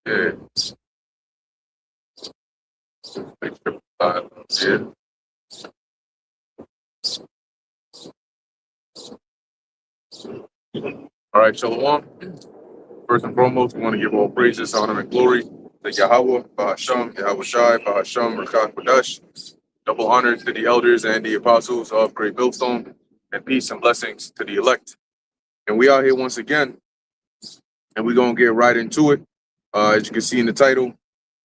Yeah. Yeah. All right, Shalom. First and foremost, we want to give all praises, honor, and glory to Yahweh, Bahasham, Yahweh Shai, Bahasham, Rakat Kodash. Double honors to the elders and the apostles of Great Millstone, and peace and blessings to the elect. And we are here once again, and we're going to get right into it. As you can see in the title,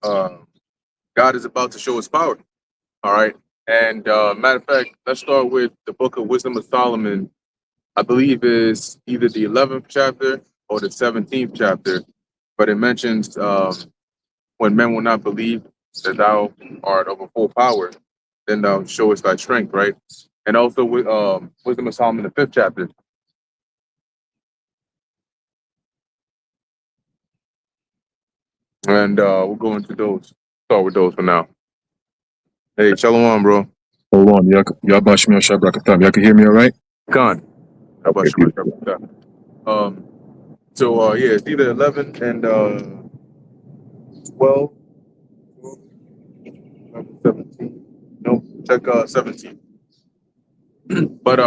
God is about to show his power. All right. And matter of fact, let's start with the book of Wisdom of Solomon. I believe is either the 11th chapter or the 17th chapter, but it mentions when men will not believe that thou art of a full power, then thou showest thy strength, right? And also with Wisdom of Solomon, the 5th chapter. And we'll go into those. Start with those for now. Hey, shalom, bro. Hold on, y'all bash me on Shabbat. Y'all can hear me all right? Khan. How about Okay, you? So yeah, it's either 11 and 12, 17. No, check 17. But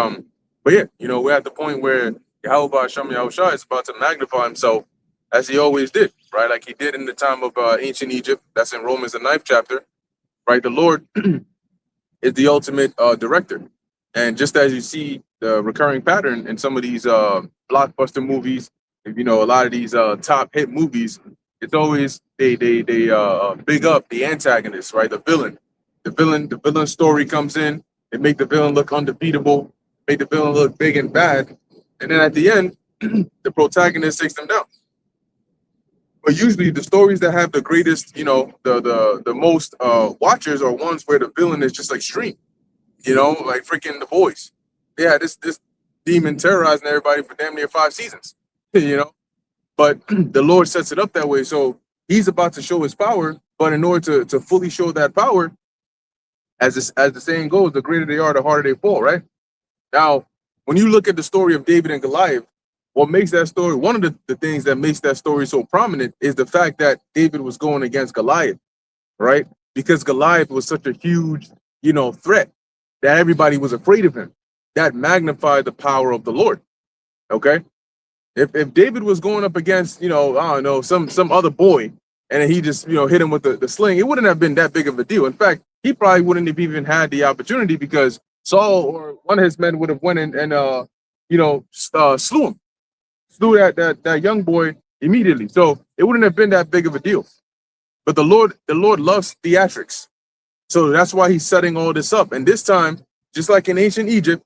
yeah, you know, we're at the point where Yahweh Hashem Yahushua is about to magnify himself as he always did, right? Like he did in the time of ancient Egypt. That's in Romans, the 9th chapter, right? The Lord is the ultimate director. And just as you see the recurring pattern in some of these blockbuster movies, you know, a lot of these top hit movies, it's always they big up the antagonist, right? The villain. The villain story comes in, they make the villain look undefeatable, make the villain look big and bad, and then at the end, the protagonist takes them down. But usually the stories that have the greatest, you know, the most watchers are ones where the villain is just extreme. You know, like freaking The Boys. Yeah, this demon terrorizing everybody for damn near 5 seasons. You know, but the Lord sets it up that way. So he's about to show his power, but in order to fully show that power, as the saying goes, the greater they are, the harder they fall, right? Now, when you look at the story of David and Goliath, what makes that story, one of the things that makes that story so prominent is the fact that David was going against Goliath, right? Because Goliath was such a huge, you know, threat that everybody was afraid of him. That magnified the power of the Lord. Okay. If David was going up against, you know, I don't know, some other boy, and then he just, you know, hit him with the sling, it wouldn't have been that big of a deal. In fact, he probably wouldn't have even had the opportunity because Saul or one of his men would have went in and you know, slew him, slew that young boy immediately. So it wouldn't have been that big of a deal. But the Lord loves theatrics. So that's why he's setting all this up. And this time, just like in ancient Egypt,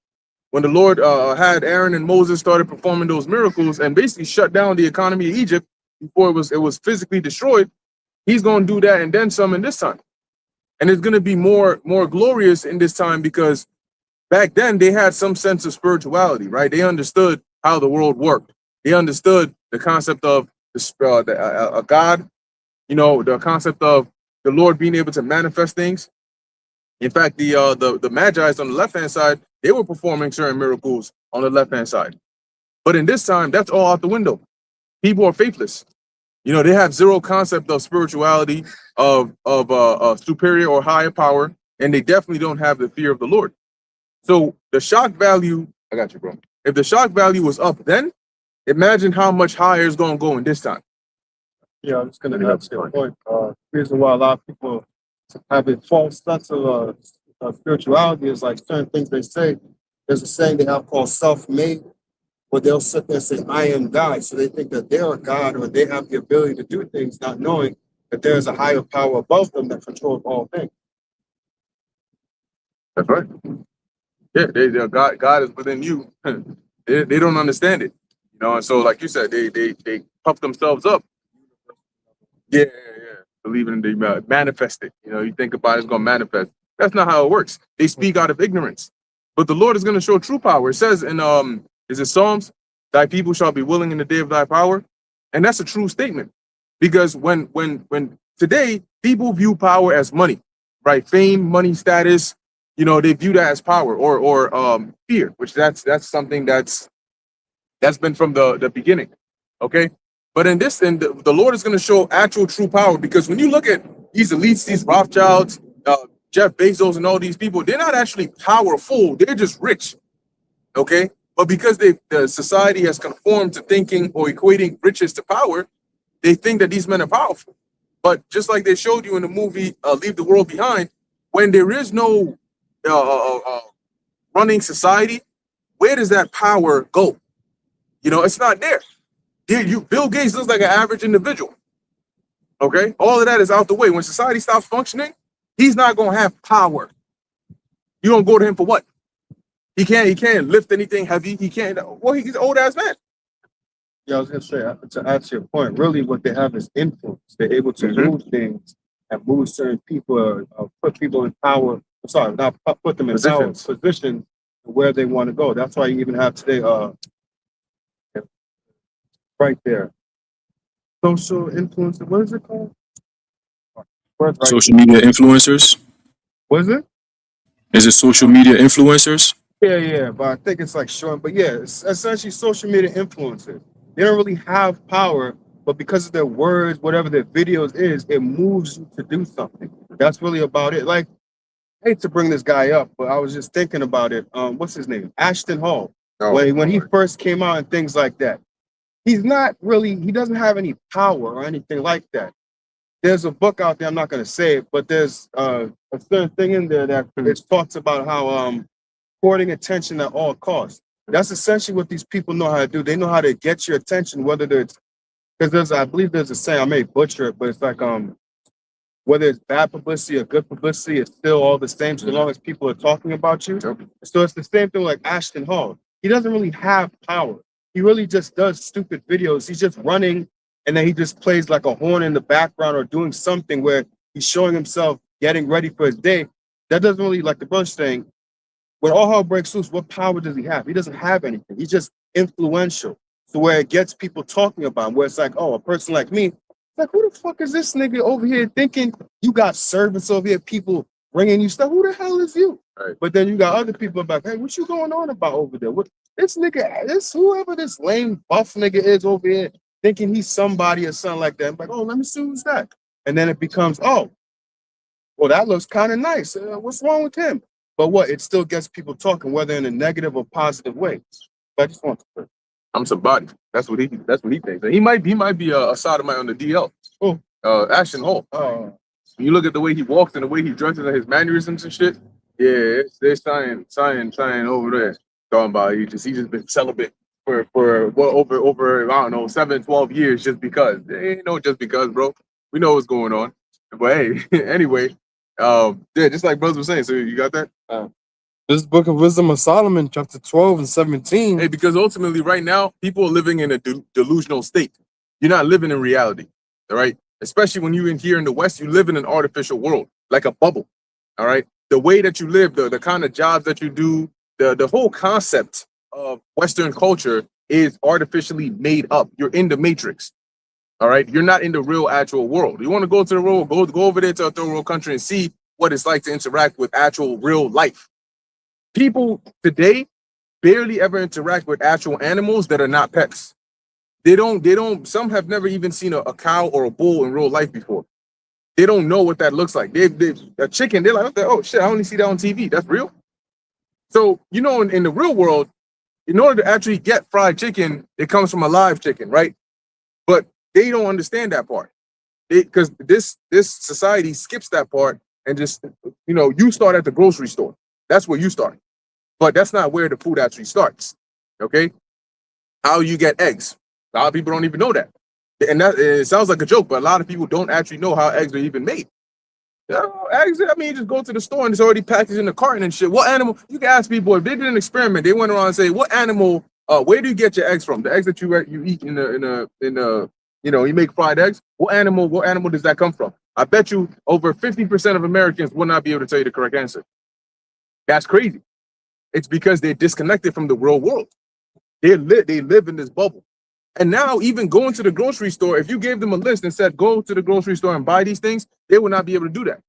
when the Lord had Aaron and Moses started performing those miracles and basically shut down the economy of Egypt before it was physically destroyed, he's going to do that and then some in this time. And it's going to be more glorious in this time because back then they had some sense of spirituality, right? They understood how the world worked. They understood the concept of a God, you know, the concept of the Lord being able to manifest things. In fact, the Magi's on the left-hand side, they were performing certain miracles on the left-hand side. But in this time, that's all out the window. People are faithless. You know, they have zero concept of spirituality, of superior or higher power, and they definitely don't have the fear of the Lord. So the shock value, I got you, bro. If the shock value was up then, imagine how much higher it's going to go in this time. Yeah, I'm just going to add to your point. Reason why a lot of people have a false sense of spirituality is like certain things they say. There's a saying they have called self-made, where they'll sit there and say, I am God. So they think that they're a God or they have the ability to do things, not knowing that there's a higher power above them that controls all things. That's right. Yeah, God is within you. they don't understand it. You know, and so like you said, they puff themselves up. Yeah. Believing in the manifest it. You know, you think about it's gonna manifest. That's not how it works. They speak out of ignorance. But the Lord is gonna show true power. It says in is it Psalms, thy people shall be willing in the day of thy power. And that's a true statement. Because when today people view power as money, right? Fame, money, status, you know, they view that as power or fear, which that's something that's been from the beginning. Okay. But in this, and the Lord is going to show actual true power, because when you look at these elites, these Rothschilds, Jeff Bezos, and all these people, they're not actually powerful. They're just rich. Okay. But because the society has conformed to thinking or equating riches to power, they think that these men are powerful. But just like they showed you in the movie Leave the World Behind, when there is no running society, where does that power go? You know, it's not there. Bill Gates looks like an average individual. Okay, all of that is out the way. When society stops functioning, he's not gonna have power. You don't go to him for what? He can't lift anything heavy. He can't. Well, he's an old ass man. Yeah, I was gonna say, to add to your point, really what they have is influence. They're able to move things and move certain people, put people in power. I'm sorry, not put them in Positions. power positions where they want to go. That's why you even have today, right there, social influence. What is it called? Right. Social media influencers. What is it? Is it social media influencers? Yeah, but I think it's like short. But yeah, it's essentially social media influencers. They don't really have power, but because of their words, whatever their videos is, it moves you to do something. That's really about it. Like, I hate to bring this guy up, but I was just thinking about it. What's his name? Ashton Hall. When he first came out and things like that, he doesn't have any power or anything like that. There's a book out there, I'm not going to say it, but there's a certain thing in there that it talks about how courting attention at all costs. That's essentially what these people know how to do. They know how to get your attention, whether because I believe there's a saying, I may butcher it, but it's like whether it's bad publicity or good publicity, it's still all the same so long as people are talking about you. So it's the same thing like Ashton Hall. He doesn't really have power. He really just does stupid videos. He's just running, and then he just plays like a horn in the background or doing something where he's showing himself getting ready for his day. That doesn't really, like the brother's saying, when all hell breaks loose, what power does he have? He doesn't have anything. He's just influential. So where it gets people talking about him, where it's like, oh, a person like me, like, who the fuck is this nigga over here thinking you got service over here, people bringing you stuff? Who the hell is you? Right. But then you got other people like, hey, what you going on about over there? What this nigga, whoever this lame buff nigga is over here thinking he's somebody or something like that. I'm like, oh, let me see who's that. And then it becomes, oh, well, that looks kind of nice. What's wrong with him? But what? It still gets people talking, whether in a negative or positive way. But I just want to. I'm somebody. That's what he thinks. And he might be a sodomite on the DL. Oh. Ashton Hall. Oh. When you look at the way he walks and the way he dresses and his mannerisms and shit, yeah, they're signing over there. Talking about he just been celibate for over I don't know 7, 12 years just because. They ain't no just because, bro. We know what's going on. But hey, anyway, yeah, just like brothers were saying. So you got that? This Book of Wisdom of Solomon, chapter 12 and 17. Hey, because ultimately, right now, people are living in a delusional state. You're not living in reality, all right? Especially when you're in here in the West, you live in an artificial world, like a bubble, all right? The way that you live, the kind of jobs that you do, the whole concept of Western culture is artificially made up. You're in the matrix, all right? You're not in the real, actual world. You want to go to the world, go over there to a third world country and see what it's like to interact with actual real life. People today barely ever interact with actual animals that are not pets. They don't, some have never even seen a cow or a bull in real life before. They don't know what that looks like. A chicken, they're like, oh shit, I only see that on TV. That's real. So, you know, in the real world, in order to actually get fried chicken, it comes from a live chicken, right? But they don't understand that part. Because this society skips that part and just, you know, you start at the grocery store. That's where you start. But that's not where the food actually starts. Okay? How you get eggs. A lot of people don't even know that. And that it sounds like a joke, but a lot of people don't actually know how eggs are even made. Eggs, I mean, you just go to the store and it's already packaged in a carton and shit. What animal? You can ask people if they did an experiment, they went around and say, what animal, where do you get your eggs from? The eggs that you eat in the you know, you make fried eggs. What animal does that come from? I bet you over 50% of Americans will not be able to tell you the correct answer. That's crazy. It's because they're disconnected from the real world. They live in this bubble. And now even going to the grocery store, if you gave them a list and said, go to the grocery store and buy these things, they would not be able to do that.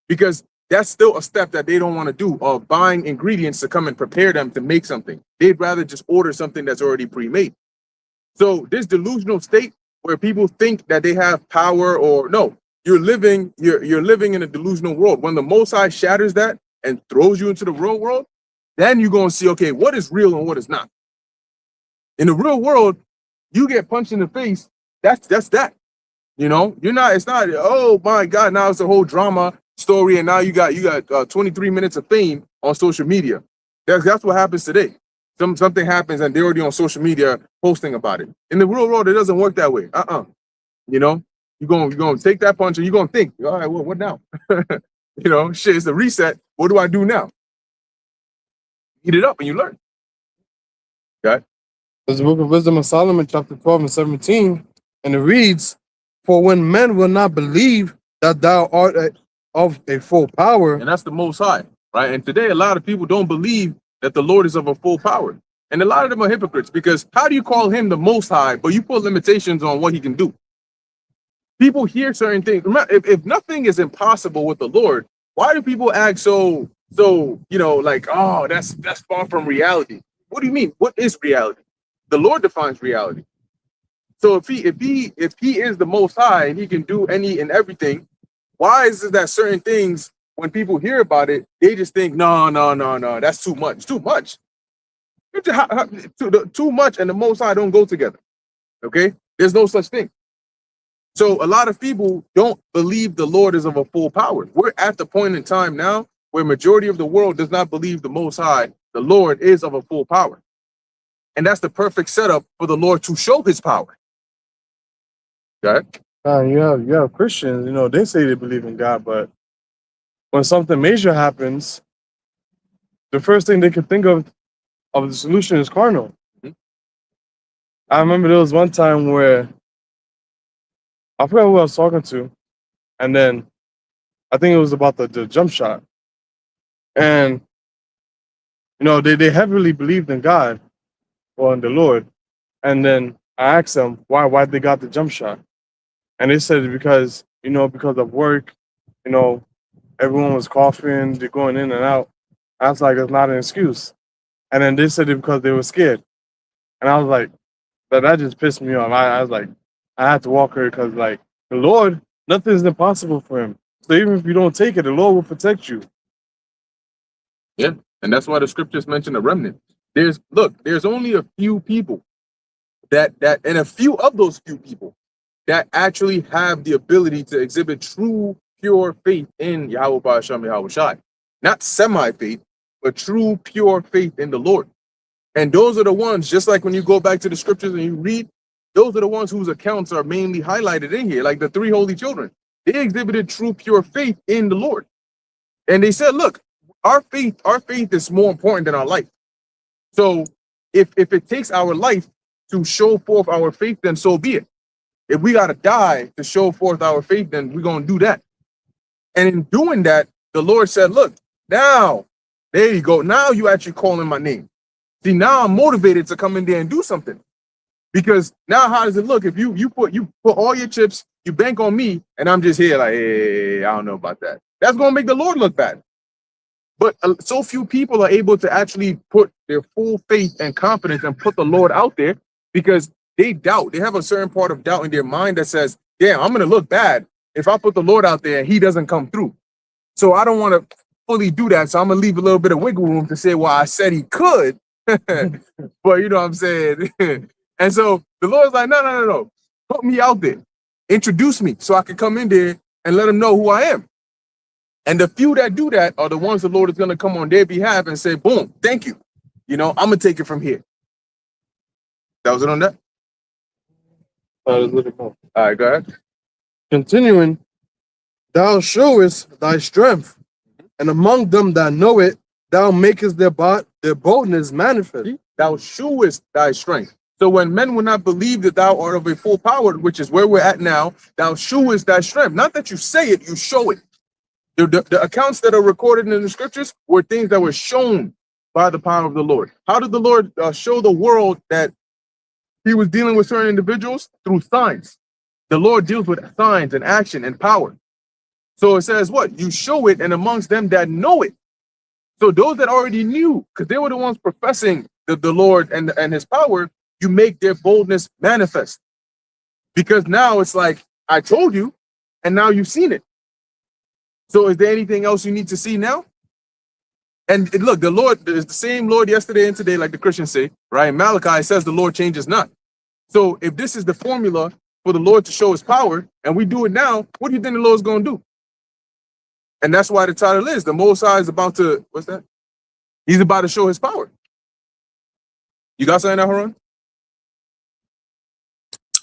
Because that's still a step that they don't want to do, of buying ingredients to come and prepare them to make something. They'd rather just order something that's already pre-made. So this delusional state where people think that they have power, or no, you're living in a delusional world. When the Most High shatters that and throws you into the real world, then you're gonna see, okay, what is real and what is not. In the real world, you get punched in the face. That's that. You know, it's not, oh my God, now it's a whole drama story, and now you got 23 minutes of fame on social media. That's what happens today. Something happens and they're already on social media posting about it. In the real world, it doesn't work that way. You know, you're gonna take that punch and you're gonna think, all right, well, what now? You know, shit, it's a reset. What do I do now? Eat it up and you learn. Okay. There's the Book of Wisdom of Solomon, chapter 12 and 17, and it reads, "For when men will not believe that thou art of a full power." And that's the Most High, right? And today, a lot of people don't believe that the Lord is of a full power. And a lot of them are hypocrites, because how do you call him the Most High, but you put limitations on what he can do? People hear certain things. Remember, if nothing is impossible with the Lord, why do people act so like, oh, that's far from reality? What do you mean? What is reality? The Lord defines reality. So if he is the Most High and he can do any and everything, why is it that certain things, when people hear about it, they just think, no, that's too much. Too much. Too much and the Most High don't go together. Okay? There's no such thing. So a lot of people don't believe the Lord is of a full power. We're at the point in time now where majority of the world does not believe the Most High, the Lord, is of a full power. And that's the perfect setup for the Lord to show his power. Okay? You have Christians, they say they believe in God, but when something major happens, the first thing they can think of the solution is carnal. Mhm. I remember there was one time where I forgot who I was talking to, and then I think it was about the jump shot. And they heavily believed in God or in the Lord. And then I asked them why they got the jump shot. And they said because of work, everyone was coughing, they're going in and out. I was like, it's not an excuse. And then they said it because they were scared. And I was like, that just pissed me off. I was like, I had to walk her because, like, the Lord, nothing's impossible for him. So even if you don't take it, the Lord will protect you. Yeah. And that's why the scriptures mention a remnant. There's only a few people that and a few of those few people that actually have the ability to exhibit true, pure faith in Yahweh Ba'ashem Yahweh Shai. Not semi-faith, but true, pure faith in the Lord. And those are the ones, just like when you go back to the scriptures and you read, those are the ones whose accounts are mainly highlighted in here, like the three holy children. They exhibited true, pure faith in the Lord. And they said, look, our faith is more important than our life. So if it takes our life to show forth our faith, then so be it. If we got to die to show forth our faith, then we're going to do that. And in doing that, the Lord said, look, now, there you go. Now you actually calling my name. See, now I'm motivated to come in there and do something. Because now how does it look? If you put all your chips, you bank on me, and I'm just here like, hey, I don't know about that. That's going to make the Lord look bad. But so few people are able to actually put their full faith and confidence and put the Lord out there because they doubt. They have a certain part of doubt in their mind that says, damn, I'm going to look bad if I put the Lord out there and he doesn't come through. So I don't want to fully do that. So I'm going to leave a little bit of wiggle room to say, well, I said he could. But you know what I'm saying? And so the Lord's like, no. Put me out there. Introduce me so I can come in there and let them know who I am. And the few that do that are the ones the Lord is going to come on their behalf and say, boom, thank you. I'm going to take it from here. That was it on that? That is really cool. All right, go ahead. Continuing, thou showest thy strength, and among them that know it, thou makest their boldness manifest. Thou shewest thy strength. So when men will not believe that thou art of a full power, which is where we're at now, thou shewest thy strength. Not that you say it, you show it. The accounts that are recorded in the scriptures were things that were shown by the power of the Lord. How did the Lord show the world that he was dealing with certain individuals? Through signs. The Lord deals with signs and action and power. So it says what? You show it, and amongst them that know it. So those that already knew, because they were the ones professing the Lord and his power, you make their boldness manifest. Because now it's like, I told you, and now you've seen it. So is there anything else you need to see now? And look, the Lord is the same Lord yesterday and today, like the Christians say, right? Malachi says the Lord changes not. So if this is the formula for the Lord to show his power, and we do it now, what do you think the Lord's going to do? And that's why the title is, the Most High is about to, what's that? He's about to show his power. You got something, Haran?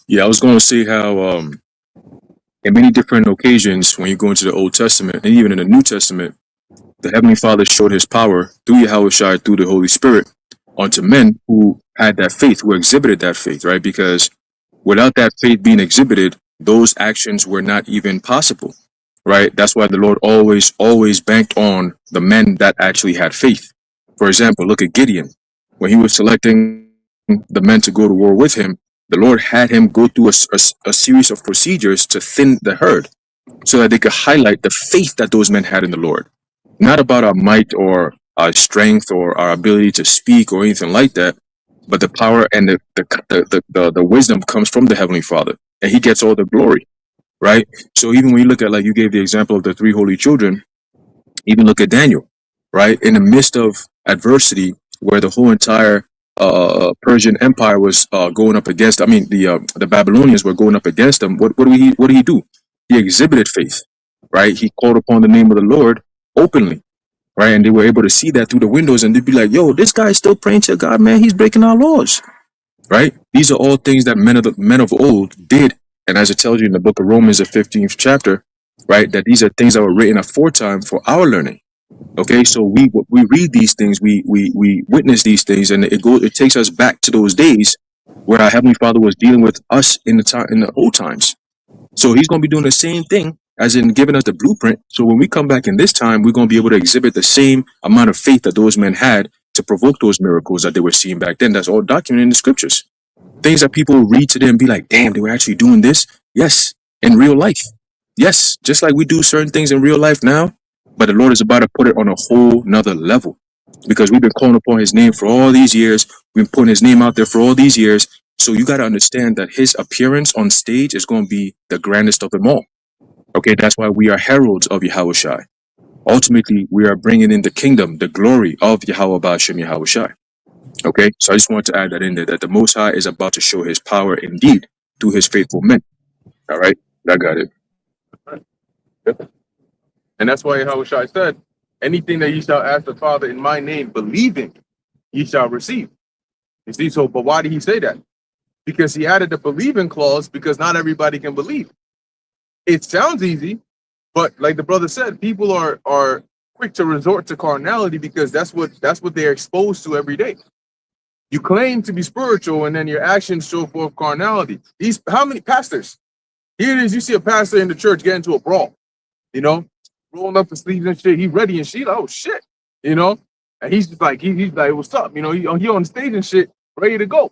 Yeah, I was going to say how in many different occasions when you go into the Old Testament and even in the New Testament, the Heavenly Father showed his power through Yahushua, through the Holy Spirit, onto men who had that faith, who exhibited that faith, right? Because without that faith being exhibited, those actions were not even possible, right? That's why the Lord always banked on the men that actually had faith. For example, look at Gideon. When he was selecting the men to go to war with him, the Lord had him go through a series of procedures to thin the herd so that they could highlight the faith that those men had in the Lord. Not about our might or our strength or our ability to speak or anything like that, but the power and the wisdom comes from the Heavenly Father, and he gets all the glory, right? So even when you look at, like you gave the example of the three holy children, even look at Daniel, right? In the midst of adversity, where the whole entire Persian Empire was going up against, the Babylonians were going up against them. What did he do? He exhibited faith, right? He called upon the name of the Lord openly, right? And they were able to see that through the windows, and they'd be like, "Yo, this guy is still praying to God, man. He's breaking our laws." Right? These are all things that men of old did. And as it tells you in the book of Romans, the 15th chapter, right, that these are things that were written aforetime for our learning. Okay, so we read these things, we witness these things, and it takes us back to those days where our Heavenly Father was dealing with us in the old times. So he's going to be doing the same thing, as in giving us the blueprint. So when we come back in this time, we're going to be able to exhibit the same amount of faith that those men had to provoke those miracles that they were seeing back then. That's all documented in the scriptures. Things that people read today and be like, damn, they were actually doing this. Yes, in real life. Yes, just like we do certain things in real life now, but the Lord is about to put it on a whole nother level, because we've been calling upon his name for all these years. We've been putting his name out there for all these years. So you got to understand that his appearance on stage is going to be the grandest of them all. Okay, that's why we are heralds of Yahushua. Ultimately, we are bringing in the kingdom, the glory of Yahweh Ba'ashem Yahushua. Okay, so I just wanted to add that in there, that the Most High is about to show his power indeed through his faithful men. All right, I got it. And that's why Yahushua said, anything that ye shall ask the Father in my name, believing, ye shall receive. You see, so, but why did he say that? Because he added the believing clause, because not everybody can believe. It sounds easy, but like the brother said, people are quick to resort to carnality because that's what they're exposed to every day. You claim to be spiritual, and then your actions show forth carnality. How many pastors? Here it is, you see a pastor in the church get into a brawl, rolling up the sleeves and shit. He ready and shit. Oh shit, and he's just like he's like, what's up? He on the stage and shit, ready to go.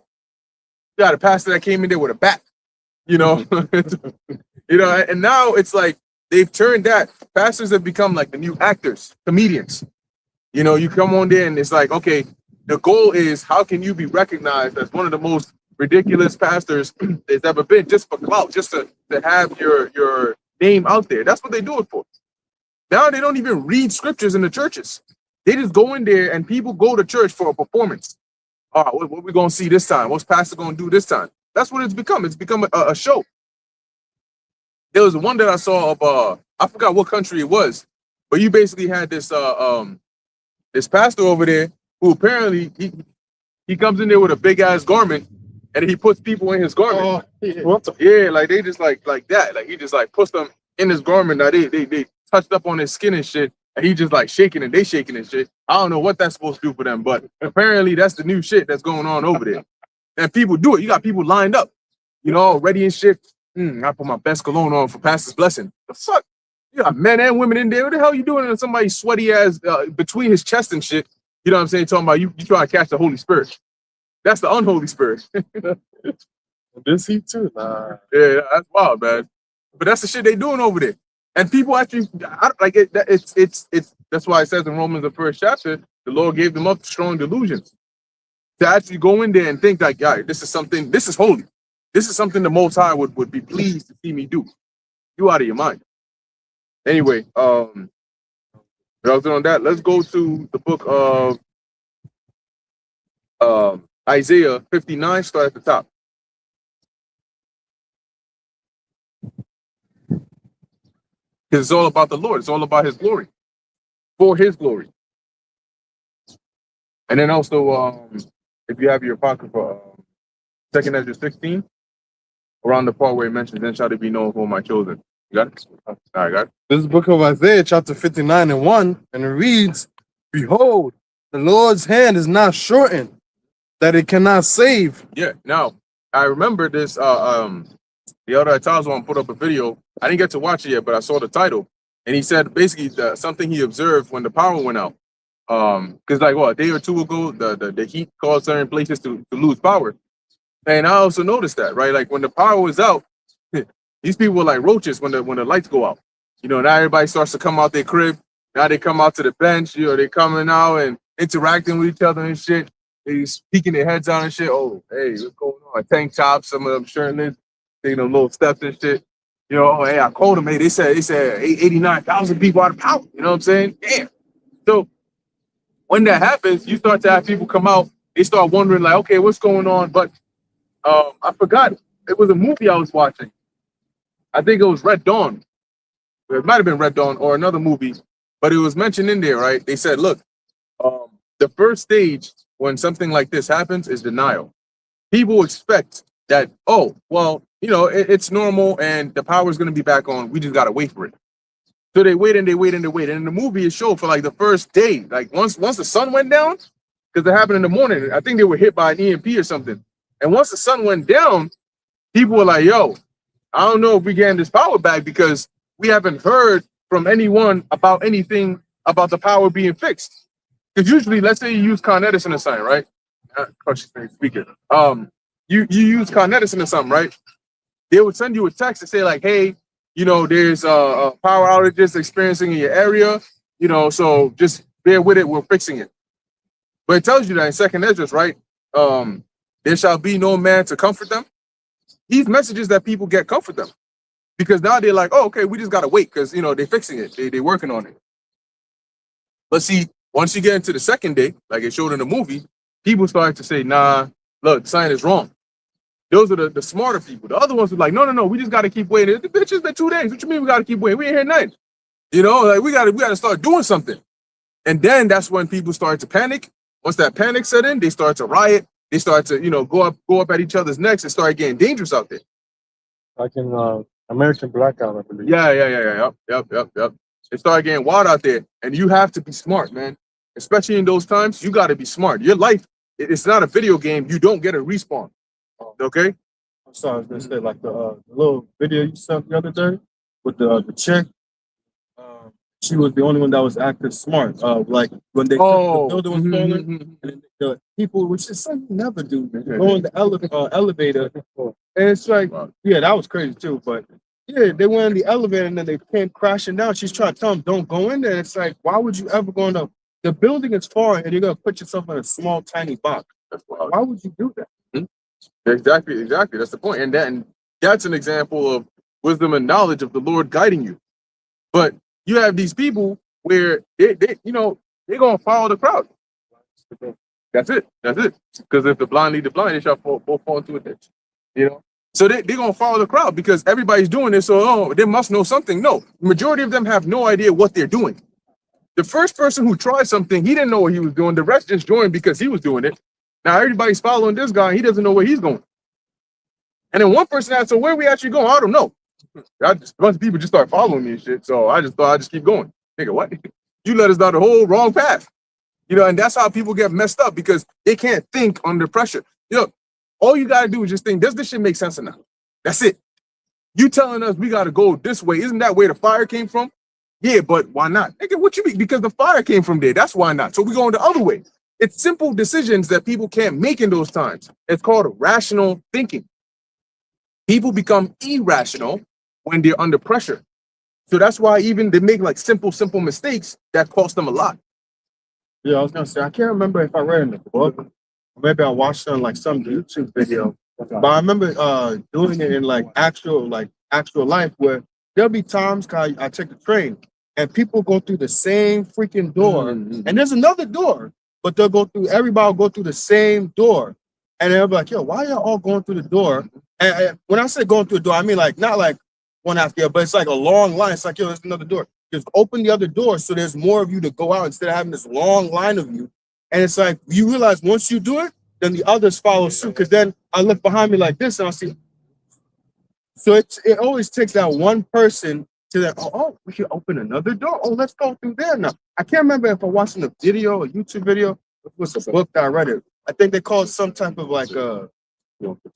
You got a pastor that came in there with a bat, and now it's like they've turned that. Pastors have become like the new actors, comedians. You come on there and it's like, okay, the goal is how can you be recognized as one of the most ridiculous pastors there's ever been, just for clout, just to have your name out there. That's what they do it for. Now they don't even read scriptures in the churches. They just go in there, and people go to church for a performance. All right, what we gonna see this time? What's pastor gonna do this time? That's what it's become. It's become a show. There was one that I saw of I forgot what country it was, but you basically had this this pastor over there who apparently he comes in there with a big ass garment, and he puts people in his garment. Yeah, like they just like that. Like he just like puts them in his garment. Now they touched up on his skin and shit, and he just like shaking and they shaking and shit. I don't know what that's supposed to do for them, but apparently that's the new shit that's going on over there. And people do it. You got people lined up, ready and shit. I put my best cologne on for pastor's blessing. The fuck? You got men and women in there. What the hell you doing in somebody's sweaty ass between his chest and shit? You know what I'm saying? Talking about you trying to catch the Holy Spirit. That's the unholy spirit. This heat too. Nah. Yeah, that's wild, man. But that's the shit they doing over there. And people actually, like it. It's that's why it says in Romans the first chapter, the Lord gave them up to strong delusions. To actually go in there and think like, yeah, this is holy. this is something the Most High would be pleased to see me do. You out of your mind. Anyway, without doing that, let's go to the book of Isaiah 59, start at the top. Because it's all about the Lord. It's all about his glory. For his glory. And then also, if you have your pocket for 2nd Ezra 16, around the part where it mentions, then shall they be known for my children. You got it? All right, got it. This is the book of Isaiah, chapter 59 and 1, and it reads, "Behold, the Lord's hand is not shortened, that it cannot save." Yeah. Now, I remember this. The other Tazwan put up a video. I didn't get to watch it yet, but I saw the title, and he said basically something he observed when the power went out. Because like a day or two ago, the heat caused certain places to lose power, and I also noticed that, right? Like when the power was out, these people were like roaches when the lights go out. You know, now everybody starts to come out their crib. Now they come out to the bench. You know, they coming out and interacting with each other and shit. They peeking their heads out and shit. Oh, hey, what's going on? Tank tops, some of them shirtless, taking them little steps and shit. You know, oh, hey, I called them. Hey, they said 89,000 people out of power. You know what I'm saying? Damn. So when that happens, you start to have people come out. They start wondering, like, okay, what's going on? But I forgot. It was a movie I was watching. I think it was Red Dawn. It might have been Red Dawn or another movie, but it was mentioned in there, right? They said, look, the first stage when something like this happens is denial. People expect that, oh, well, you know, it's normal and the power is going to be back on. We just got to wait for it. So they wait and they wait and they wait. And in the movie, it showed for like the first day, like once the sun went down, because it happened in the morning. I think they were hit by an EMP or something. And once the sun went down, people were like, yo, I don't know if we getting this power back because we haven't heard from anyone about anything about the power being fixed. Because usually, let's say you use Con Edison or something, right? Speaker. You use Con Edison or something, right? They would send you a text to say like, hey, you know, there's power outages experiencing in your area, you know, so just bear with it. We're fixing it. But it tells you that in 2nd Ezra, right? There shall be no man to comfort them. These messages that people get comfort them because now they're like, oh, okay, we just got to wait because, you know, they're fixing it. They're working on it. But see, once you get into the second day, like it showed in the movie, people start to say, nah, look, something is wrong. Those are the smarter people. The other ones are like, no, we just got to keep waiting. The bitch has been 2 days. What you mean we got to keep waiting? We ain't hear nothing. You know, like we got to start doing something. And then that's when people start to panic. Once that panic set in, they start to riot. They start to, you know, go up at each other's necks and start getting dangerous out there. Like in American Blackout, I believe. Yeah. Yep. They start getting wild out there. And you have to be smart, man. Especially in those times, you got to be smart. Your life, it's not a video game. You don't get a respawn. Okay? I'm sorry, I was gonna say like the little video you sent the other day with the chick. She was the only one that was acting smart. Like when the building was falling, and the people, which is something you never do, man. Go in the elevator, and it's like, yeah, that was crazy too. But yeah, they went in the elevator and then they came crashing down. She's trying to tell them, don't go in there. It's like, why would you ever go in the building is far and you're gonna put yourself in a small, tiny box? Why would you do that? Exactly. That's the point. And that's an example of wisdom and knowledge of the Lord guiding you. But you have these people where they you know, they're gonna follow the crowd. That's it. Because if the blind lead the blind, they shall both fall into a ditch. You know? So they're gonna follow the crowd because everybody's doing this, so they must know something. No, the majority of them have no idea what they're doing. The first person who tried something, he didn't know what he was doing. The rest just joined because he was doing it. Now everybody's following this guy, and he doesn't know where he's going. And then one person asked, so where are we actually going? I don't know. A bunch of people just start following me and shit. So I just thought I'd just keep going. Nigga, what? You led us down the whole wrong path. You know, and that's how people get messed up because they can't think under pressure. You know, all you got to do is just think, does this shit make sense enough? That's it. You telling us we got to go this way. Isn't that where the fire came from? Yeah, but why not? Nigga, what you mean? Because the fire came from there. That's why not. So we going the other way. It's simple decisions that people can't make in those times. It's called rational thinking. People become irrational when they're under pressure. So that's why even they make like simple mistakes that cost them a lot. Yeah, I was gonna say I can't remember if I read in the book or maybe I watched it on like some YouTube video. But I remember doing it in like actual life where there'll be times 'cause I take the train and people go through the same freaking door, and there's another door, but everybody will go through the same door. And they'll be like, yo, why y'all all going through the door? And when I say going through the door, I mean like not like one after the other, but it's like a long line. It's like, yo, there's another door. Just open the other door so there's more of you to go out instead of having this long line of you. And it's like you realize once you do it, then the others follow suit. Because then I look behind me like this and I see. So it always takes that one person to then, oh, we can open another door. Oh, let's go through there now. I can't remember if I watched a video, a YouTube video. It was a book that I read it. I think they call it some type of like a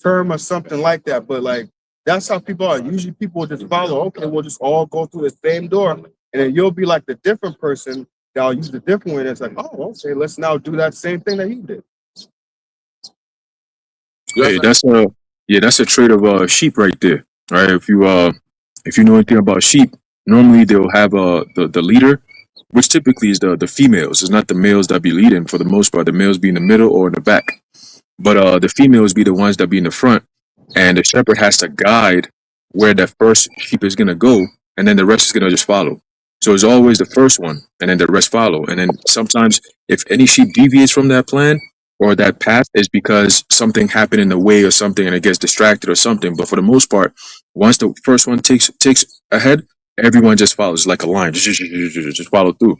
term or something like that. But like that's how people are. Usually people will just follow. Okay, we'll just all go through the same door, and then you'll be like the different person that'll use the different way. That's like, oh, okay, let's now do that same thing that he did. Hey, that's a trait of sheep right there, right? If you know anything about sheep, normally they'll have the leader, which typically is the females. It's not the males that be leading for the most part. The males be in the middle or in the back, but the females be the ones that be in the front, and the shepherd has to guide where that first sheep is gonna go, and then the rest is gonna just follow. So it's always the first one, and then the rest follow. And then sometimes, if any sheep deviates from that plan or that path, is because something happened in the way or something, and it gets distracted or something. But for the most part, once the first one takes ahead, everyone just follows like a line, just follow through.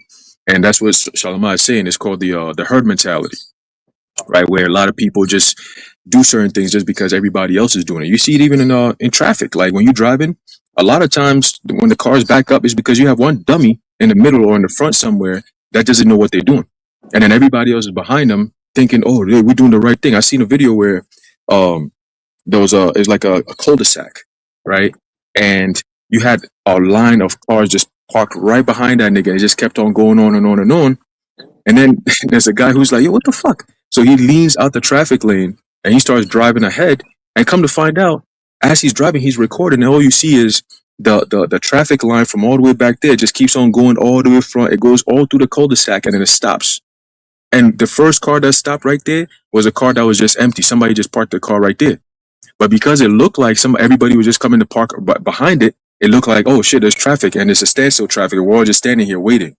And that's what Shalimar is saying. It's called the herd mentality, right? Where a lot of people just do certain things just because everybody else is doing it. You see it even in traffic. Like when you're driving, a lot of times when the cars back up, is because you have one dummy in the middle or in the front somewhere that doesn't know what they're doing, and then everybody else is behind them thinking, "Oh, we're doing the right thing." I seen a video where there was it's like a cul-de-sac, right? And you had a line of cars just parked right behind that nigga. It just kept on going on and on and on. And then there's a guy who's like, "Yo, what the fuck?" So he leans out the traffic lane and he starts driving ahead. And come to find out, as he's driving, he's recording, and all you see is the traffic line from all the way back there just keeps on going all the way front. It goes all through the cul-de-sac and then it stops. And the first car that stopped right there was a car that was just empty. Somebody just parked the car right there. But because it looked like everybody was just coming to park behind it, it looked like, oh shit, there's traffic and it's a standstill traffic, and we're all just standing here waiting.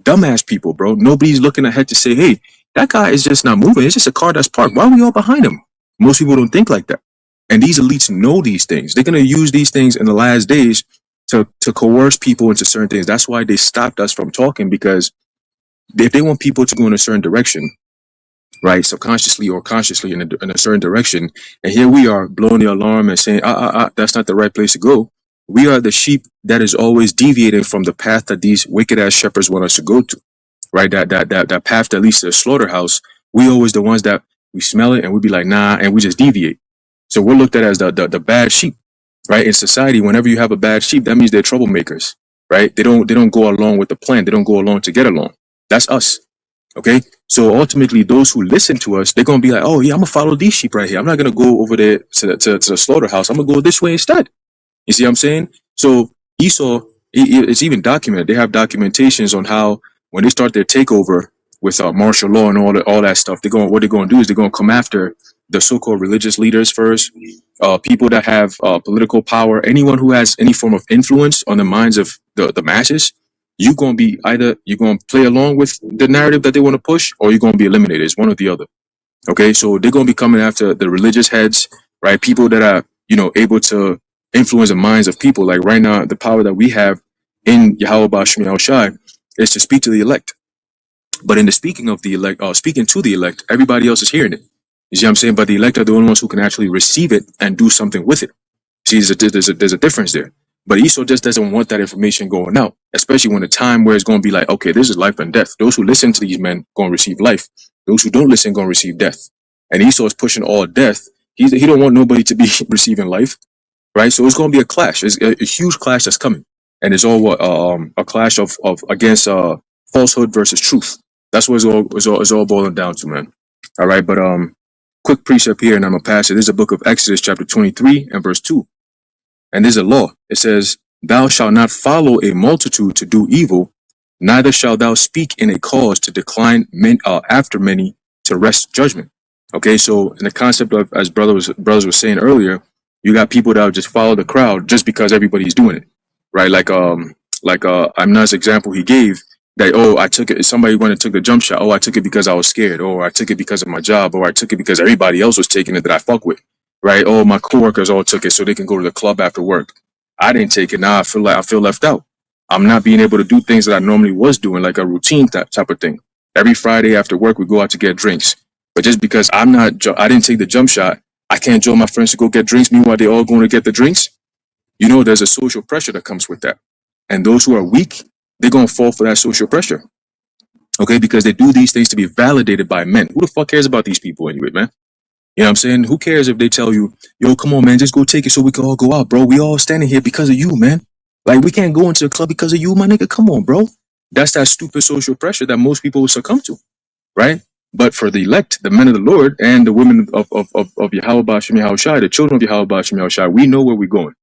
Dumbass people, bro. Nobody's looking ahead to say, hey, that guy is just not moving. It's just a car that's parked. Why are we all behind him? Most people don't think like that. And these elites know these things. They're going to use these things in the last days to coerce people into certain things. That's why they stopped us from talking, because if they want people to go in a certain direction, right, subconsciously or consciously in a certain direction, and here we are blowing the alarm and saying, that's not the right place to go. We are the sheep that is always deviating from the path that these wicked ass shepherds want us to go to, right? That path that leads to the slaughterhouse. We always the ones that we smell it and we be like, nah, and we just deviate. So we're looked at as the bad sheep, right? In society, whenever you have a bad sheep, that means they're troublemakers, right? They don't go along with the plan. They don't go along to get along. That's us. Okay. So ultimately, those who listen to us, they're going to be like, oh yeah, I'm gonna follow these sheep right here. I'm not going to go over there to the slaughterhouse. I'm gonna go this way instead. You see what I'm saying? So Esau, it's even documented. They have documentations on how when they start their takeover with martial law and all that stuff, what they're going to do is they're going to come after the so-called religious leaders first, people that have political power, anyone who has any form of influence on the minds of the masses. You're going to play along with the narrative that they want to push, or you're going to be eliminated. It's one or the other. Okay, so they're going to be coming after the religious heads, right? People that are, able to influence the minds of people. Like right now, the power that we have in Yahweh Bashmi Al-Shai is to speak to the elect. But in the speaking of the elect, speaking to the elect, everybody else is hearing it. You see what I'm saying? But the elect are the only ones who can actually receive it and do something with it. See, there's a difference there. But Esau just doesn't want that information going out, especially when the time where it's going to be like, okay, this is life and death. Those who listen to these men going to receive life. Those who don't listen going to receive death. And Esau is pushing all death. He don't want nobody to be receiving life, right? So it's going to be a clash. It's a huge clash that's coming, and it's all a clash of against falsehood versus truth. That's what it's all boiling down to, man. All right, but quick precept here, and I'm gonna pass it. This is the book of Exodus, chapter 23 and verse 2. And there's a law. It says, "Thou shalt not follow a multitude to do evil, neither shalt thou speak in a cause to decline after many to wrest judgment." Okay, so in the concept of, as brothers were saying earlier, you got people that just follow the crowd just because everybody's doing it, right? I'm not example he gave that, oh, I took it. Somebody went and took the jump shot. Oh, I took it because I was scared, or I took it because of my job, or I took it because everybody else was taking it that I fuck with, right? Oh, my coworkers all took it so they can go to the club after work. I didn't take it. Now I feel left out. I'm not being able to do things that I normally was doing, like a routine type of thing. Every Friday after work, we go out to get drinks. But just because I didn't take the jump shot, I can't join my friends to go get drinks. Meanwhile, they all going to get the drinks. You know, there's a social pressure that comes with that. And those who are weak, they're going to fall for that social pressure. Okay, because they do these things to be validated by men. Who the fuck cares about these people anyway, man? You know what I'm saying? Who cares if they tell you, yo, come on, man, just go take it so we can all go out, bro. We all standing here because of you, man. Like, we can't go into the club because of you, my nigga. Come on, bro. That's that stupid social pressure that most people will succumb to, right? But for the elect, the men of the Lord, and the women of Yahweh Ba'ashem Yahushai, the children of Yahweh Ba'ashem Yahushai, we know where we're going.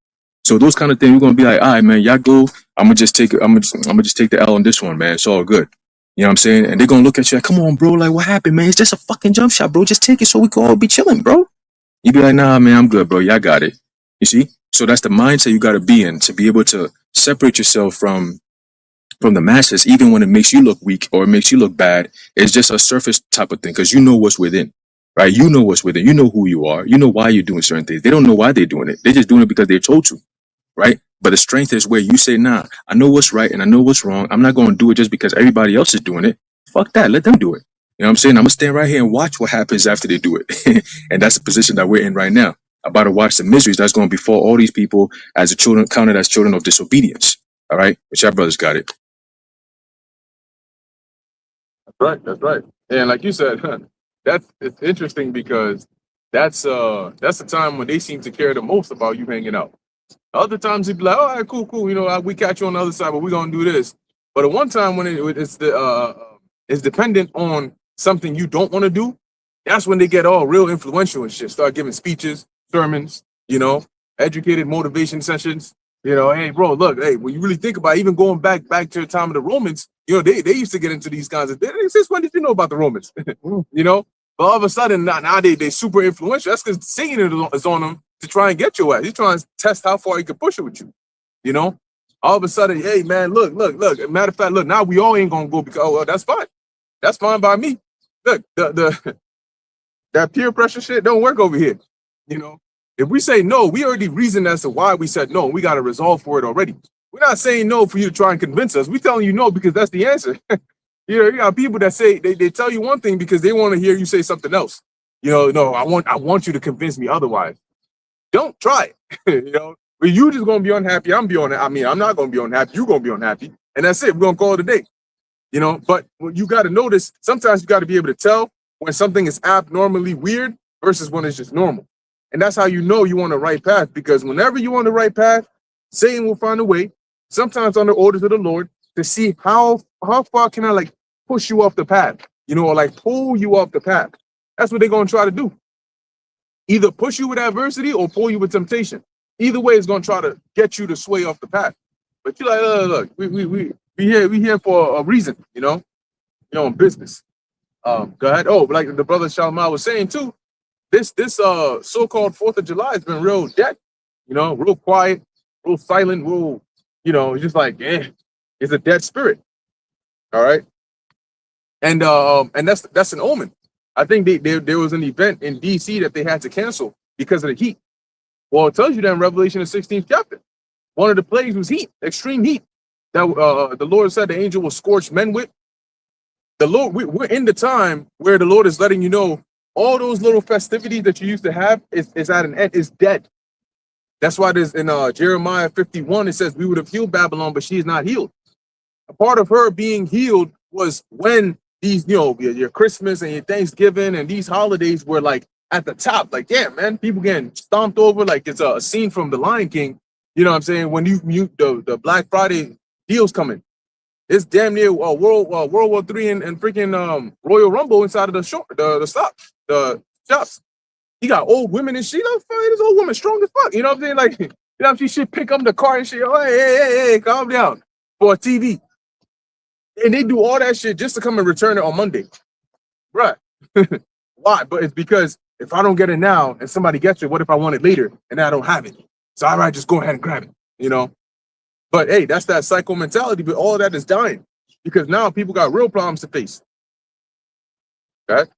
So those kind of things, we're gonna be like, all right, man, y'all go. I'm gonna just take the L on this one, man. It's all good. You know what I'm saying? And they're gonna look at you like, come on, bro, like what happened, man? It's just a fucking jump shot, bro. Just take it so we can all be chilling, bro. You be like, nah, man, I'm good, bro. Y'all got it. You see? So that's the mindset you gotta be in to be able to separate yourself from the masses, even when it makes you look weak or it makes you look bad. It's just a surface type of thing because you know what's within, right? You know what's within. You know who you are. You know why you're doing certain things. They don't know why they're doing it. They're just doing it because they're told to, right? But the strength is where you say, nah, I know what's right and I know what's wrong. I'm not going to do it just because everybody else is doing it. Fuck that. Let them do it. You know what I'm saying? I'm going to stand right here and watch what happens after they do it. And that's the position that we're in right now. I'm about to watch the miseries that's going to befall all these people as the children counted as children of disobedience. All right? But y'all brothers got it. That's right. And like you said, it's interesting because that's the time when they seem to care the most about you hanging out. Other times they'd be like, all right, cool. You know, we catch you on the other side, but we're gonna do this. But at one time when it's dependent on something you don't want to do, that's when they get all real influential and shit. Start giving speeches, sermons, you know, educated motivation sessions. You know, hey, bro, look, hey, when you really think about it, even going back to the time of the Romans, you know, they used to get into these kinds of things. Since when did you know about the Romans? You know, but all of a sudden now they super influential. That's because Satan is on them to try and get your ass. He's trying to test how far he can push it with you. You know, all of a sudden, hey man, look. Matter of fact, look, now we all ain't gonna go because well, that's fine. That's fine by me. Look, the that peer pressure shit don't work over here. You know, if we say no, we already reasoned as to why we said no. We got a resolve for it already. We're not saying no for you to try and convince us. We're telling you no because that's the answer. You know, you got people that say they tell you one thing because they want to hear you say something else. You know, no, I want you to convince me otherwise. Don't try it. You know, but you just gonna be unhappy. I'm not gonna be unhappy. You're gonna be unhappy, and that's it. We're gonna call it a day. You know, but what you got to notice, sometimes you got to be able to tell when something is abnormally weird versus when it's just normal. And that's how you know you on the right path, because whenever you're on the right path, Satan will find a way, sometimes on the orders of the Lord, to see how far can I like push you off the path, you know, or like pull you off the path. That's what they're going to try to do. Either push you with adversity or pull you with temptation. Either way, it's going to try to get you to sway off the path. But you're like, look, we here for a reason, you know, you're on business. Go ahead. Oh, like the brother Shalman was saying too, this so-called 4th of July has been real dead, you know, real quiet, real silent, real, you know, just like, it's a dead spirit. All right. And that's an omen. I think there was an event in DC that they had to cancel because of the heat. Well, it tells you that in Revelation, the 16th chapter, one of the plagues was heat, extreme heat, that the Lord said the angel will scorch men with. The Lord, we're in the time where the Lord is letting you know all those little festivities that you used to have is at an end, is dead. That's why there's in Jeremiah 51, it says we would have healed Babylon, but she is not healed. A part of her being healed was when these, you know, your Christmas and your Thanksgiving and these holidays were like at the top. Like, yeah, man, people getting stomped over like it's a scene from The Lion King. You know what I'm saying? When you the Black Friday deals coming, it's damn near World War III and freaking Royal Rumble inside of the shops. You got old women and shit. This old woman strong as fuck. You know what I'm saying? Like, you know, she should pick up the car and shit. Oh, hey, calm down for a TV. And they do all that shit just to come and return it on Monday. Bruh. Why? But it's because if I don't get it now and somebody gets it, what if I want it later and I don't have it? So I might just go ahead and grab it, you know? But hey, that's that psycho mentality, but all of that is dying because now people got real problems to face. Okay?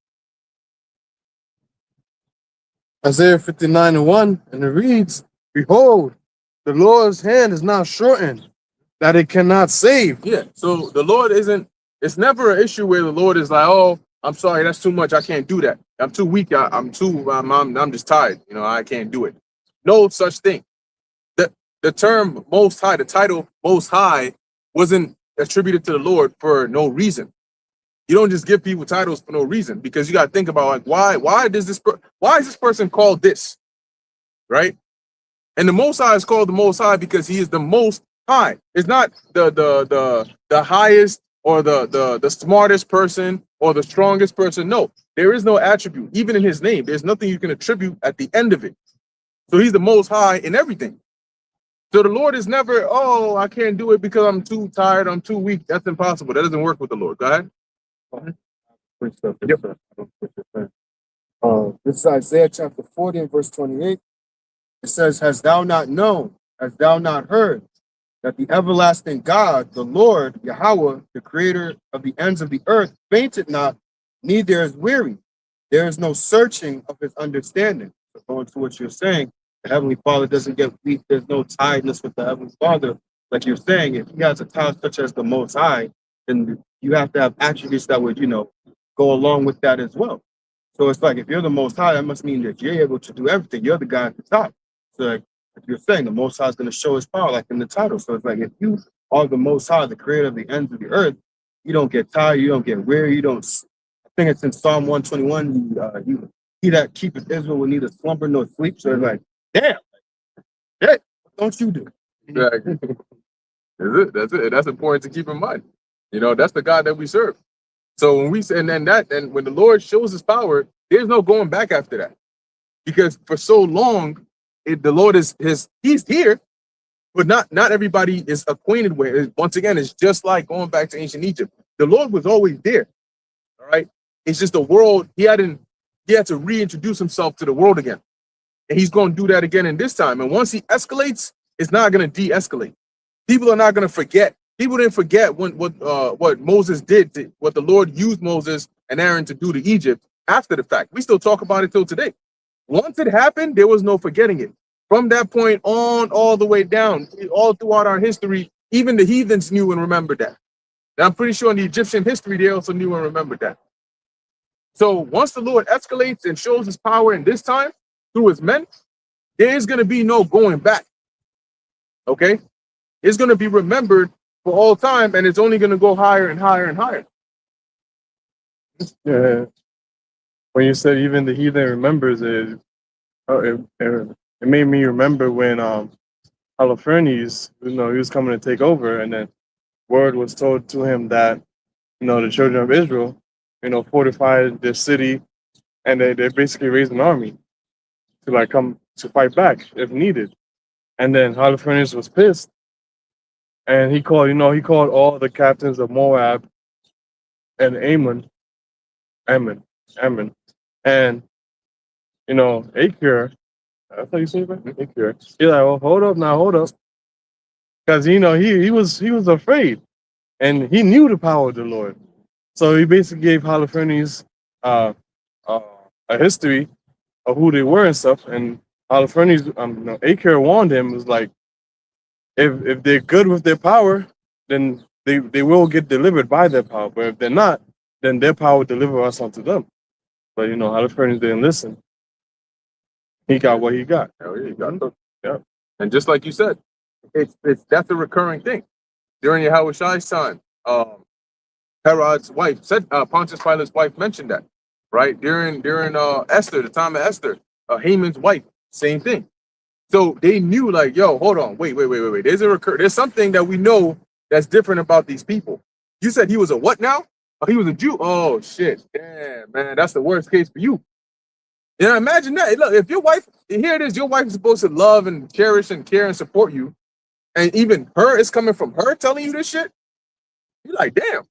Isaiah 59:1, and it reads, "Behold, the Lord's hand is not shortened, that it cannot save." Yeah. So the Lord isn't, it's never an issue where the Lord is like, oh, I'm sorry, that's too much. I can't do that. I'm too weak. I'm just tired. You know, I can't do it. No such thing. The term Most High, the title Most High, wasn't attributed to the Lord for no reason. You don't just give people titles for no reason because you got to think about like why is this person called this, right? And the Most High is called the Most High because he is the Most High. It's not the highest or the smartest person or the strongest person. No, there is no attribute even in his name. There's nothing you can attribute at the end of it. So he's the Most High in everything. So the Lord is never, oh, I can't do it because I'm too tired, I'm too weak. That's impossible. That doesn't work with the Lord. Go ahead. Yep. This is Isaiah chapter 40 and verse 28. It says, "Hast thou not known, hast thou not heard, that the everlasting God, the Lord, Yahweh, the creator of the ends of the earth, fainted not, neither is weary. There is no searching of his understanding." So going to what you're saying, the Heavenly Father doesn't get weak. There's no tiredness with the Heavenly Father. Like you're saying, if he has a title such as the Most High, then you have to have attributes that would, go along with that as well. So it's like if you're the Most High, that must mean that you're able to do everything. You're the guy at the top. So like you're saying, the Most High is going to show his power, like in the title. So it's like if you are the Most High, the creator of the ends of the earth, you don't get tired, you don't get weary, you don't. I think it's in Psalm 121. He that keepeth Israel will neither slumber nor sleep. So it's like, damn, what don't you do? Exactly. That's it. That's important to keep in mind. That's the God that we serve. So when we say, and when the Lord shows his power, there's no going back after that. Because for so long, the Lord he's here, but not everybody is acquainted with it. Once again, it's just like going back to ancient Egypt. The Lord was always there. All right. It's just the world, he had to reintroduce himself to the world again. And he's going to do that again in this time. And once he escalates, it's not going to de-escalate. People are not going to forget. People didn't forget what Moses did, what the Lord used Moses and Aaron to do to Egypt after the fact. We still talk about it till today. Once it happened, there was no forgetting it. From that point on, all the way down, all throughout our history, even the heathens knew and remembered that. And I'm pretty sure in the Egyptian history, they also knew and remembered that. So once the Lord escalates and shows his power in this time through his men, there's going to be no going back. Okay? It's going to be remembered for all time, and it's only going to go higher and higher and higher. Yeah. When you said even the heathen remembers it, it made me remember when Holofernes, he was coming to take over, and then word was told to him that the children of Israel, fortified their city, and they basically raised an army to come to fight back if needed. And then Holofernes was pissed, and he called all the captains of Moab and Ammon, and Achor. I thought you said that. Achor. He's like, well, hold up, because he was afraid, and he knew the power of the Lord. So he basically gave Holofernes a history of who they were and stuff. And Holofernes, Achor warned him, was like, if they're good with their power, then they will get delivered by their power. But if they're not, then their power will deliver us unto them. But Holofernes didn't listen. He got what he got. Oh, yeah, he got them. Yeah. And just like you said, that's a recurring thing. During Yahushai's time, Herod's wife said, Pontius Pilate's wife mentioned that, right? During Esther, the time of Esther, Haman's wife, same thing. So they knew, like, yo, hold on, wait. There's something that we know that's different about these people. You said he was a what now? Oh, he was a Jew. Oh shit, damn, man, that's the worst case for you. Imagine that. Look, if your wife, here it is, your wife is supposed to love and cherish and care and support you, and even her is coming from her telling you this shit. You're like, damn,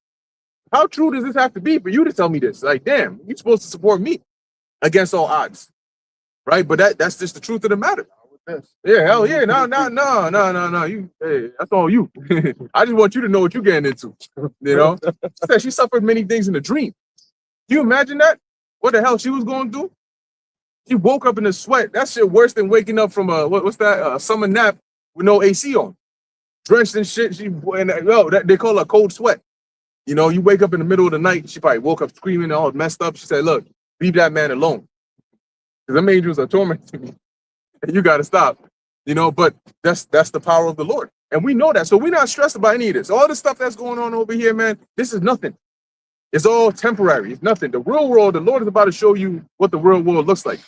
how true does this have to be for you to tell me this? Like, damn, you're supposed to support me. against all odds, right? But that's just the truth of the matter. With this. Yeah, hell yeah. No. You, hey, that's all you. I just want you to know what you're getting into. You know, she said she suffered many things in a dream. Can you imagine that? What the hell she was going through? She woke up in a sweat. That shit worse than waking up from a what's that? A summer nap with no AC on, drenched in shit. They call it a cold sweat. You know, you wake up in the middle of the night. She probably woke up screaming, all messed up. She said, "Look, leave that man alone, because them angels are tormenting me, and you got to stop." You know, but that's the power of the Lord, and we know that, so we're not stressed about any of this. All the stuff that's going on over here, man, this is nothing. It's all temporary. It's nothing. The real world, the Lord is about to show you what the real world looks like.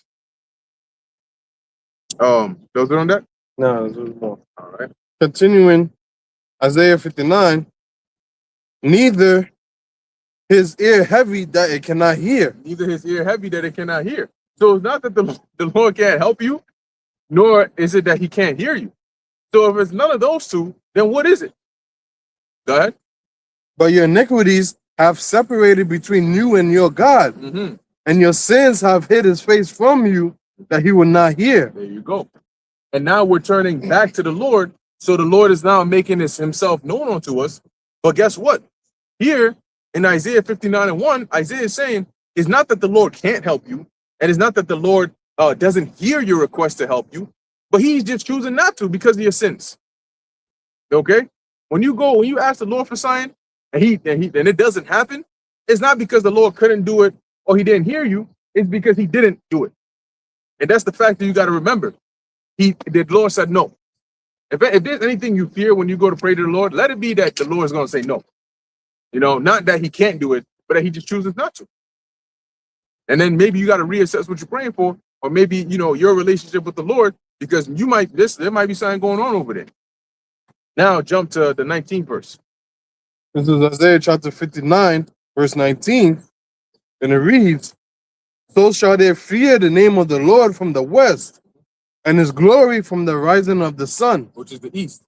Those are on that? No, there's more. All right. Continuing, Isaiah 59, neither his ear heavy that it cannot hear. Neither his ear heavy that it cannot hear. So it's not that the Lord can't help you, nor is it that he can't hear you. So if it's none of those two, then what is it? Go ahead. But your iniquities have separated between you and your God, and your sins have hid his face from you that he will not hear. There you go. And now we're turning back to the Lord. So the Lord is now making himself known unto us. But guess what? Here in Isaiah 59:1, Isaiah is saying it's not that the Lord can't help you, and it's not that the Lord doesn't hear your request to help you, but he's just choosing not to because of your sins. Okay? When you ask the Lord for something and it doesn't happen, it's not because the Lord couldn't do it or he didn't hear you, it's because he didn't do it. And that's the fact that you got to remember. The Lord said no. If there's anything you fear when you go to pray to the Lord, let it be that the Lord is going to say no. You know, not that he can't do it, but that he just chooses not to. And then maybe you got to reassess what you're praying for, or maybe, you know, your relationship with the Lord, because there might be something going on over there. Now jump to the 19th verse. This is Isaiah chapter 59, verse 19, and it reads, so shall they fear the name of the Lord from the west, and his glory from the rising of the sun. Which is the east.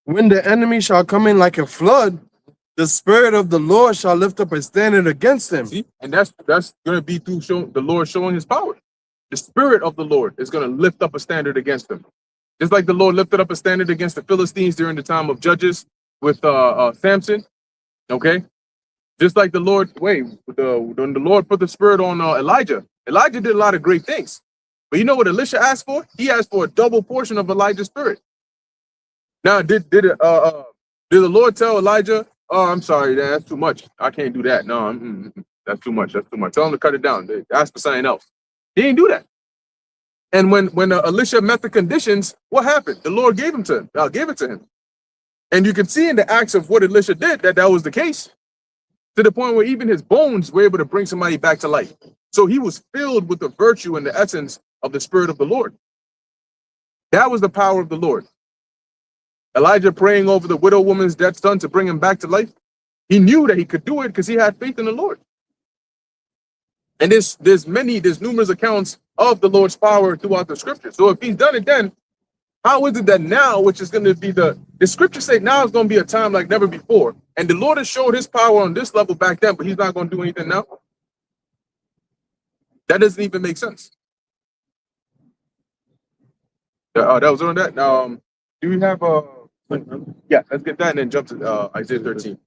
When the enemy shall come in like a flood, the Spirit of the Lord shall lift up a standard against him. See? And that's going to be through the Lord showing his power. The Spirit of the Lord is going to lift up a standard against them. Just like the Lord lifted up a standard against the Philistines during the time of Judges with Samson. Okay? Just like the Lord, when the Lord put the Spirit on Elijah, Elijah did a lot of great things. But you know what Elisha asked for? He asked for a double portion of Elijah's spirit. Now, did the Lord tell Elijah, oh, I'm sorry, that's too much. I can't do that. No, that's too much. That's too much. Tell him to cut it down. Ask for something else. He didn't do that. And when Elisha met the conditions, what happened? The Lord gave it to him. And you can see in the acts of what Elisha did that was the case, to the point where even his bones were able to bring somebody back to life. So he was filled with the virtue and the essence of the Spirit of the Lord. That was the power of the Lord. Elijah praying over the widow woman's dead son to bring him back to life. He knew that he could do it because he had faith in the Lord. And there's numerous accounts of the Lord's power throughout the scripture. So if he's done it then, how is it that now, which is going to be the scriptures say now is going to be a time like never before. And the Lord has showed his power on this level back then, but he's not going to do anything now? That doesn't even make sense. That was on that. Do we have yeah, let's get that and then jump to Isaiah 13.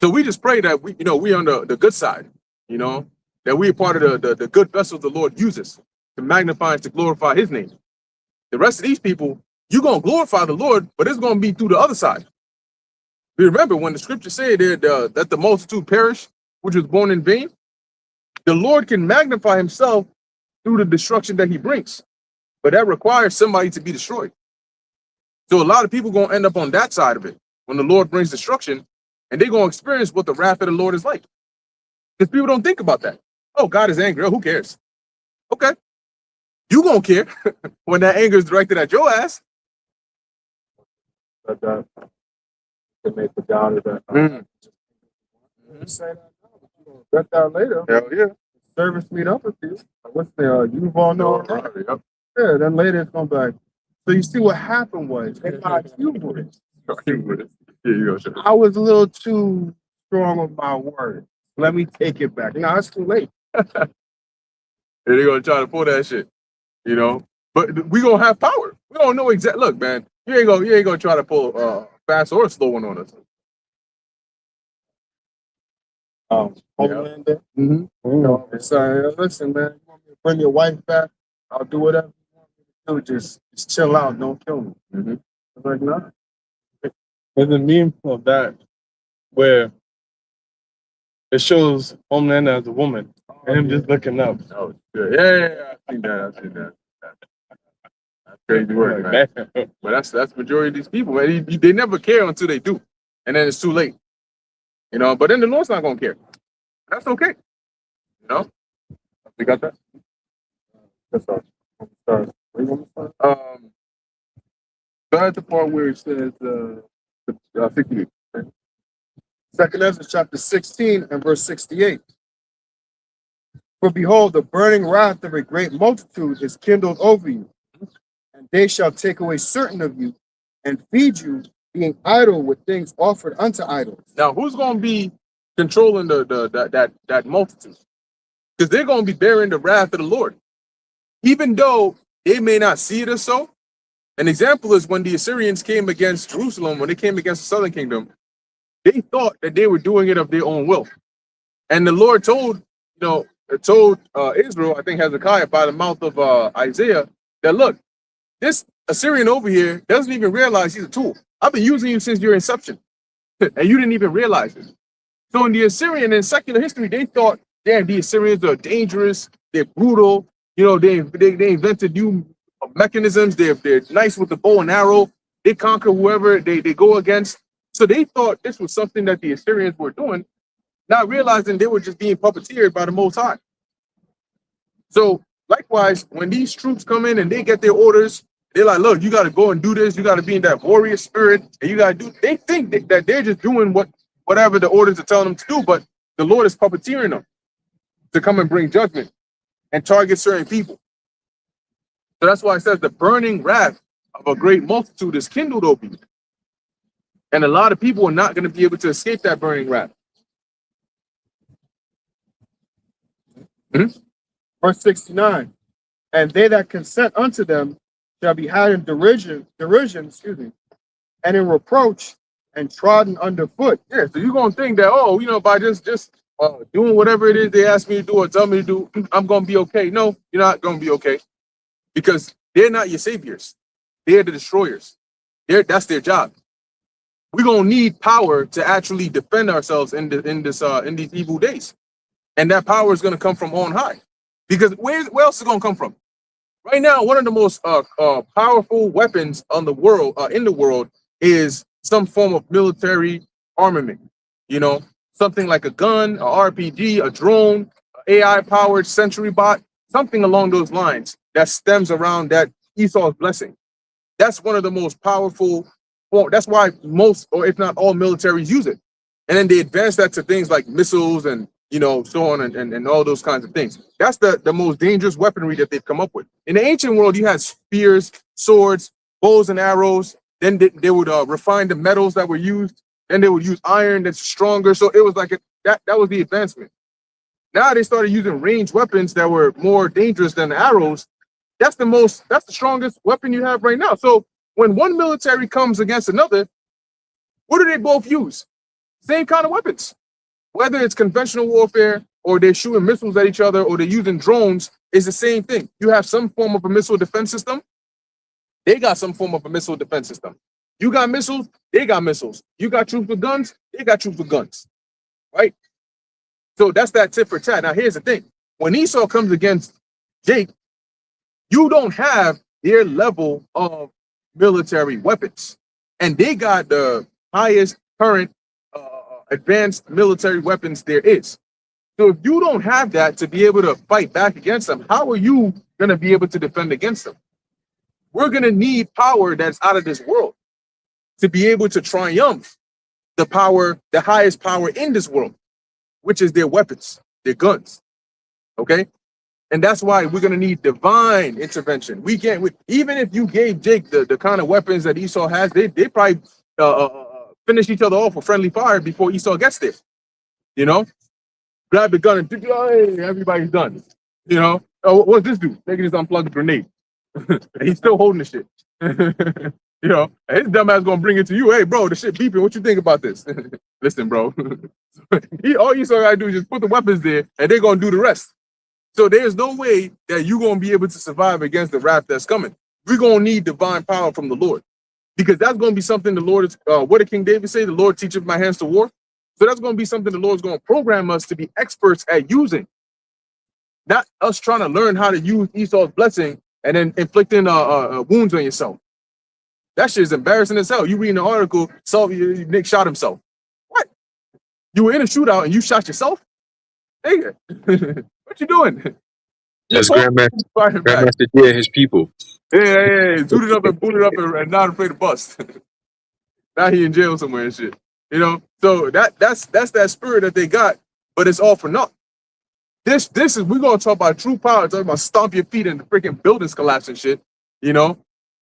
So we just pray that we on the good side, that we are part of the good vessels the Lord uses to magnify and to glorify his name. The rest of these people, you're going to glorify the Lord, but it's going to be through the other side. We remember when the scripture said that the multitude perish, which was born in vain, the Lord can magnify himself through the destruction that he brings. But that requires somebody to be destroyed. So a lot of people going to end up on that side of it when the Lord brings destruction, and they're going to experience what the wrath of the Lord is like. Because people don't think about that. Oh, God is angry. Oh, who cares? Okay. You going to care when that anger is directed at your ass. But to make the doubt of that. Say that now, but you gonna get that later. Hell yeah. Service meet up with you. What's the uniform? Yep. Yeah, then later it's gonna be like. So you see what happened was they got hubris. Yeah, you go, sure. I was a little too strong with my words. Let me take it back. No, it's too late. And they're gonna try to pull that shit, you know. But we gonna have power. We don't know exact. Look, man, you ain't gonna try to pull fast or slow one on us. Homelander. Mm-hmm. You know, so listen, man, you want me to bring your wife back? I'll do whatever you want me to do. Just chill out. Don't kill me. Mm-hmm. I'm like, nah. There's a meme of that where it shows Homelander as a woman and him just looking up. Oh, good. Yeah. I've seen that. That's crazy work, man. But that's majority of these people, man. They never care until they do, and then it's too late. You know. But then the Lord's not gonna care. That's okay. You know. We got that. That's all. Sorry. Where you want me to start? Start at the part where it says 68. Second Ezra chapter 16 and verse 68. For behold, the burning wrath of a great multitude is kindled over you, and they shall take away certain of you and feed you, being idle with things offered unto idols. Now, who's gonna be controlling that multitude? Because they're gonna be bearing the wrath of the Lord, even though they may not see it as so. An example is when the Assyrians came against Jerusalem, when they came against the southern kingdom, they thought that they were doing it of their own will. And the Lord told Israel, I think Hezekiah, by the mouth of Isaiah, that look, this Assyrian over here doesn't even realize he's a tool. I've been using you since your inception, and you didn't even realize it. So in the Assyrian and secular history, they thought, damn, the Assyrians are dangerous, they're brutal, you know, they invented new mechanisms, they're nice with the bow and arrow, they conquer whoever they go against. So they thought this was something that the Assyrians were doing, not realizing they were just being puppeteered by the Most High. So likewise, when these troops come in and they get their orders, they're like, look, you got to go and do this. You got to be in that warrior spirit, and you got to do. They think that they're just doing whatever the orders are telling them to do, but the Lord is puppeteering them to come and bring judgment and target certain people. So that's why it says the burning wrath of a great multitude is kindled over you. And a lot of people are not going to be able to escape that burning wrath. Mm-hmm. Verse 69. And they that consent unto them shall be had in derision, and in reproach and trodden underfoot. Yeah, so you're going to think that, oh, you know, by just doing whatever it is they ask me to do or tell me to do, I'm going to be okay. No, you're not going to be okay. Because they're not your saviors. They're the destroyers. That's their job. We're going to need power to actually defend ourselves in these evil days. And that power is going to come from on high. Because where else is it going to come from? Right now, one of the most powerful weapons in the world is some form of military armament. You know, something like a gun, a RPG, a drone, AI-powered sentry bot, something along those lines that stems around that Esau's blessing. That's one of the most powerful. That's why most, or if not all, militaries use it. And then they advance that to things like missiles and, you know, so on and all those kinds of things. That's the most dangerous weaponry that they've come up with. In the ancient world, you had spears, swords, bows and arrows. Then they would refine the metals that were used. Then they would use iron that's stronger. So it was like that was the advancement. Now they started using ranged weapons that were more dangerous than the arrows. That's the strongest weapon you have right now. So when one military comes against another, what do they both use? Same kind of weapons. Whether it's conventional warfare or they're shooting missiles at each other or they're using drones, it's the same thing. You have some form of a missile defense system. They got some form of a missile defense system. You got missiles, they got missiles. You got troops with guns, they got troops with guns. Right? So that's that tit for tat. Now here's the thing. When Esau comes against Jake, you don't have their level of military weapons. And they got the highest current advanced military weapons there is. So if you don't have that to be able to fight back against them, how are you going to be able to defend against them? We're going to need power that's out of this world to be able to triumph the highest power in this world, which is their weapons, their guns. Okay? And that's why we're going to need divine intervention. We can't, even if you gave Jake the kind of weapons that Esau has, they probably finish each other off with friendly fire before Esau gets there. You know? grab the gun and hey, everybody's done. You know, oh, what's this do? Nigga just unplugged a grenade. And he's still holding the shit. You know, and his dumb ass gonna bring it to you. Hey, bro, the shit beeping. What you think about this? Listen, bro. All you so gotta do is just put the weapons there, and they're gonna do the rest. So there's no way that you're gonna be able to survive against the wrath that's coming. We're gonna need divine power from the Lord, because that's gonna be something the Lord is. What did King David say? The Lord teacheth my hands to war. So that's gonna be something the Lord's gonna program us to be experts at using, not us trying to learn how to use Esau's blessing and then inflicting wounds on yourself. That shit is embarrassing as hell. You reading the article, so Nick shot himself. What? You were in a shootout and you shot yourself? Nigga, what you doing? That's Fighting back. Grandmaster Jay and his people. Yeah. Zooted up and booted up and not afraid to bust. Now he in jail somewhere and shit. You know, so that's that spirit that they got, but it's all for naught. This is, we're gonna talk about true power, talking about stomp your feet and the freaking buildings collapse and shit, you know,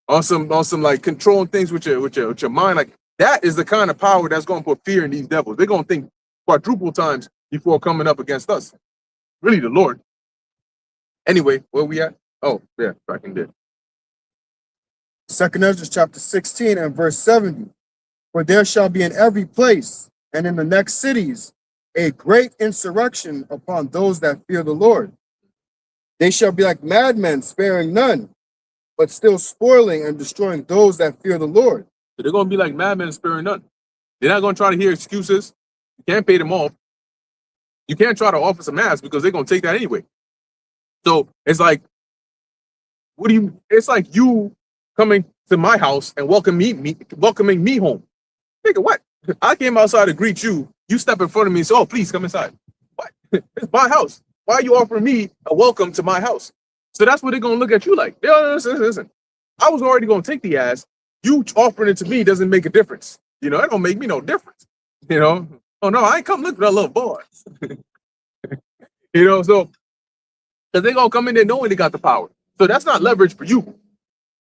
on some like controlling things with your mind. Like, that is the kind of power that's gonna put fear in these devils. They're gonna think quadruple times before coming up against us. Really, the Lord. Anyway, where we at? Oh, yeah, back in there. 2nd Ezra chapter 16 and verse 70. For there shall be in every place and in the next cities a great insurrection upon those that fear the Lord. They shall be like madmen, sparing none, but still spoiling and destroying those that fear the Lord. So they're gonna be like madmen sparing none. They're not gonna try to hear excuses. You can't pay them off. You can't try to offer some ass because they're gonna take that anyway. So it's like, it's like you coming to my house and welcoming me home. Nigga, what? I came outside to greet you. You step in front of me and say, oh, please come inside. What? It's my house. Why are you offering me a welcome to my house? So that's what they're going to look at you like. Listen. I was already going to take the ass. You offering it to me doesn't make a difference. You know, it don't make me no difference. You know? Oh, no, I ain't come look for that little boy. You know, so, because they're going to come in there knowing they got the power. So that's not leverage for you.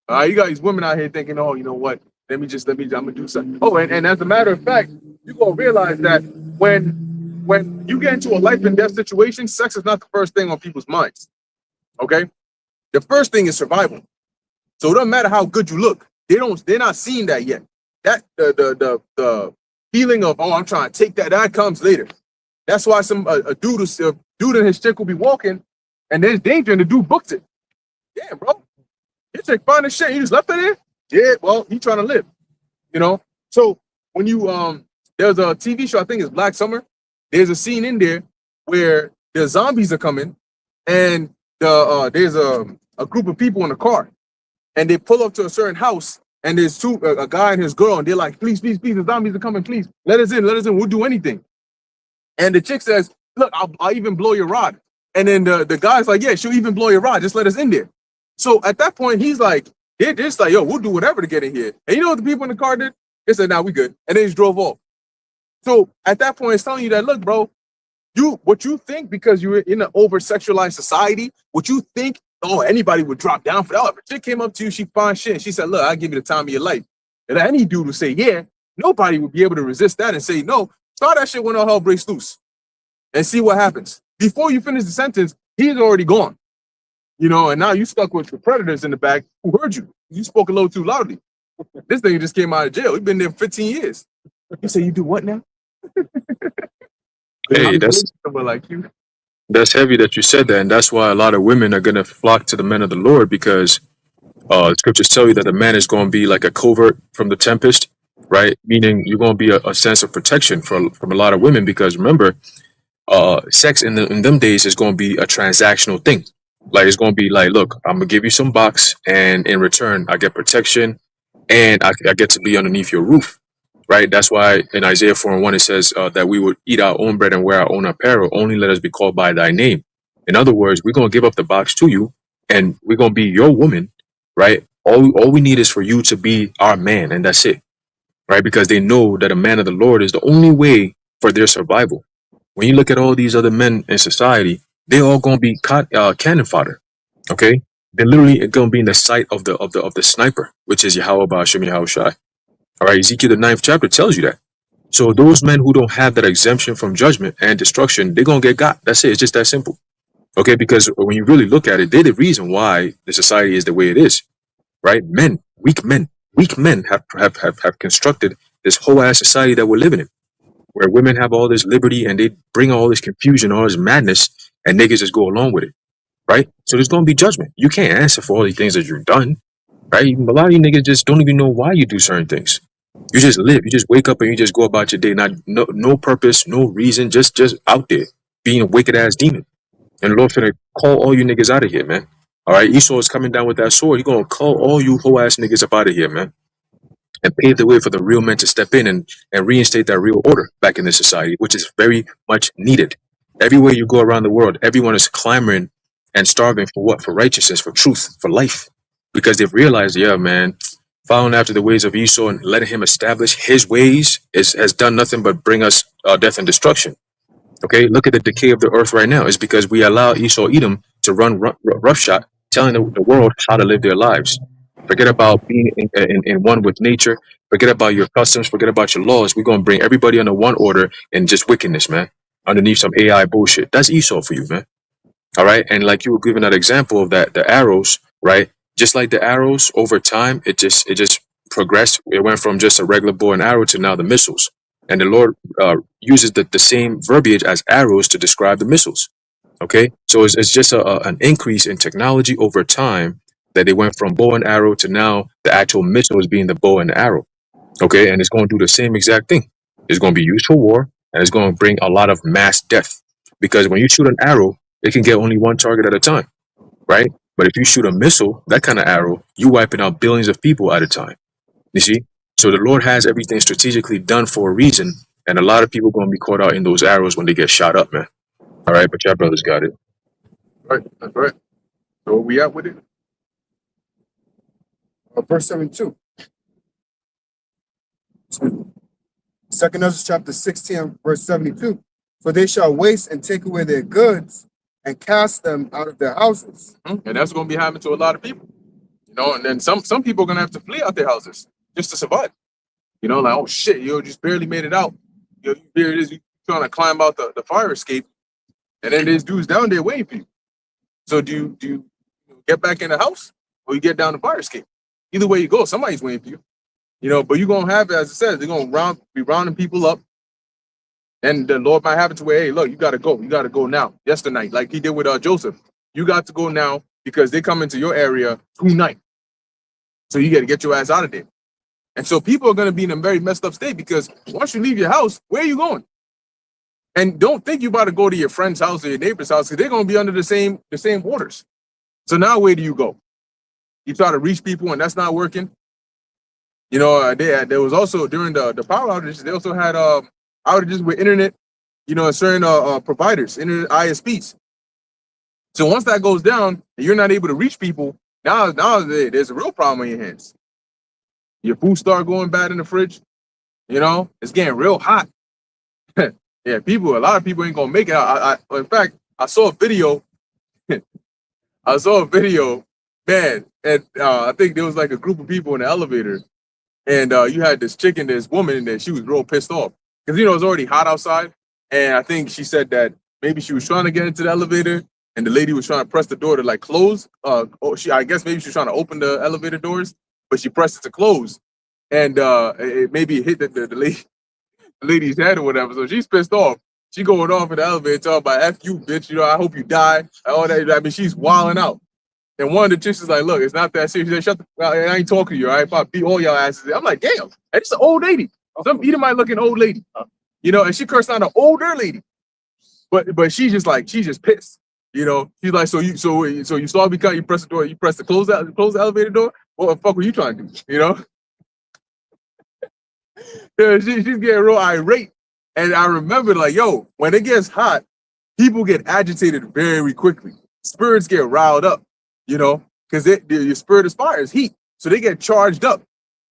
You got these women out here thinking, oh, you know what? I'm gonna do something. Oh, and as a matter of fact, you're gonna realize that when you get into a life and death situation, sex is not the first thing on people's minds. Okay? The first thing is survival. So it doesn't matter how good you look, they're not seeing that yet. That the feeling of, oh, I'm trying to take that comes later. That's why a dude and his chick will be walking, and there's danger, and the dude books it. Damn, bro. Your chick find this shit, you just left her there? Yeah, well, he trying to live, you know? So when you, there's a TV show, I think it's Black Summer. There's a scene in there where the zombies are coming, and there's a group of people in a car, and they pull up to a certain house, and there's a guy and his girl, and they're like, please, the zombies are coming, please, let us in, we'll do anything. And the chick says, look, I'll even blow your rod. And then the guy's like, yeah, she'll even blow your rod, just let us in there. So at that point, he's like, they're just like, yo, we'll do whatever to get in here. And you know what the people in the car did? They said, nah, we good. And they just drove off. So at that point, it's telling you that, look, bro, what you think, because you're in an over-sexualized society, what you think, oh, anybody would drop down for that. Oh, if a chick came up to you, she fine shit. And she said, look, I'll give you the time of your life. And any dude would say, yeah, nobody would be able to resist that and say, no, start that shit when all hell breaks loose and see what happens. Before you finish the sentence, he's already gone. You know, and now you stuck with the predators in the back who heard you. You spoke a little too loudly. This thing just came out of jail. He's been there 15 years. You say you do what now? Hey, that's heavy that you said that, and that's why a lot of women are gonna flock to the men of the Lord, because the scriptures tell you that the man is going to be like a covert from the tempest, right? Meaning you're going to be a sense of protection from a lot of women, because remember, sex in them days is going to be a transactional thing. Like, it's going to be like, look, I'm gonna give you some box, and in return, I get protection, and I get to be underneath your roof, right? That's why in Isaiah 4:1 it says that we would eat our own bread and wear our own apparel. Only let us be called by thy name. In other words, we're gonna give up the box to you, and we're gonna be your woman, right? All we need is for you to be our man, and that's it, right? Because they know that a man of the Lord is the only way for their survival. When you look at all these other men in society, they're all gonna be cannon fodder. Okay, they're literally gonna be in the sight of the sniper, which is Yahweh Ba'ashem Yahushai. All right, Ezekiel the 9th chapter tells you that. So those men who don't have that exemption from judgment and destruction, they're gonna get got. That's it. It's just that simple. Okay, because when you really look at it, they're the reason why the society is the way it is, right? Weak men have constructed this whole ass society that we're living in, where women have all this liberty and they bring all this confusion, all this madness, and niggas just go along with it, right? So there's gonna be judgment. You can't answer for all these things that you've done, right? A lot of you niggas just don't even know why you do certain things. You just live. You just wake up and you just go about your day, not no purpose, no reason, just out there being a wicked ass demon. And the Lord's gonna call all you niggas out of here, man. All right, Esau is coming down with that sword. He's gonna call all you whole ass niggas up out of here, man, and pave the way for the real men to step in and reinstate that real order back in this society, which is very much needed. Everywhere you go around the world, everyone is clamoring and starving for what? For righteousness, for truth, for life, because they've realized, yeah, man, following after the ways of Esau and letting him establish his ways has done nothing but bring us death and destruction. Okay, look at the decay of the earth right now. It's because we allow Esau Edom to run roughshod, telling the world how to live their lives. Forget about being in one with nature. Forget about your customs. Forget about your laws. We're going to bring everybody under one order and just wickedness, man, underneath some AI bullshit. That's Esau for you, man. All right. And like you were giving that example of that, the arrows, right? Just like the arrows over time, it just progressed. It went from just a regular bow and arrow to now the missiles. And the Lord uses the same verbiage as arrows to describe the missiles. Okay. So it's just an increase in technology over time that they went from bow and arrow to now the actual missiles being the bow and the arrow. Okay. And it's going to do the same exact thing. It's going to be used for war and it's going to bring a lot of mass death, because when you shoot an arrow, it can get only one target at a time. Right. But if you shoot a missile, that kind of arrow, you wiping out billions of people at a time. You see? So the Lord has everything strategically done for a reason. And a lot of people going to be caught out in those arrows when they get shot up, man. All right. But your brothers got it. Right, that's right. So where we at with it? Verse 72. Second Ezra chapter 16, verse 72. For they shall waste and take away their goods and cast them out of their houses. And that's going to be happening to a lot of people. You know, and then some people are going to have to flee out their houses just to survive. You know, like, oh shit, you just barely made it out. You here it is, you trying to climb out the fire escape, and then there's dudes down there waiting for you. So do you get back in the house or you get down the fire escape? Either way you go, somebody's waiting for you. You know, but you're gonna have, as I said, they're gonna be rounding people up. And the Lord might have it to where, hey, look, you gotta go now, yesterday, like he did with Joseph. You got to go now because they come into your area tonight. So you gotta get your ass out of there. And so people are gonna be in a very messed up state, because once you leave your house, where are you going? And don't think you about to go to your friend's house or your neighbor's house, because they're gonna be under the same orders. So now where do you go? You try to reach people and that's not working. You know, there was also during the power outages, they also had outages with internet, you know, certain providers, internet ISPs. So once that goes down and you're not able to reach people, now there's a real problem on your hands. Your food start going bad in the fridge. You know, it's getting real hot. Yeah, a lot of people ain't gonna make it. In fact, I saw a video. Man, and I think there was like a group of people in the elevator, and you had this woman in there. She was real pissed off because, you know, it's already hot outside, and I think she said that maybe she was trying to get into the elevator, and the lady was trying to press the door to like close. I guess maybe she was trying to open the elevator doors, but she pressed it to close, and maybe it hit the lady's head or whatever. So she's pissed off. She going off in the elevator talking about F you, bitch. You know, I hope you die. All that. I mean, she's wilding out. And one of the chicks is like, look, it's not that serious. She said, shut the I ain't talking to you, all right? If I beat all y'all asses. I'm like, damn, it's an old lady. Some Edomite looking old lady. You know, and she cursed out an older lady. But she's just pissed. You know, she's like, so you saw me cut, you press the door, you press the close the elevator door. What the fuck were you trying to do? You know? Yeah, she's getting real irate. And I remember, like, yo, when it gets hot, people get agitated very quickly. Spirits get riled up, you know, because your spirit is fire, is heat. So they get charged up.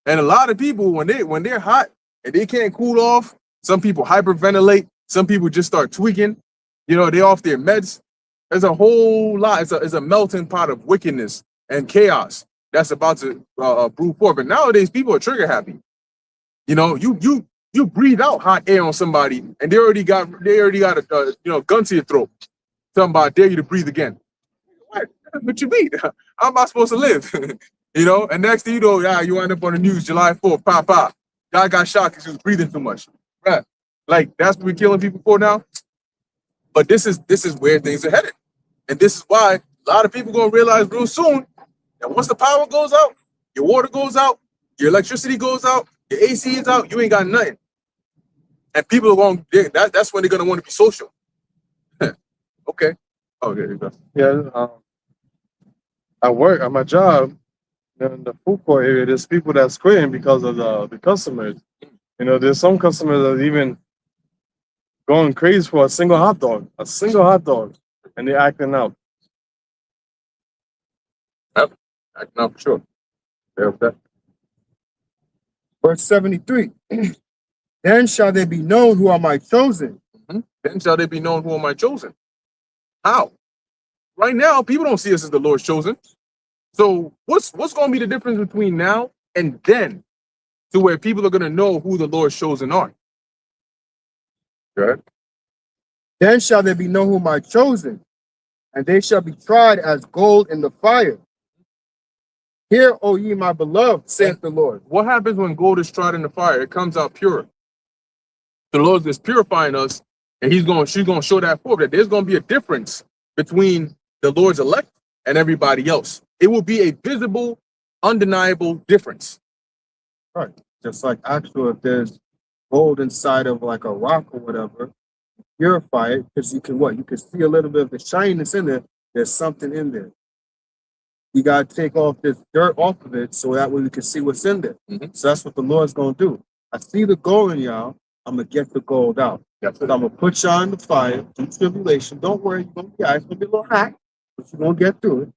And a lot of people, when they're hot and they can't cool off, some people hyperventilate, some people just start tweaking, you know, they're off their meds. There's a whole lot. It's a melting pot of wickedness and chaos that's about to brew forth. But nowadays, people are trigger happy. You know, you You breathe out hot air on somebody, and they already got a gun to your throat. Talking about, I dare you to breathe again. What you mean? How am I supposed to live? And next thing you know, you end up on the news July 4th, pop. Guy got shot because he was breathing too much. Right. Like, that's what we're killing people for now. But this is where things are headed. And this is why a lot of people gonna realize real soon that once the power goes out, your water goes out, your electricity goes out, your AC is out, you ain't got nothing. And people are going, that's when they're gonna want to be social. Okay. Oh, there you go. Yeah. At work, at my job, in the food court area, there's people that's quitting because of the customers. There's some customers that are even going crazy for a single hot dog, and they're acting out. Yep. Acting out for sure. Yeah, okay. Verse 73. Then shall they be known who are my chosen. Then shall they be known who are my chosen. How? Right now, people don't see us as the Lord's chosen. So what's going to be the difference between now and then, to where people are going to know who the Lord's chosen are? Good. Then shall they be known who are my chosen, and they shall be tried as gold in the fire. Hear, O ye my beloved, saith the Lord. What happens when gold is tried in the fire? It comes out pure. The Lord is purifying us, and she's going to show that forth, that there's going to be a difference between the Lord's elect and everybody else. It will be a visible, undeniable difference. Right. Just like actual, if there's gold inside of like a rock or whatever, purify it, because you can see a little bit of the shininess in there. There's something in there. You got to take off this dirt off of it so that way we can see what's in there. So that's what the Lord's going to do. I see the gold in y'all. I'm going to get the gold out. That's So I'm going to put y'all in the fire, through tribulation. Don't worry, you're going to be all right. It's going to be a little hot, but you're going to get through it.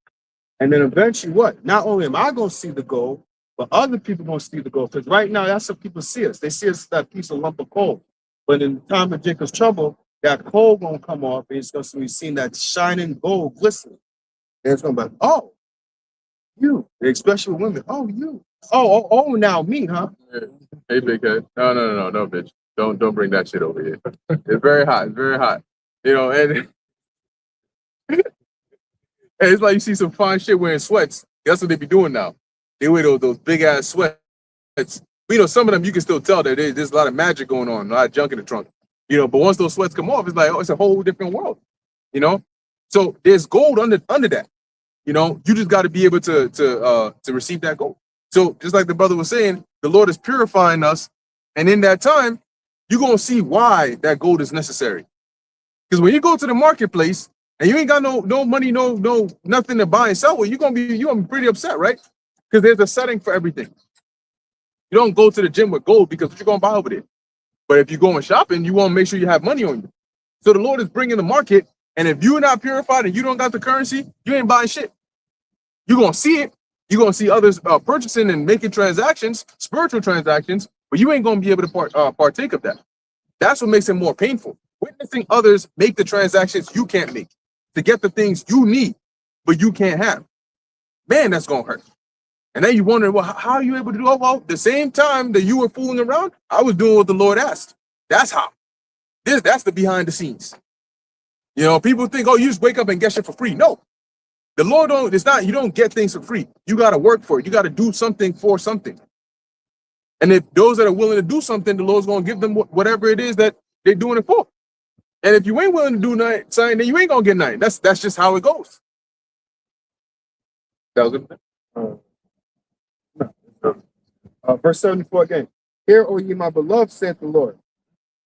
And then eventually what? Not only am I going to see the gold, but other people going to see the gold. Because right now, that's what people see us. They see us as that piece of lump of coal. But in the time of Jacob's trouble, that coal going to come off, and it's going to be seen that shining gold glistening. And it's going to be like, oh, you. Especially with women. Oh, you. Oh, now me, huh? Hey, big head. No, bitch. Don't bring that shit over here. It's very hot. It's very hot. And it's like you see some fine shit wearing sweats. That's what they be doing now. They wear those big ass sweats. Some of them you can still tell that there's a lot of magic going on, a lot of junk in the trunk. But once those sweats come off, it's like, oh, it's a whole different world. So there's gold under that. You just got to be able to receive that gold. So just like the brother was saying, the Lord is purifying us, and in that time, you're gonna see why that gold is necessary. Because when you go to the marketplace and you ain't got no money, no nothing to buy and sell with, you're gonna be pretty upset, right? Because there's a setting for everything. You don't go to the gym with gold because what you're gonna buy over there. But if you're going shopping, you want to make sure you have money on you. So the Lord is bringing the market, and if you're not purified and you don't got the currency, you ain't buying shit. You're gonna see it. You're gonna see others purchasing and making transactions, spiritual transactions, but you ain't gonna be able to partake of that. That's what makes it more painful. Witnessing others make the transactions you can't make to get the things you need, but you can't have. Man, that's gonna hurt. And then you wonder, well, how are you able to do it? Well, the same time that you were fooling around, I was doing what the Lord asked. That's how. That's the behind the scenes. People think, oh, you just wake up and get shit for free. No. The Lord you don't get things for free. You got to work for it. You got to do something for something. And if those that are willing to do something, the Lord's going to give them whatever it is that they're doing it for. And if you ain't willing to do something, then you ain't going to get nothing. That's just how it goes. That was it. Verse 74 again. Hear, O ye my beloved, saith the Lord.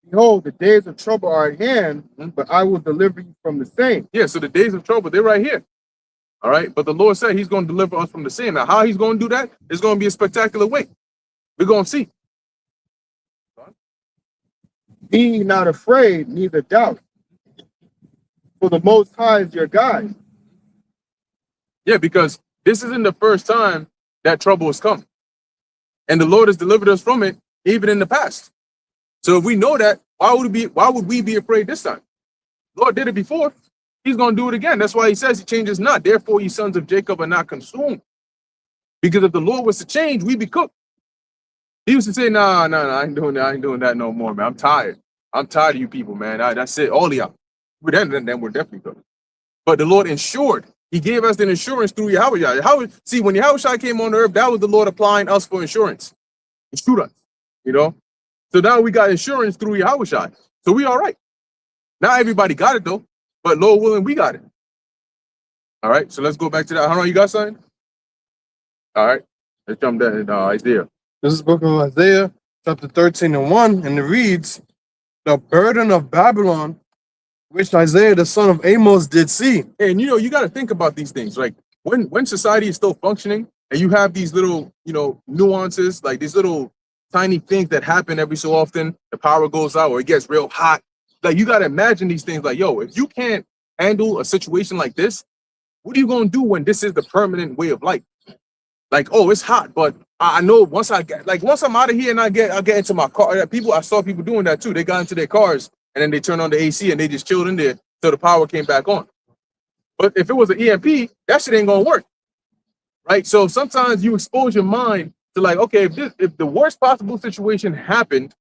Behold, the days of trouble are at hand, but I will deliver you from the same. Yeah, so the days of trouble, they're right here. All right, but the Lord said he's going to deliver us from the same. Now, how he's going to do that is going to be a spectacular way. We're going to see. Be ye not afraid, neither doubt. For the Most High is your guide. Yeah, because this isn't the first time that trouble has come. And the Lord has delivered us from it, even in the past. So if we know that, why would we be afraid this time? The Lord did it before. He's going to do it again. That's why he says he changes not. Therefore, ye sons of Jacob are not consumed. Because if the Lord was to change, we'd be cooked. He used to say, nah, I ain't doing that. I ain't doing that no more, man. I'm tired. I'm tired of you people, man. That's it. All of y'all. But then we're definitely good. But the Lord ensured. He gave us the insurance through Yahweh. See, when Yahweh came on the earth, that was the Lord applying us for insurance. Insurance, you know? So now we got insurance through Yahweh. So we all right. Not everybody got it, though. But Lord willing, we got it. All right, so let's go back to that. How long you got, son? All right, let's jump down to Isaiah. This is the book of Isaiah, chapter 13 and 1, and it reads, "The burden of Babylon, which Isaiah the son of Amos did see." And you know, you got to think about these things. Like when society is still functioning, and you have these little, nuances, like these little tiny things that happen every so often. The power goes out, or it gets real hot. Like you got to imagine these things. Like, yo, if you can't handle a situation like this, what are you gonna do when this is the permanent way of life? Like, oh, it's hot, but I know once I'm out of here and I get into my car. I saw people doing that too. They got into their cars and then they turned on the AC and they just chilled in there till the power came back on. But if it was an EMP, that shit ain't gonna work, right? So sometimes you expose your mind to like, okay, if the worst possible situation happened,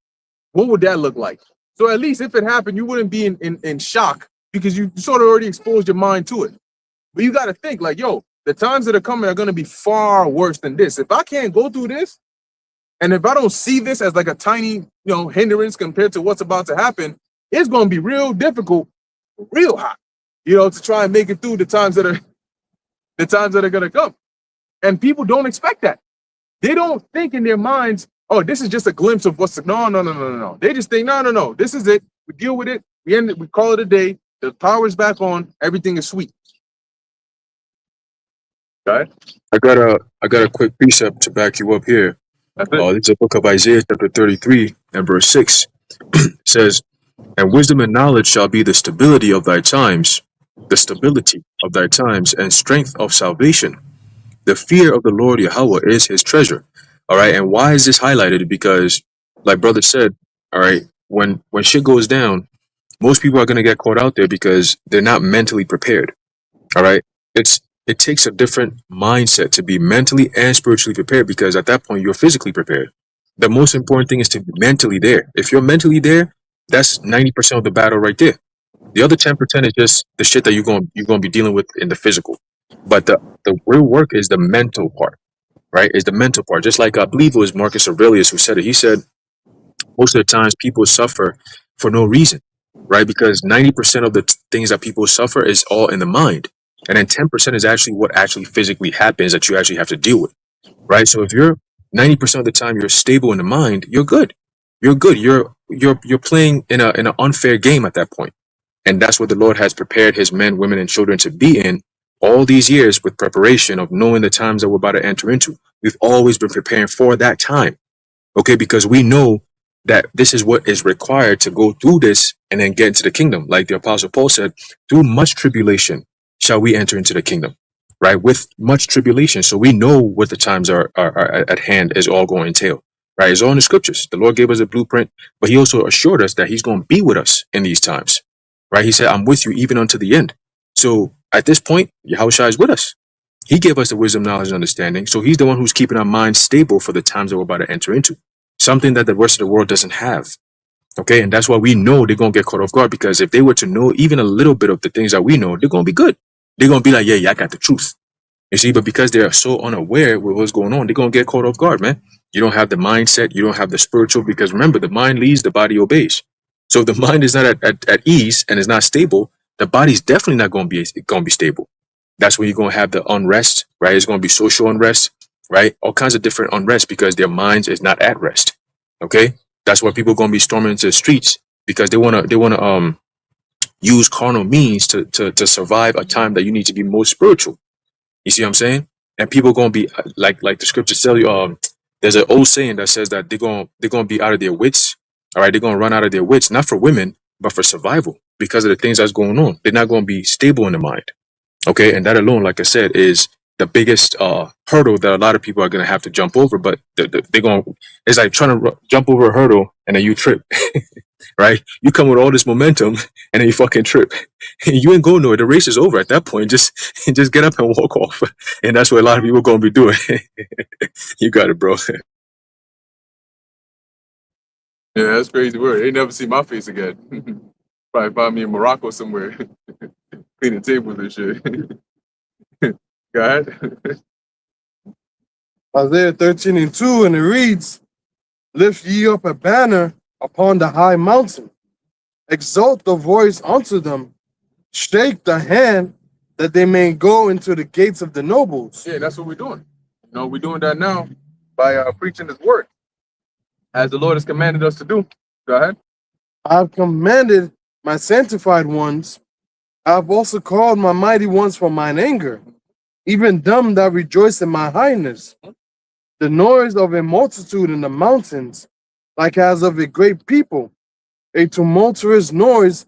what would that look like? So at least if it happened, you wouldn't be in shock because you sort of already exposed your mind to it. But you got to think like, yo, the times that are coming are going to be far worse than this. If I can't go through this, and if I don't see this as like a tiny, hindrance compared to what's about to happen, it's going to be real difficult, real hot, to try and make it through the times that are going to come. And people don't expect that. They don't think in their minds, oh, this is just a glimpse of what's no. They just think, no. This is it. We deal with it. We end it. We call it a day. The power's back on. Everything is sweet. Okay. I got a quick precept to back you up here. That's it. This is a book of Isaiah chapter 33 and verse 6. It says, "And wisdom and knowledge shall be the stability of thy times, and strength of salvation. The fear of the Lord Yahweh is his treasure." All right. And why is this highlighted? Because, like brother said, all right, when shit goes down, most people are going to get caught out there because they're not mentally prepared. All right. It takes a different mindset to be mentally and spiritually prepared, because at that point you're physically prepared. The most important thing is to be mentally there. If you're mentally there, that's 90% of the battle right there. The other 10% is just the shit that you're going to be dealing with in the physical. But the real work is the mental part, right? Is the mental part. Just like I believe it was Marcus Aurelius who said it. He said most of the times people suffer for no reason, right? Because 90% of the things that people suffer is all in the mind. And then 10% is actually what actually physically happens that you actually have to deal with, right? So if you're 90% of the time you're stable in the mind, you're good. You're good. You're playing in an unfair game at that point. And that's what the Lord has prepared his men, women, and children to be in all these years, with preparation of knowing the times that we're about to enter into. We've always been preparing for that time, okay? Because we know that this is what is required to go through this and then get into the kingdom. Like the Apostle Paul said, through much tribulation shall we enter into the kingdom, right? With much tribulation. So we know what the times are at hand is all going to entail, right? It's all in the scriptures. The Lord gave us a blueprint, but he also assured us that he's going to be with us in these times, right? He said, "I'm with you even unto the end." So at this point, Yahushua is with us. He gave us the wisdom, knowledge, and understanding. So he's the one who's keeping our minds stable for the times that we're about to enter into, something that the rest of the world doesn't have. Okay. And that's why we know they're going to get caught off guard, because if they were to know even a little bit of the things that we know, they're going to be good. They're going to be like, yeah, I got the truth. You see, but because they're so unaware with what's going on, they're going to get caught off guard, man. You don't have the mindset. You don't have the spiritual, because remember, the mind leads, the body obeys. So if the mind is not at ease and is not stable, the body's definitely not going to be stable. That's when you're going to have the unrest, right? It's going to be social unrest, right? All kinds of different unrest because their minds is not at rest. Okay. That's why people are going to be storming into the streets, because they want to use carnal means to survive a time that you need to be more spiritual. You see what I'm saying? And people are going to be like the scriptures tell you. There's an old saying that says that they're going to be out of their wits. All right, they're going to run out of their wits, not for women, but for survival, because of the things that's going on. They're not going to be stable in the mind. Okay, and that alone, like I said, is the biggest hurdle that a lot of people are going to have to jump over. But they're going. It's like trying to jump over a hurdle and then you trip. Right? You come with all this momentum and then you fucking trip. You ain't going nowhere. The race is over at that point. Just get up and walk off. And that's what a lot of people are going to be doing. You got it, bro. Yeah, that's crazy word. They never see my face again. Probably find me in Morocco somewhere, cleaning tables and shit. Go ahead. Isaiah 13:2, and it reads, Lift ye up a banner upon the high mountain, exalt the voice unto them, shake the hand that they may go into the gates of the nobles. Yeah, that's what we're doing. You know, we're doing that now by preaching His word, as the Lord has commanded us to do. Go ahead. I have commanded my sanctified ones, I have also called my mighty ones from mine anger, even them that rejoice in my highness. The noise of a multitude in the mountains, like as of a great people, a tumultuous noise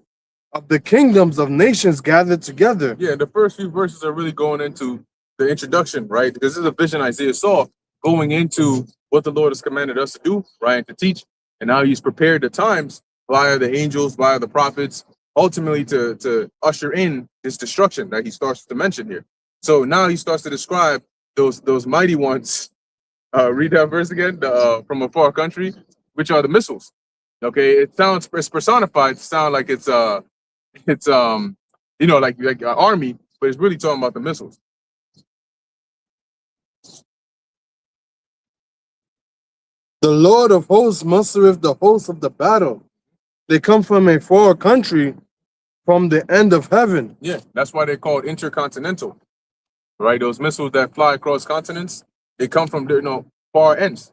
of the kingdoms of nations gathered together. Yeah, the first few verses are really going into the introduction, right? Because this is a vision Isaiah saw going into what the Lord has commanded us to do, right? And to teach. And now He's prepared the times via the angels, via the prophets, ultimately to usher in this destruction that He starts to mention here. So now He starts to describe those mighty ones. Read that verse again, from a far country, which are the missiles. Okay, it's personified to sound like it's you know, like an army, but it's really talking about the missiles. The Lord of hosts mustereth the hosts of the battle. They come from a far country, from the end of heaven. Yeah, that's why they're called intercontinental, right? Those missiles that fly across continents, they come from far ends,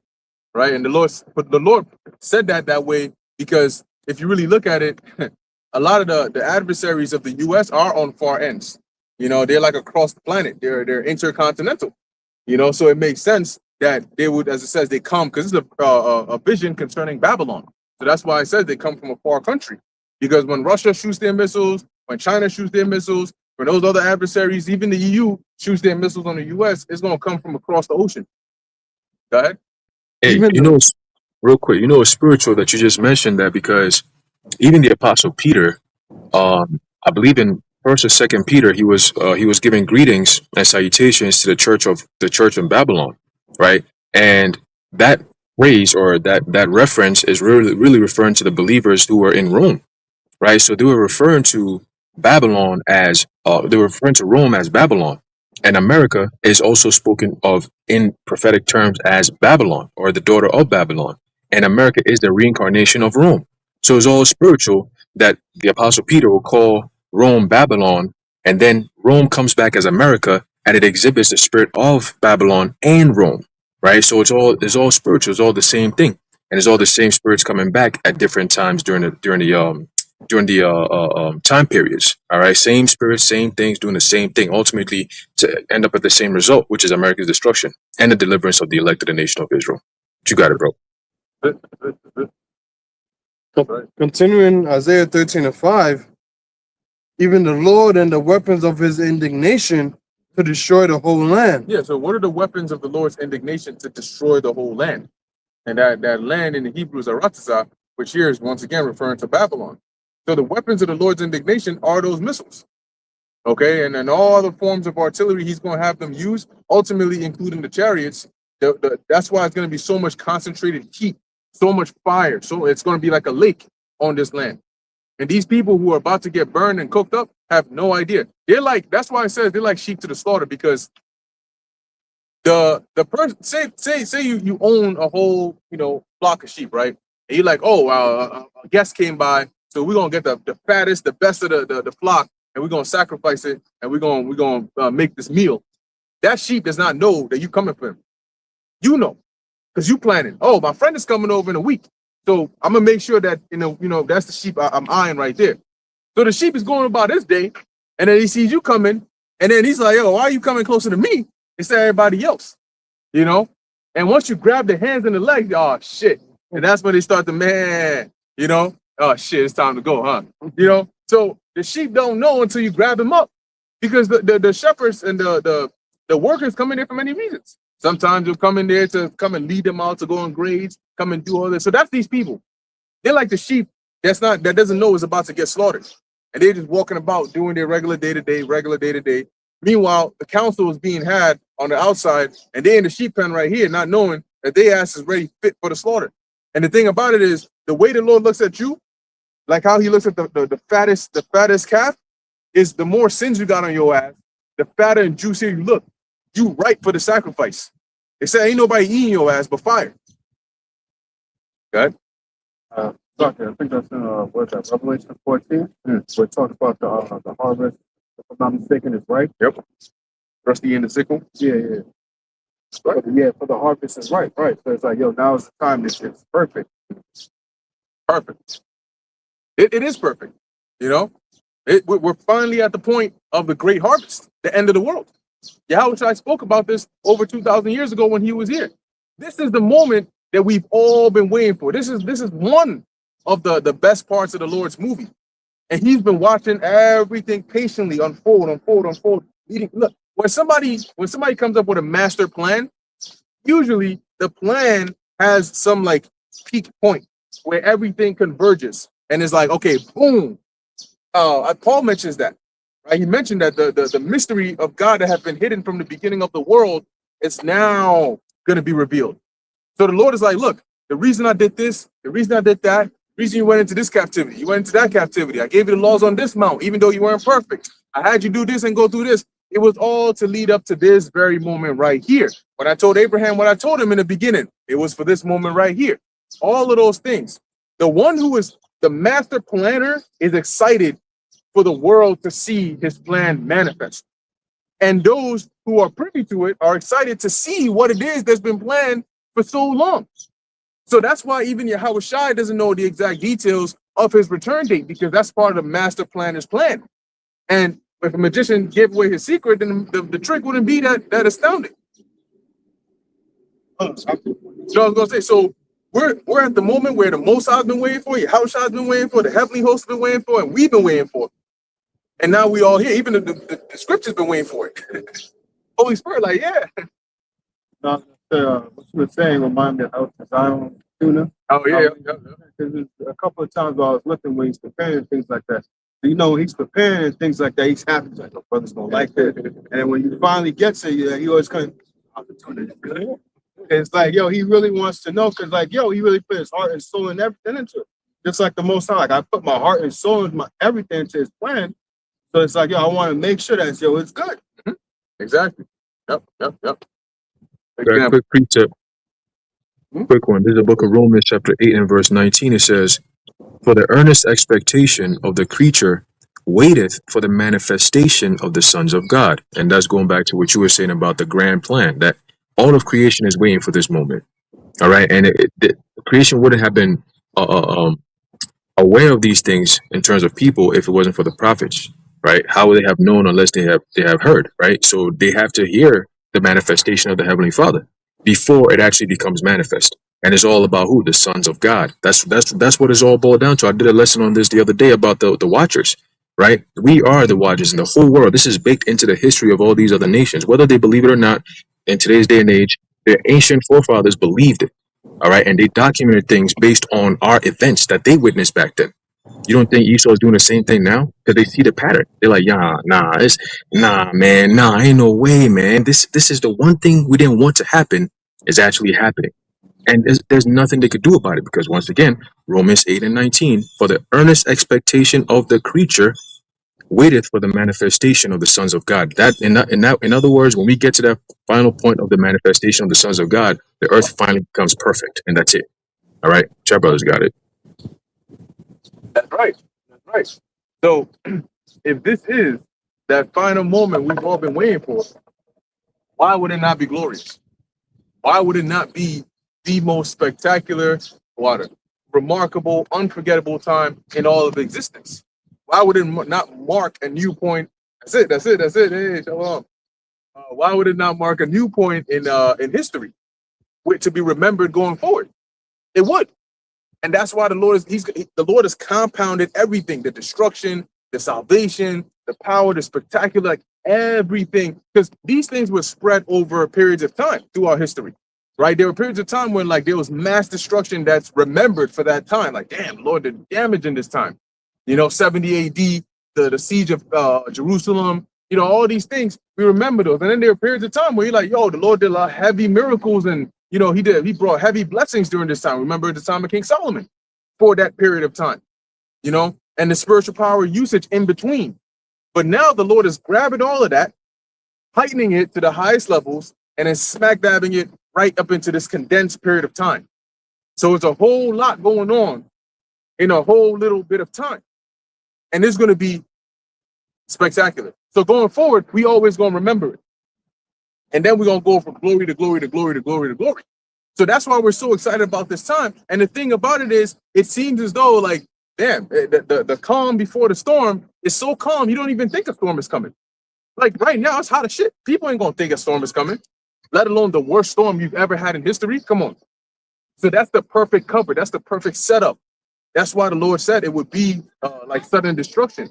right? And the Lord said that way because if you really look at it, a lot of the adversaries of the U.S. are on far ends. You know, they're like across the planet. They're intercontinental. You know, so it makes sense that they would, as it says, they come because it's a vision concerning Babylon. So that's why I said they come from a far country. Because when Russia shoots their missiles, when China shoots their missiles, when those other adversaries, even the EU, shoots their missiles on the U.S., it's going to come from across the ocean. Go ahead. Hey, Even you know, real quick, you know, it's spiritual that you just mentioned that because even the Apostle Peter, I believe in First or Second Peter, he was giving greetings and salutations to the church in Babylon, right? And that phrase or that reference is really referring to the believers who were in Rome, right? So they were referring to Babylon as they were referring to Rome as Babylon, and America is also spoken of in prophetic terms as Babylon or the daughter of Babylon, and America is the reincarnation of Rome. So it's all spiritual that the Apostle Peter will call Rome Babylon, and then Rome comes back as America, and it exhibits the spirit of Babylon and Rome, right? So it's all spiritual. It's all the same thing, and it's all the same spirits coming back at different times during the time periods. All right, same spirits, same things, doing the same thing, ultimately to end up at the same result, which is America's destruction and the deliverance of the elected nation of Israel. But you got it, bro. continuing Isaiah 13:5, even the Lord and the weapons of his indignation to destroy the whole land. Yeah, so what are the weapons of the Lord's indignation to destroy the whole land? And that land in the Hebrew is Aratzah, which here is once again referring to Babylon. So the weapons of the Lord's indignation are those missiles. Okay, and then all other forms of artillery he's going to have them use, ultimately including the chariots. That's why it's going to be so much concentrated heat, so much fire. So it's going to be like a lake on this land. And these people who are about to get burned and cooked up have no idea. They're like, that's why it says they're like sheep to the slaughter, because the person, say you own a whole flock of sheep, right? And you're like, oh, a guest came by, so we're gonna get the fattest, the best of the flock, and we're gonna sacrifice it, and we're gonna make this meal. That sheep does not know that you coming for him. You know, because you planning. Oh, my friend is coming over in a week, so I'm gonna make sure that that's the sheep I'm eyeing right there. So the sheep is going about this day, and then he sees you coming, and then he's like, yo, why are you coming closer to me instead of everybody else? And once you grab the hands and the legs, oh shit. And that's when they start to, oh shit, it's time to go, huh? So the sheep don't know until you grab them up, because the shepherds and the workers come in there for many reasons. Sometimes they'll come in there to come and lead them out to go on grades, come and do all this. So that's these people. They're like the sheep that doesn't know is about to get slaughtered. And they're just walking about doing their regular day-to-day. Meanwhile, the council is being had on the outside, and they're in the sheep pen right here, not knowing that their ass is ready, fit for the slaughter. And the thing about it is, the way the Lord looks at you, like how he looks at the fattest calf, is the more sins you got on your ass, the fatter and juicier you look. You ripe for the sacrifice. They say ain't nobody eating your ass but fire. Good. Sorry, I think that's in what's that, Revelation 14, where it talks about the harvest. If I'm not mistaken, is right. Yep. Rusty in the sickle. Yeah. Right. Yeah, for the harvest is right. So it's like, yo, now is the time. It's perfect. Perfect. It is perfect. You know, we're finally at the point of the great harvest, the end of the world. Yahushua spoke about this over 2,000 years ago when he was here. This is the moment that we've all been waiting for. This is one of the best parts of the Lord's movie. And he's been watching everything patiently unfold. Look, when somebody comes up with a master plan, usually the plan has some like peak point where everything converges and it's like, okay, boom. Paul mentions that, right? He mentioned that the mystery of God that had been hidden from the beginning of the world is now going to be revealed. So the Lord is like, look, the reason I did this, the reason I did that, the reason you went into this captivity, you went into that captivity. I gave you the laws on this mount, even though you weren't perfect. I had you do this and go through this. It was all to lead up to this very moment right here. When I told Abraham what I told him in the beginning, it was for this moment right here. All of those things. The one who is the master planner is excited for the world to see his plan manifest. And those who are privy to it are excited to see what it is that's been planned for so long. So that's why even Yahushua doesn't know the exact details of his return date, because that's part of the master planner's plan. And if a magician gave away his secret, then the trick wouldn't be that astounding. So I was gonna say, so we're at the moment where the Most High's been waiting for, Yahushua's been waiting for, the heavenly host has been waiting for, and we've been waiting for. And now we all here. Even the scripture's been waiting for it. Holy Spirit, like, yeah. Now, what you were saying reminded me of Zion Tuna. Oh yeah. Because a couple of times while I was looking when he's preparing things like that. You know, when he's preparing and things like that, he's happy. He's like, "Oh, brother's gonna like that." And then when you finally get to you, he always kind of, "The tuna is good." It's like, yo, he really wants to know, because like, yo, he really put his heart and soul and everything into it. Just like the Most High, like I put my heart and soul and my everything into his plan. So it's like, yo, I want to make sure that it's good. Exactly. Yep. Got a quick precept. Quick one. This is the book of Romans, chapter 8 and verse 19. It says, "For the earnest expectation of the creature waiteth for the manifestation of the sons of God." And that's going back to what you were saying about the grand plan, that all of creation is waiting for this moment. All right. And the creation wouldn't have been aware of these things in terms of people if it wasn't for the prophets, right? How would they have known unless they have heard, right? So they have to hear the manifestation of the Heavenly Father before it actually becomes manifest. And it's all about who? The sons of God. That's what it's all boiled down to. I did a lesson on this the other day about the watchers, right? We are the watchers in the whole world. This is baked into the history of all these other nations, whether they believe it or not. In today's day and age, their ancient forefathers believed it. All right. And they documented things based on our events that they witnessed back then. You don't think Esau is doing the same thing now? Because they see the pattern. They're like, man, ain't no way, man. This is the one thing we didn't want to happen is actually happening. And there's nothing they could do about it, because once again, Romans 8 and 19, "For the earnest expectation of the creature waiteth for the manifestation of the sons of God." In other words, when we get to that final point of the manifestation of the sons of God, the earth finally becomes perfect, and that's it. All right, Chat Brothers got it. That's right. So if this is that final moment we've all been waiting for, why would it not be glorious? Why would it not be the most spectacular, remarkable, unforgettable time in all of existence? Why would it not mark a new point? That's it. Hey, shalom. Why would it not mark a new point in history, to be remembered going forward? It would. And that's why the Lord has compounded everything: the destruction, the salvation, the power, the spectacular, like everything. Because these things were spread over periods of time through our history, right? There were periods of time when like there was mass destruction that's remembered for that time. Like, damn, Lord did damage in this time. 70 AD, the siege of Jerusalem, all these things, we remember those. And then there are periods of time where you're like, yo, the Lord did a lot of heavy miracles and You know, he brought heavy blessings during this time. Remember the time of King Solomon for that period of time, you know, and the spiritual power usage in between. But now the Lord is grabbing all of that, heightening it to the highest levels, and then smack dabbing it right up into this condensed period of time. So it's a whole lot going on in a whole little bit of time. And it's going to be spectacular. So going forward, we always going to remember it. And then we're going to go from glory to glory to glory to glory to glory. So that's why we're so excited about this time. And the thing about it is, it seems as though, like, damn, the calm before the storm is so calm, you don't even think a storm is coming. Like right now, it's hot as shit. People ain't going to think a storm is coming, let alone the worst storm you've ever had in history. Come on. So that's the perfect cover. That's the perfect setup. That's why the Lord said it would be like sudden destruction,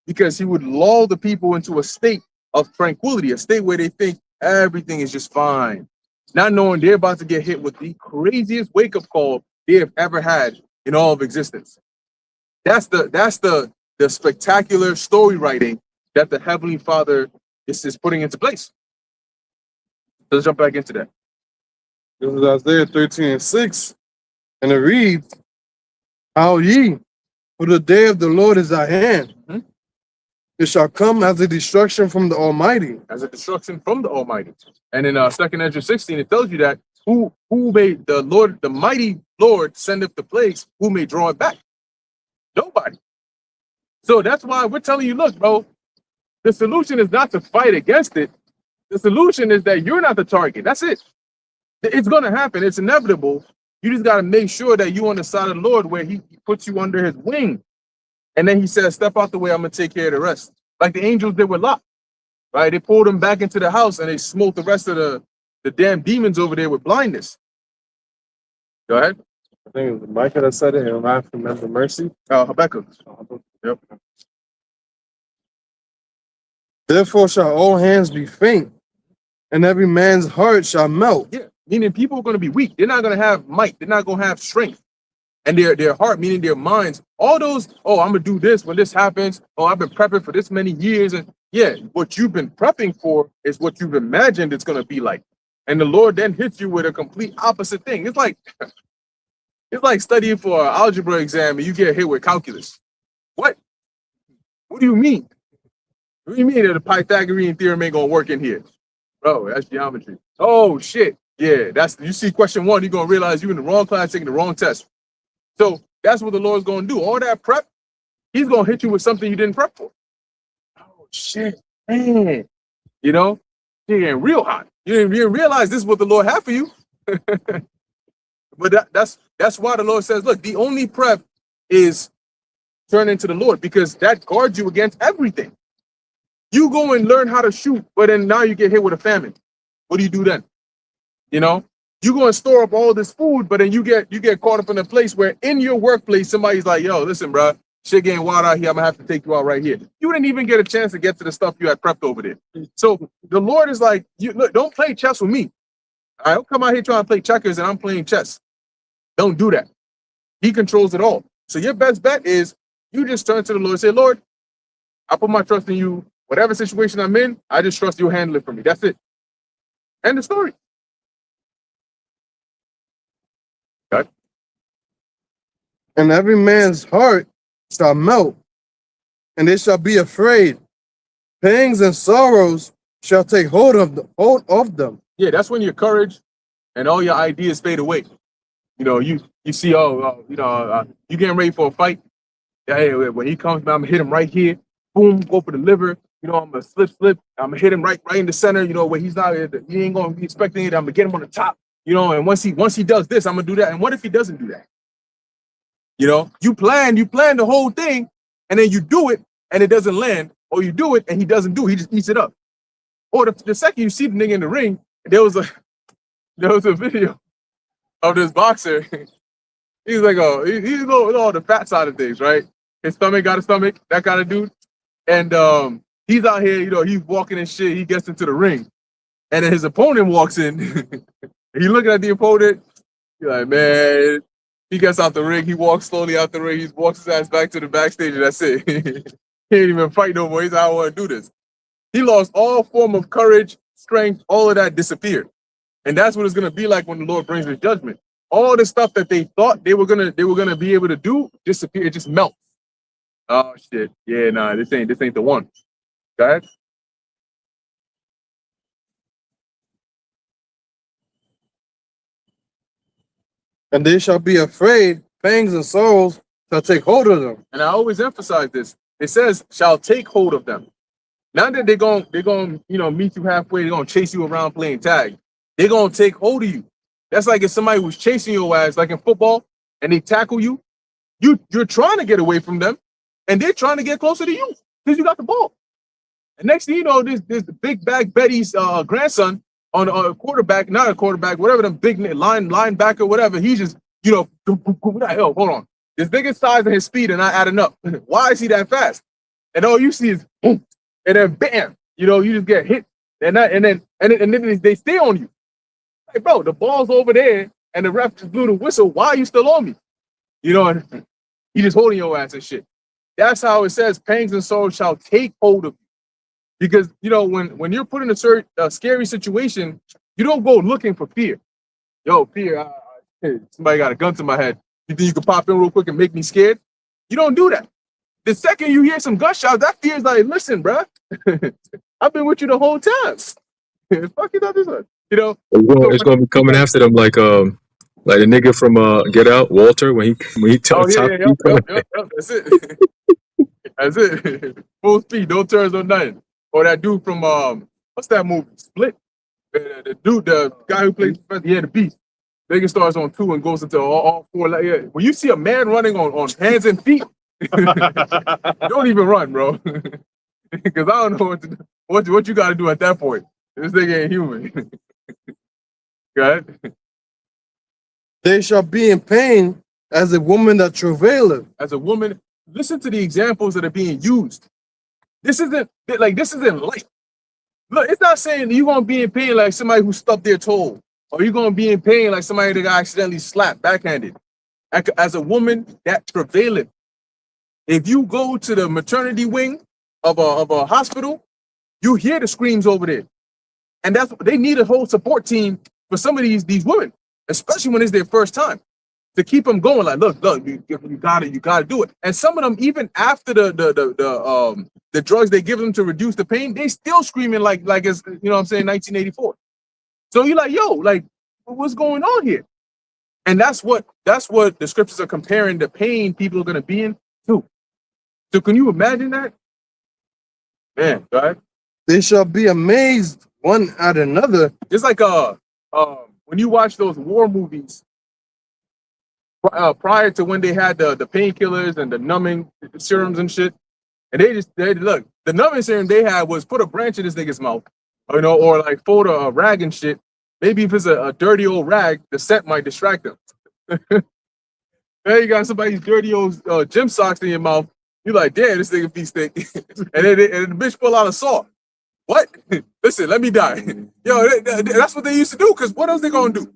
because he would lull the people into a state of tranquility, a state where they think everything is just fine, not knowing they're about to get hit with the craziest wake-up call they have ever had in all of existence. That's the spectacular story writing that the Heavenly Father is putting into place. Let's jump back into that. This is Isaiah 13:6, and it reads, "How ye, for the day of the Lord is at hand. Mhm. It shall come as a destruction from the Almighty." As a destruction from the Almighty. And in 2 Ezra 16, it tells you that who made the Lord, the mighty Lord, sendeth the plagues, who may draw it back? Nobody. So that's why we're telling you, look, bro, the solution is not to fight against it. The solution is that you're not the target. That's it. It's going to happen. It's inevitable. You just got to make sure that you're on the side of the Lord where he puts you under his wing. And then he says, step out the way, I'm going to take care of the rest. Like the angels did with Lot, right? They pulled him back into the house and they smote the rest of the damn demons over there with blindness. Go ahead. I think it was Micah that said it, and I remember mercy. Habakkuk. Yep. Therefore shall all hands be faint, and every man's heart shall melt. Yeah, meaning people are going to be weak. They're not going to have might. They're not going to have strength. And their heart, meaning their minds, all those, oh, I'm going to do this when this happens. Oh, I've been prepping for this many years. And yeah, what you've been prepping for is what you've imagined it's going to be like. And the Lord then hits you with a complete opposite thing. It's like studying for an algebra exam and you get hit with calculus. What? What do you mean? What do you mean that the Pythagorean theorem ain't going to work in here? Bro, that's geometry. Oh, shit. Yeah, you see question 1, you're going to realize you're in the wrong class taking the wrong test. So that's what the Lord's going to do. All that prep, he's going to hit you with something you didn't prep for. Oh, shit, man. You know, you're getting real hot. You didn't realize this is what the Lord had for you. But that's why the Lord says, look, the only prep is turning to the Lord, because that guards you against everything. You go and learn how to shoot, but then now you get hit with a famine. What do you do then? You know, you go and store up all this food, but then you get caught up in a place where in your workplace, somebody's like, yo, listen, bro, shit getting wild out here. I'm going to have to take you out right here. You didn't even get a chance to get to the stuff you had prepped over there. So the Lord is like, look, don't play chess with me. I don't come out here trying to play checkers and I'm playing chess. Don't do that. He controls it all. So your best bet is you just turn to the Lord and say, Lord, I put my trust in you. Whatever situation I'm in, I just trust you'll handle it for me. That's it. End the story. Okay. And every man's heart shall melt, and they shall be afraid. Pangs and sorrows shall take hold of them. Yeah, that's when your courage and all your ideas fade away. You know, you see, you getting ready for a fight. Yeah, when he comes, I'm gonna hit him right here. Boom, go for the liver. You know, I'm gonna slip. I'm gonna hit him right in the center. You know, where he's not, he ain't gonna be expecting it. I'm gonna get him on the top. You know, and once he does this, I'm gonna do that. And what if he doesn't do that? You know, you plan the whole thing, and then you do it, and it doesn't land, or you do it and he doesn't do it. He just eats it up. Or the second you see the nigga in the ring, there was a video of this boxer. He's like, he's all the fat side of things, right? His stomach got a stomach, that kind of dude. And he's out here, you know, he's walking and shit. He gets into the ring, and then his opponent walks in. He looking at the opponent. He's like, man. He gets out the ring. He walks slowly out the ring. He walks his ass back to the backstage, and that's it. He ain't even fight no more. He's like, I don't want to do this. He lost all form of courage, strength. All of that disappeared. And that's what it's gonna be like when the Lord brings his judgment. All the stuff that they thought they were gonna be able to do disappear, it just melts. Oh shit. Yeah, nah, this ain't the one. Guys. And they shall be afraid, pangs and sorrows shall take hold of them. And I always emphasize this. It says, shall take hold of them. Not that they're going meet you halfway, they're gonna chase you around playing tag. They're gonna take hold of you. That's like if somebody was chasing your ass, like in football, and they tackle you, you're trying to get away from them, and they're trying to get closer to you because you got the ball. And next thing you know, this big bag Betty's grandson on a quarterback, not a quarterback, whatever, them big linebacker, whatever. He just, what the hell? Hold on. His biggest size and his speed are not adding up. Why is he that fast? And all you see is boom, and then bam, you just get hit, and then they stay on you. Like, bro, the ball's over there, and the ref just blew the whistle. Why are you still on me? And he just holding your ass and shit. That's how it says, pangs and sorrows shall take hold of you. Because, when you're put in a scary situation, you don't go looking for fear. Yo, fear, somebody got a gun to my head. You think you can pop in real quick and make me scared? You don't do that. The second you hear some gunshots, that fear is like, listen, bro, I've been with you the whole time. Fuck you, not this one. It's gonna be coming after them like the nigga from Get Out, Walter, when he tells yep, that's it. That's it. Full speed, no turns, no nothing. Or that dude from what's that movie? Split. The guy who plays the Beast. Nigga starts on 2 and goes into all 4. Like, yeah. When you see a man running on hands and feet, don't even run, bro. Because I don't know what you got to do at that point. This nigga ain't human. Go ahead. They shall be in pain as a woman that travaileth. As a woman, listen to the examples that are being used. This isn't light. Look, it's not saying you're gonna be in pain like somebody who stubbed their toe, or you're gonna be in pain like somebody that got accidentally slapped backhanded. As a woman that travaileth. If you go to the maternity wing of a hospital, you hear the screams over there. And that's they need a whole support team for some of these women, especially when it's their first time, to keep them going. Like, look, you gotta do it. And some of them, even after the drugs they give them to reduce the pain, they still screaming like it's 1984. So you're like, yo, like, what's going on here? And that's what the scriptures are comparing the pain people are gonna be in to. So can you imagine that? Man, right? They shall be amazed one at another. It's like when you watch those war movies prior to when they had the painkillers and the numbing serums and shit, and they look, the numbing serum they had was put a branch in this nigga's mouth, or like fold a rag and shit. Maybe if it's a dirty old rag, the scent might distract them. There you got somebody's dirty old gym socks in your mouth. You're like, damn, this nigga be stink. and then the bitch pull out a saw. What? Listen, let me die. Yo, that's what they used to do, because what else they gonna do?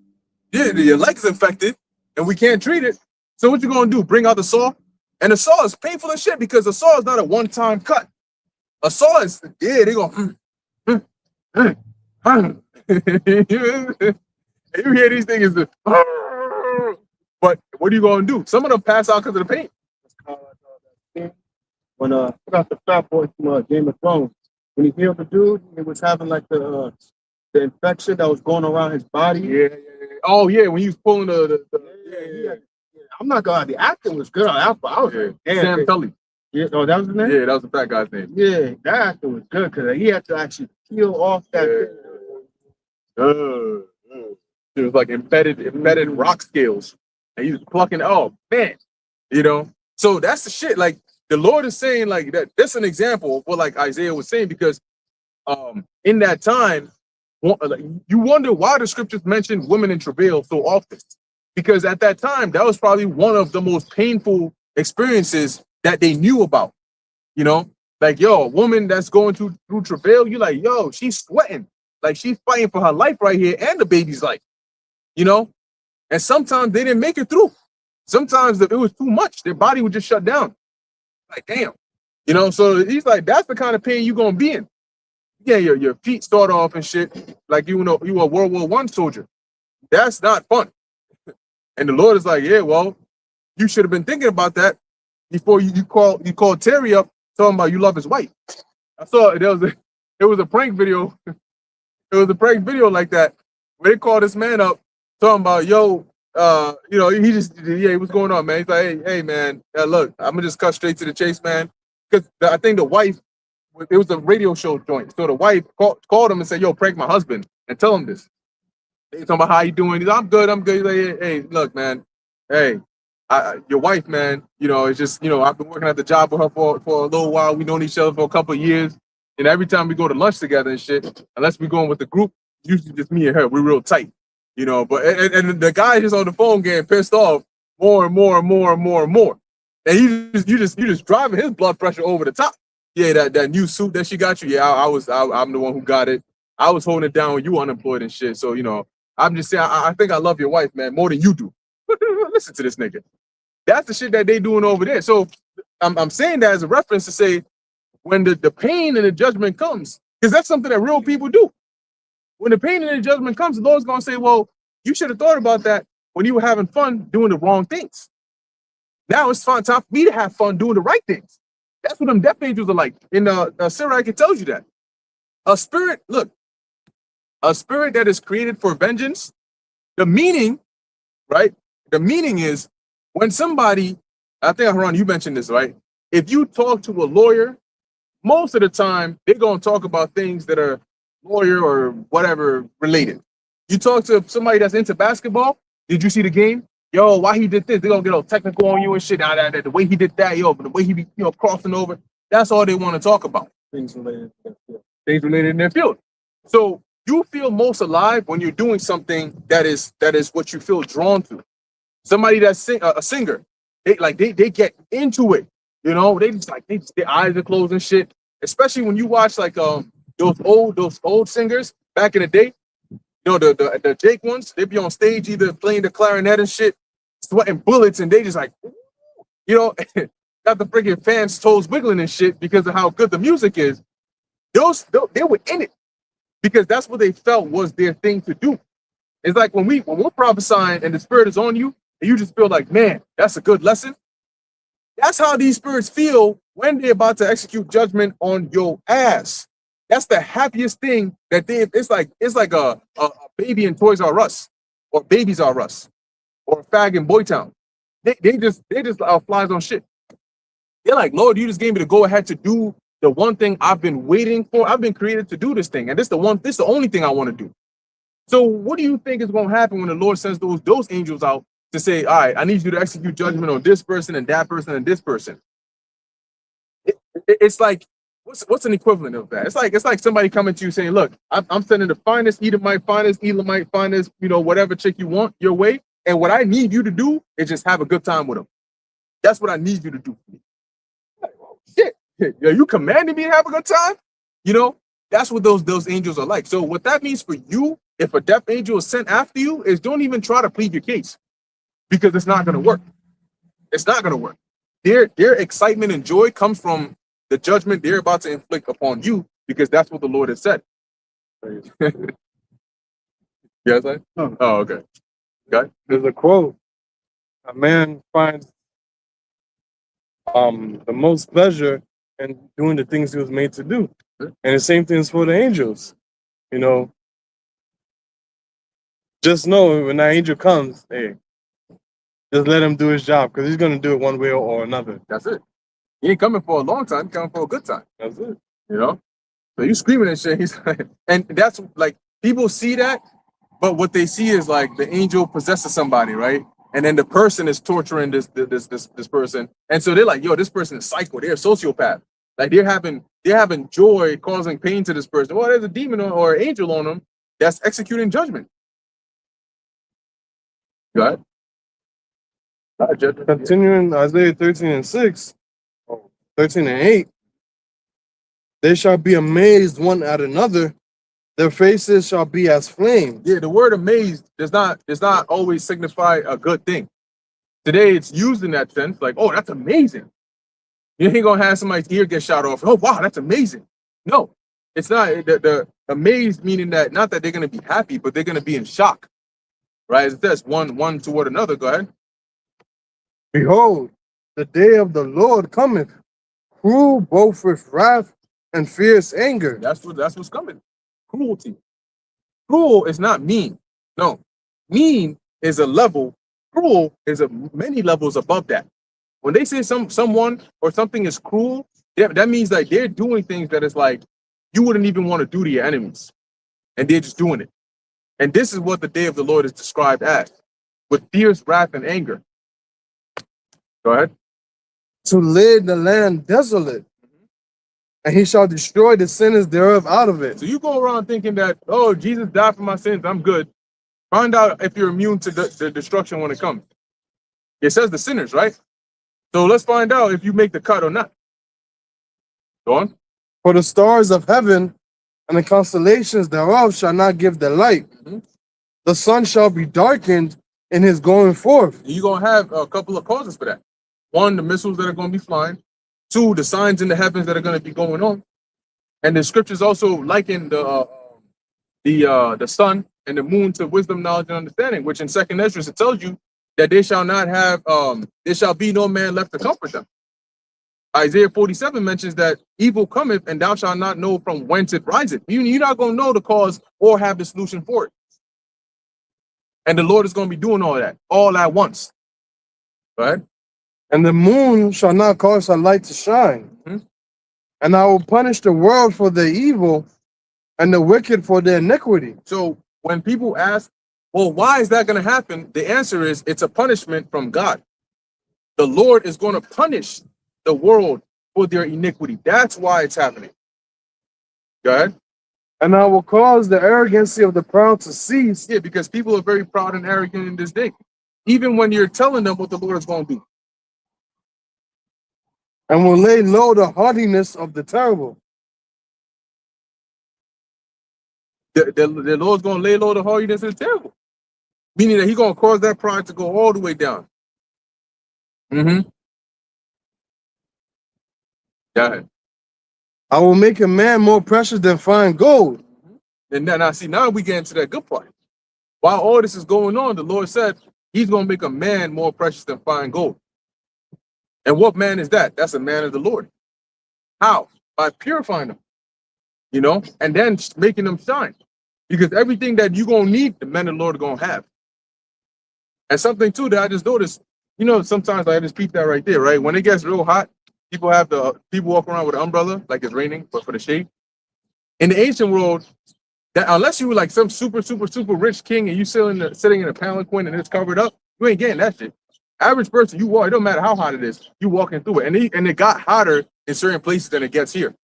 Yeah, your leg's infected and we can't treat it. So what you gonna do? Bring out the saw? And the saw is painful as shit, because the saw is not a one-time cut. A saw is, they go, you hear these things, but what are you gonna do? Some of them pass out because of the pain. When I forgot the fat boy from Game of Thrones, when he healed the dude, he was having like the infection that was going around his body. Yeah. Oh yeah, when he was pulling Yeah. I'm not gonna lie, the acting was good on Alpha. I was like, damn, Sam Tully. Yeah, that was his name? Yeah, that was the fat guy's name. Yeah, that acting was good because he had to actually peel off that. It was like embedded rock scales, and he was plucking. Oh man, So that's the shit. Like, the Lord is saying, like, that. That's an example of what, like, Isaiah was saying, because in that time, you wonder why the scriptures mention women in travail so often, because at that time that was probably one of the most painful experiences that they knew about. Like, yo, a woman that's going through travail, you like, yo, she's sweating, like she's fighting for her life right here and the baby's life. And sometimes they didn't make it through. Sometimes it was too much, their body would just shut down. Like, damn. So he's like, that's the kind of pain you're gonna be in. Yeah, your feet start off and shit like you know you a World War I soldier. That's not fun. And the Lord is like, yeah, well, you should have been thinking about that before you called Terry up talking about you love his wife. I saw it. It was a prank video. It was a prank video like that where they called this man up talking about, yo, you know, what's going on, man? He's like, hey man, look, I'm gonna just cut straight to the chase, man. Because I think the wife, it was a radio show joint. So the wife called him and said, yo, prank my husband and tell him this. They talking about how you doing. He's like, I'm good, I'm good. He's like, hey, look, man, hey, your wife, man, you know, it's just, you know, I've been working at the job with her for a little while. We've known each other for a couple of years. And every time we go to lunch together and shit, unless we're going with the group, usually just me and her, we're real tight, you know. But and the guy just on the phone getting pissed off more and more and more and more and more. And you just driving his blood pressure over the top. Yeah, that new suit that she got you. Yeah, I'm the one who got it. I was holding it down when you were unemployed and shit. So, you know, I'm just saying, I think I love your wife, man, more than you do. Listen to this nigga. That's the shit that they doing over there. So I'm saying that as a reference to say, when the pain and the judgment comes, because that's something that real people do. When the pain and the judgment comes, the Lord's going to say, well, you should have thought about that when you were having fun doing the wrong things. Now it's time for me to have fun doing the right things. That's what them death angels are like. In Sirach, it tells you that. A spirit that is created for vengeance, the meaning, right? The meaning is when somebody, I think, Haran, you mentioned this, right? If you talk to a lawyer, most of the time, they're going to talk about things that are lawyer or whatever related. You talk to somebody that's into basketball, did you see the game? Yo, why he did this? They're going to get all technical on you and shit. The way he did that, yo, but the way he be, you know, crossing over, that's all they want to talk about. Things related to their field. Things related in their field. So you feel most alive when you're doing something that is what you feel drawn to. Somebody that's a singer, they get into it. You know, their eyes are closed and shit. Especially when you watch like those old singers back in the day. You know, the Jake ones, they be on stage either playing the clarinet and shit, sweating bullets, and they just like, you know, got the freaking fans' toes wiggling and shit because of how good the music is. They were in it because that's what they felt was their thing to do. It's like when we're prophesying and the spirit is on you, and you just feel like, man, that's a good lesson. That's how these spirits feel when they're about to execute judgment on your ass. That's the happiest thing that it's like a baby in Toys R Us or Babies R Us or a fag in Boytown. They just flies on shit. They're like, Lord, you just gave me the go ahead to do the one thing I've been waiting for. I've been created to do this thing, and this the only thing I want to do. So what do you think is going to happen when the Lord sends those angels out to say, all right, I need you to execute judgment on this person and that person and this person? It's like, what's an equivalent of that? It's like somebody coming to you saying, look, I'm sending the finest Edomite, finest, you know, whatever chick you want your way. And what I need you to do is just have a good time with them. That's what I need you to do for me. Like, oh, shit. Are you commanding me to have a good time? You know, that's what those angels are like. So what that means for you, if a death angel is sent after you, is don't even try to plead your case because it's not going to work. It's not going to work. Their excitement and joy comes from the judgment they're about to inflict upon you because that's what the Lord has said. Yes, I? No. Oh, okay. Okay. There's a quote: "A man finds the most pleasure in doing the things he was made to do," and the same thing is for the angels. You know, just know when that angel comes, hey, just let him do his job because he's gonna do it one way or another. That's it. He ain't coming for a long time. He's coming for a good time. That's it. You know? So you screaming and shit. He's like, and that's like, people see that, but what they see is like the angel possesses somebody, right? And then the person is torturing this person. And so they're like, yo, this person is psycho. They're a sociopath. Like they're having joy causing pain to this person. Well, there's a demon or an angel on them that's executing judgment. Go ahead. Continuing Isaiah 13:6, 13:8, they shall be amazed one at another, their faces shall be as flames. Yeah, the word amazed does not always signify a good thing. Today it's used in that sense, like, oh, that's amazing. You ain't gonna have somebody's ear get shot off. Oh, wow, that's amazing. No, It's not the amazed, meaning that not that they're going to be happy, but they're going to be in shock, right? It says one toward another. Go ahead. Behold, the day of the Lord cometh, cruel both with wrath and fierce anger. That's what's coming. Cruelty. Cruel is not mean. No, mean is a level. Cruel is many levels above that. When they say someone or something is cruel, that means like they're doing things that is like you wouldn't even want to do to your enemies, and they're just doing it. And this is what the day of the Lord is described as, with fierce wrath and anger. Go ahead. To lay the land desolate, and he shall destroy the sinners thereof out of it. So you go around thinking that, oh, Jesus died for my sins, I'm good. Find out if you're immune to the destruction when it comes. It says the sinners, right? So let's find out if you make the cut or not. Go on. For the stars of heaven and the constellations thereof shall not give their light. Mhm. The sun shall be darkened in his going forth. You're going to have a couple of causes for that. One, the missiles that are going to be flying. Two, the signs in the heavens that are going to be going on. And the scriptures also liken the sun and the moon to wisdom, knowledge, and understanding, which in Second Ezra it tells you that they shall not have, there shall be no man left to comfort them. Isaiah 47 mentions that evil cometh and thou shalt not know from whence it riseth. You're not going to know the cause or have the solution for it. And the Lord is going to be doing all that, all at once. Right? And the moon shall not cause her light to shine. Mhm. And I will punish the world for their evil and the wicked for their iniquity. So when people ask, well, why is that going to happen? The answer is it's a punishment from God. The Lord is going to punish the world for their iniquity. That's why it's happening. Go ahead. And I will cause the arrogancy of the proud to cease. Yeah, because people are very proud and arrogant in this day. Even when you're telling them what the Lord is going to do. And will lay low the haughtiness of the terrible. The Lord's going to lay low the haughtiness and terrible. Meaning that he's going to cause that pride to go all the way down. Mm-hmm. Go ahead. I will make a man more precious than fine gold. And now we get into that good part. While all this is going on, the Lord said he's going to make a man more precious than fine gold. And what man is that? That's a man of the Lord. How? By purifying them, and then making them shine. Because everything that you're going to need, the men of the Lord are going to have. And something, too, that I just noticed, sometimes I just peep that right there, right? When it gets real hot, people walk around with an umbrella like it's raining, but for the shade. In the ancient world, that unless you were like some super, super, super rich king and you sitting in a palanquin and it's covered up, you ain't getting that shit. Average person, you walk, it don't matter how hot it is, you walking through it. And it got hotter in certain places than it gets here.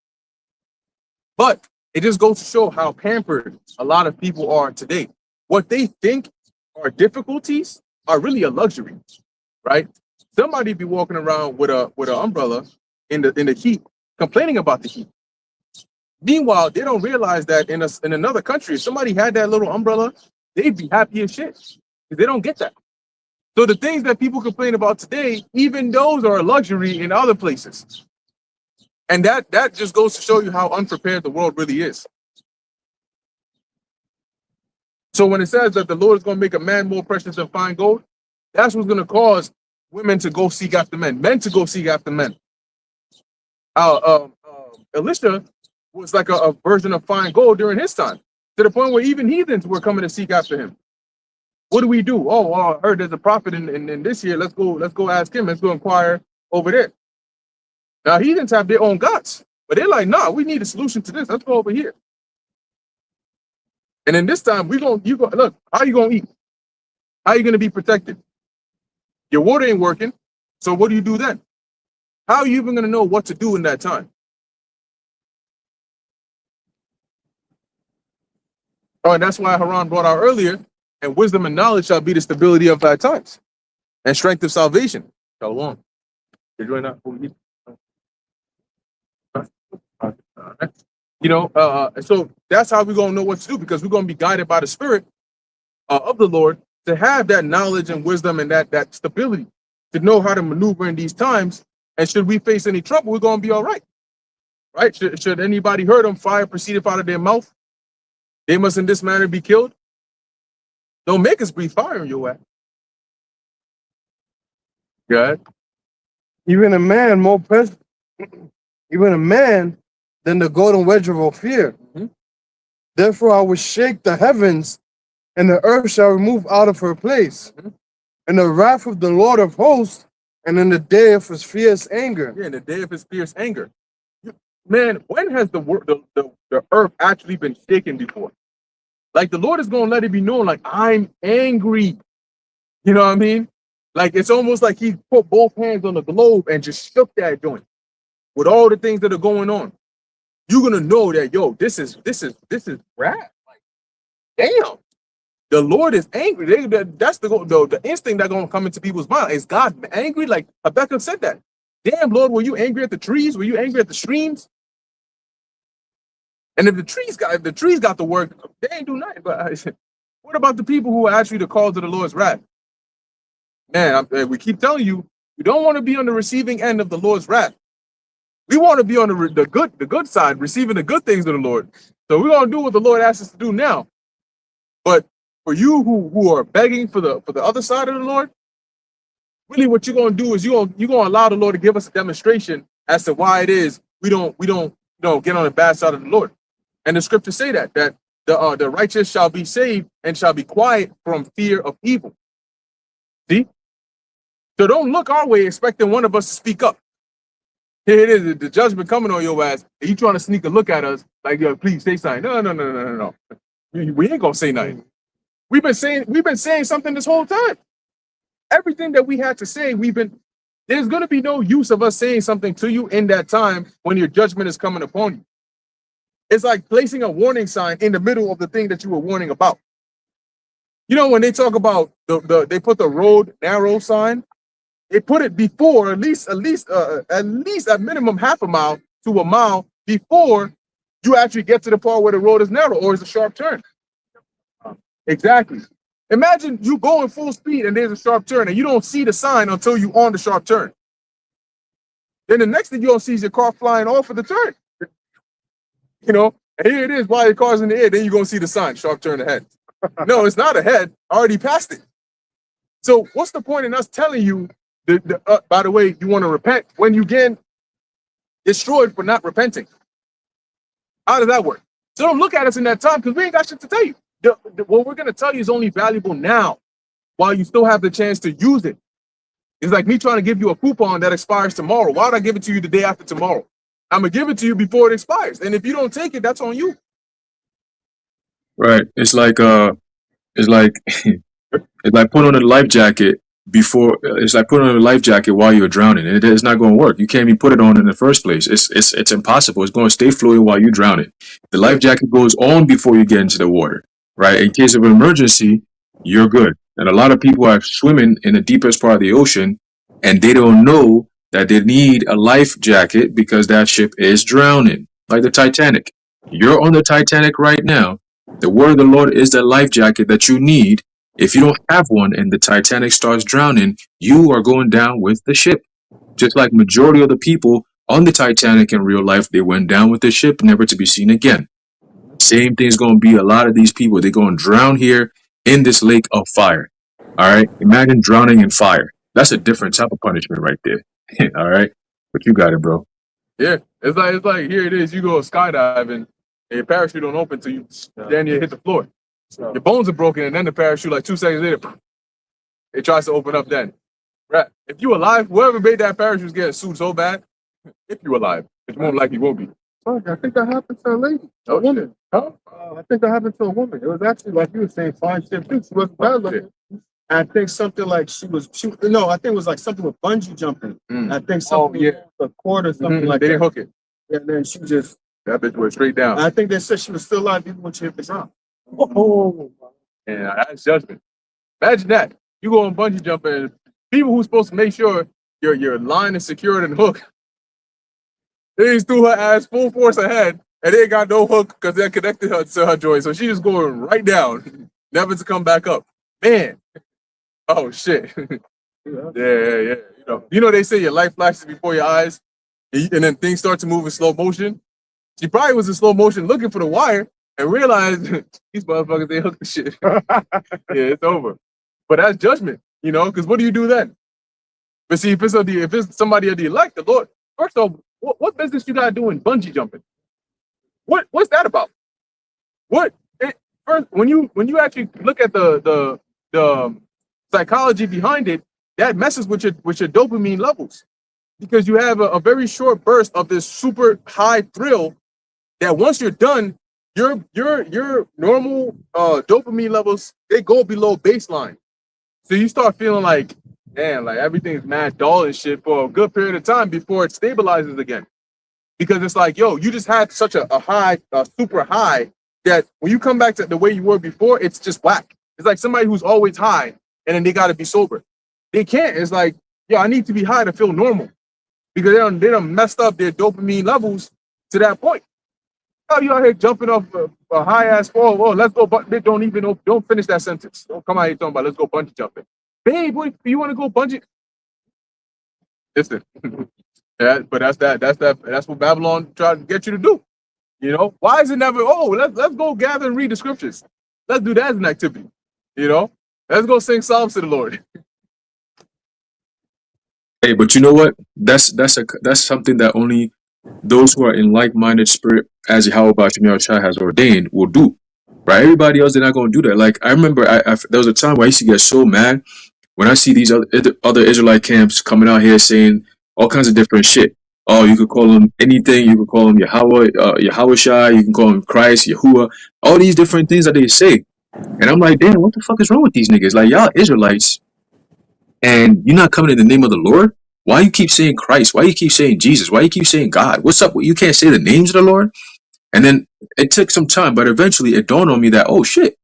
But it just goes to show how pampered a lot of people are today. What they think are difficulties are really a luxury, right? Somebody be walking around with an umbrella in the heat, complaining about the heat. Meanwhile, they don't realize that in another country, if somebody had that little umbrella, they'd be happy as shit. Because they don't get that. So the things that people complain about today, even those are a luxury in other places. And that just goes to show you how unprepared the world really is. So when it says that the Lord is going to make a man more precious than fine gold, that's what's going to cause women to go seek after men to go seek after men. Elisha was like a version of fine gold during his time, to the point where even heathens were coming to seek after him. What do we do? Oh, I heard there's a prophet in this year. Let's go ask him. Let's go inquire over there. Now heathens have their own gods, but they're like, nah, we need a solution to this. Let's go over here. And in this time, look, how you gonna eat? How you gonna be protected? Your water ain't working. So what do you do then? How are you even gonna know what to do in that time? Oh, and that's why Haran brought out earlier, and wisdom and knowledge shall be the stability of our times, and strength of salvation. Shalom. You're doing that? So that's how we're gonna know what to do, because we're gonna be guided by the Spirit of the Lord to have that knowledge and wisdom and that stability to know how to maneuver in these times. And should we face any trouble, we're gonna be all right. right? Should anybody hurt them, fire proceedeth out of their mouth. They must in this manner be killed. Don't make us breathe fire on your ass. God. Even a man more precious, even a man than the golden wedge of Ophir. Mhm. Therefore I will shake the heavens, and the earth shall remove out of her place. Mhm. And the wrath of the Lord of hosts, and in the day of his fierce anger. Yeah, in the day of his fierce anger. Man, when has the earth actually been shaken before? Like the Lord is going to let it be known, like, I'm angry. You know what I mean? Like it's almost like he put both hands on the globe and just shook that joint with all the things that are going on. You're gonna know that, yo, this is wrath. Like, damn, the Lord is angry. That's the instinct that's gonna come into people's mind. Is God angry? Like Habakkuk said that. Damn, Lord, were you angry at the trees? Were you angry at the streams? And if the trees got the work, they ain't do nothing. But what about the people who are actually the cause of the Lord's wrath? Man, we keep telling you, we don't want to be on the receiving end of the Lord's wrath. We want to be on the good side, receiving the good things of the Lord. So we're gonna do what the Lord asks us to do now. But for you who are begging for the other side of the Lord, really what you're gonna do is you're gonna allow the Lord to give us a demonstration as to why it is we don't get on the bad side of the Lord. And the scriptures say that the righteous shall be saved and shall be quiet from fear of evil. See? So don't look our way expecting one of us to speak up. Here it is, the judgment coming on your ass, and you trying to sneak a look at us like, yo, please say something. No. We ain't gonna say nothing. We've been saying something this whole time. Everything that we had to say, there's gonna be no use of us saying something to you in that time when your judgment is coming upon you. It's like placing a warning sign in the middle of the thing that you were warning about. You know, when they talk about they put the road narrow sign, they put it before at least at minimum half a mile to a mile before you actually get to the part where the road is narrow or it's a sharp turn. Exactly. Imagine you going full speed and there's a sharp turn and you don't see the sign until you on the sharp turn. Then the next thing you don't see is your car flying off of the turn. You know, and here it is while your car's in the air, then you're gonna see the sign, sharp turn ahead. No, it's not ahead. I already passed it. So what's the point in us telling you by the way, you want to repent when you get destroyed for not repenting? How does that work? So don't look at us in that time because we ain't got shit to tell you. What we're going to tell you is only valuable now while you still have the chance to use it. It's like me trying to give you a coupon that expires tomorrow. Why would I give it to you the day after tomorrow? I'm going to give it to you before it expires. And if you don't take it, that's on you. Right. It's like putting on a life jacket before. It's like putting on a life jacket while you're drowning. It's not going to work. You can't even put it on in the first place. It's impossible. It's going to stay fluid while you're drowning. The life jacket goes on before you get into the water. Right. In case of an emergency, you're good. And a lot of people are swimming in the deepest part of the ocean, and they don't know that they need a life jacket because that ship is drowning, like the Titanic. You're on the Titanic right now. The word of the Lord is the life jacket that you need. If you don't have one and the Titanic starts drowning, you are going down with the ship. Just like majority of the people on the Titanic in real life, they went down with the ship, never to be seen again. Same thing's going to be a lot of these people. They're going to drown here in this lake of fire. All right. Imagine drowning in fire. That's a different type of punishment right there. All right. But you got it, bro. Yeah. It's like here it is. You go skydiving and your parachute don't open till you then you hit the floor. Your bones are broken and then the parachute like 2 seconds later, it tries to open up then. Right. If you alive, whoever made that parachute is getting sued so bad. If you alive, it's more likely you won't be. Fuck, I think that happened to a lady. Oh, woman. Huh? I think that happened to a woman. It was actually like you were saying, fine shit too. She wasn't bad looking. I think something like I think it was like something with bungee jumping. I think something with a cord or something like they that. didn't hook it. And then she just, That bitch went straight down. I think they said she was still alive even when she hit the ground. Oh, and that's judgment. Imagine that. You go on bungee jumping, and people who's supposed to make sure your line is secured and hooked, they just threw her ass full force ahead, and they ain't got no hook because they connected her to her joint. So she just going right down, never to come back up. Man. Oh shit. Yeah. You know they say your life flashes before your eyes. And then things start to move in slow motion. She probably was in slow motion looking for the wire and realized these motherfuckers, they hooked the shit. Yeah, it's over. But that's judgment, you know, because what do you do then? But see, if it's somebody of the elect, the Lord, first off, what business you got doing bungee jumping? What's that about? First, when you actually look at the psychology behind it, that messes with your dopamine levels, because you have a very short burst of this super high thrill that once you're done, your normal dopamine levels, they go below baseline. So you start feeling like, man, like everything's mad dull and shit for a good period of time before it stabilizes again. Because it's like, yo, you just had such a high, super high, that when you come back to the way you were before, it's just whack. It's like somebody who's always high and then they got to be sober. They can't. It's like, yo, I need to be high to feel normal, because they done messed up their dopamine levels to that point. Oh, you out here jumping off a high ass fall. Oh, let's go. But don't finish that sentence. Don't come out here talking about let's go bungee jumping. Babe, you want to go bungee? Listen, but that's what Babylon tried to get you to do. You know, why is it never? Oh, let's go gather and read the scriptures. Let's do that as an activity. You know, let's go sing psalms to the Lord. Hey, but you know what? That's something that only those who are in like-minded spirit, as Yahweh Bashim Yahushua has ordained, will do. Right? Everybody else, they're not going to do that. Like, I remember there was a time where I used to get so mad when I see these other Israelite camps coming out here saying all kinds of different shit. Oh, you could call them anything. You could call them Yahweh, Yahushua. You can call him Christ, Yahuwah. All these different things that they say. And I'm like, damn, what the fuck is wrong with these niggas? Like, y'all Israelites, and you're not coming in the name of the Lord? Why you keep saying Christ? Why you keep saying Jesus? Why you keep saying God? What's up? You can't say the names of the Lord? And then it took some time, but eventually it dawned on me that, oh shit,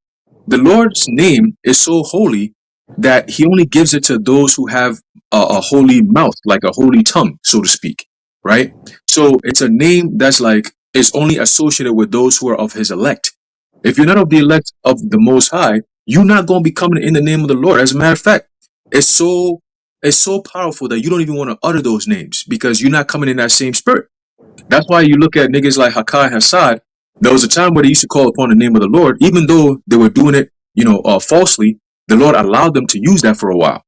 the Lord's name is so holy that he only gives it to those who have a holy mouth, like a holy tongue, so to speak, right? So it's a name that's like, is only associated with those who are of his elect. If you're not of the elect of the Most High, you're not going to be coming in the name of the Lord. As a matter of fact, it's so powerful that you don't even want to utter those names, because you're not coming in that same spirit. That's why you look at niggas like Hakai and Hassad. There was a time where they used to call upon the name of the Lord, even though they were doing it, falsely. The Lord allowed them to use that for a while.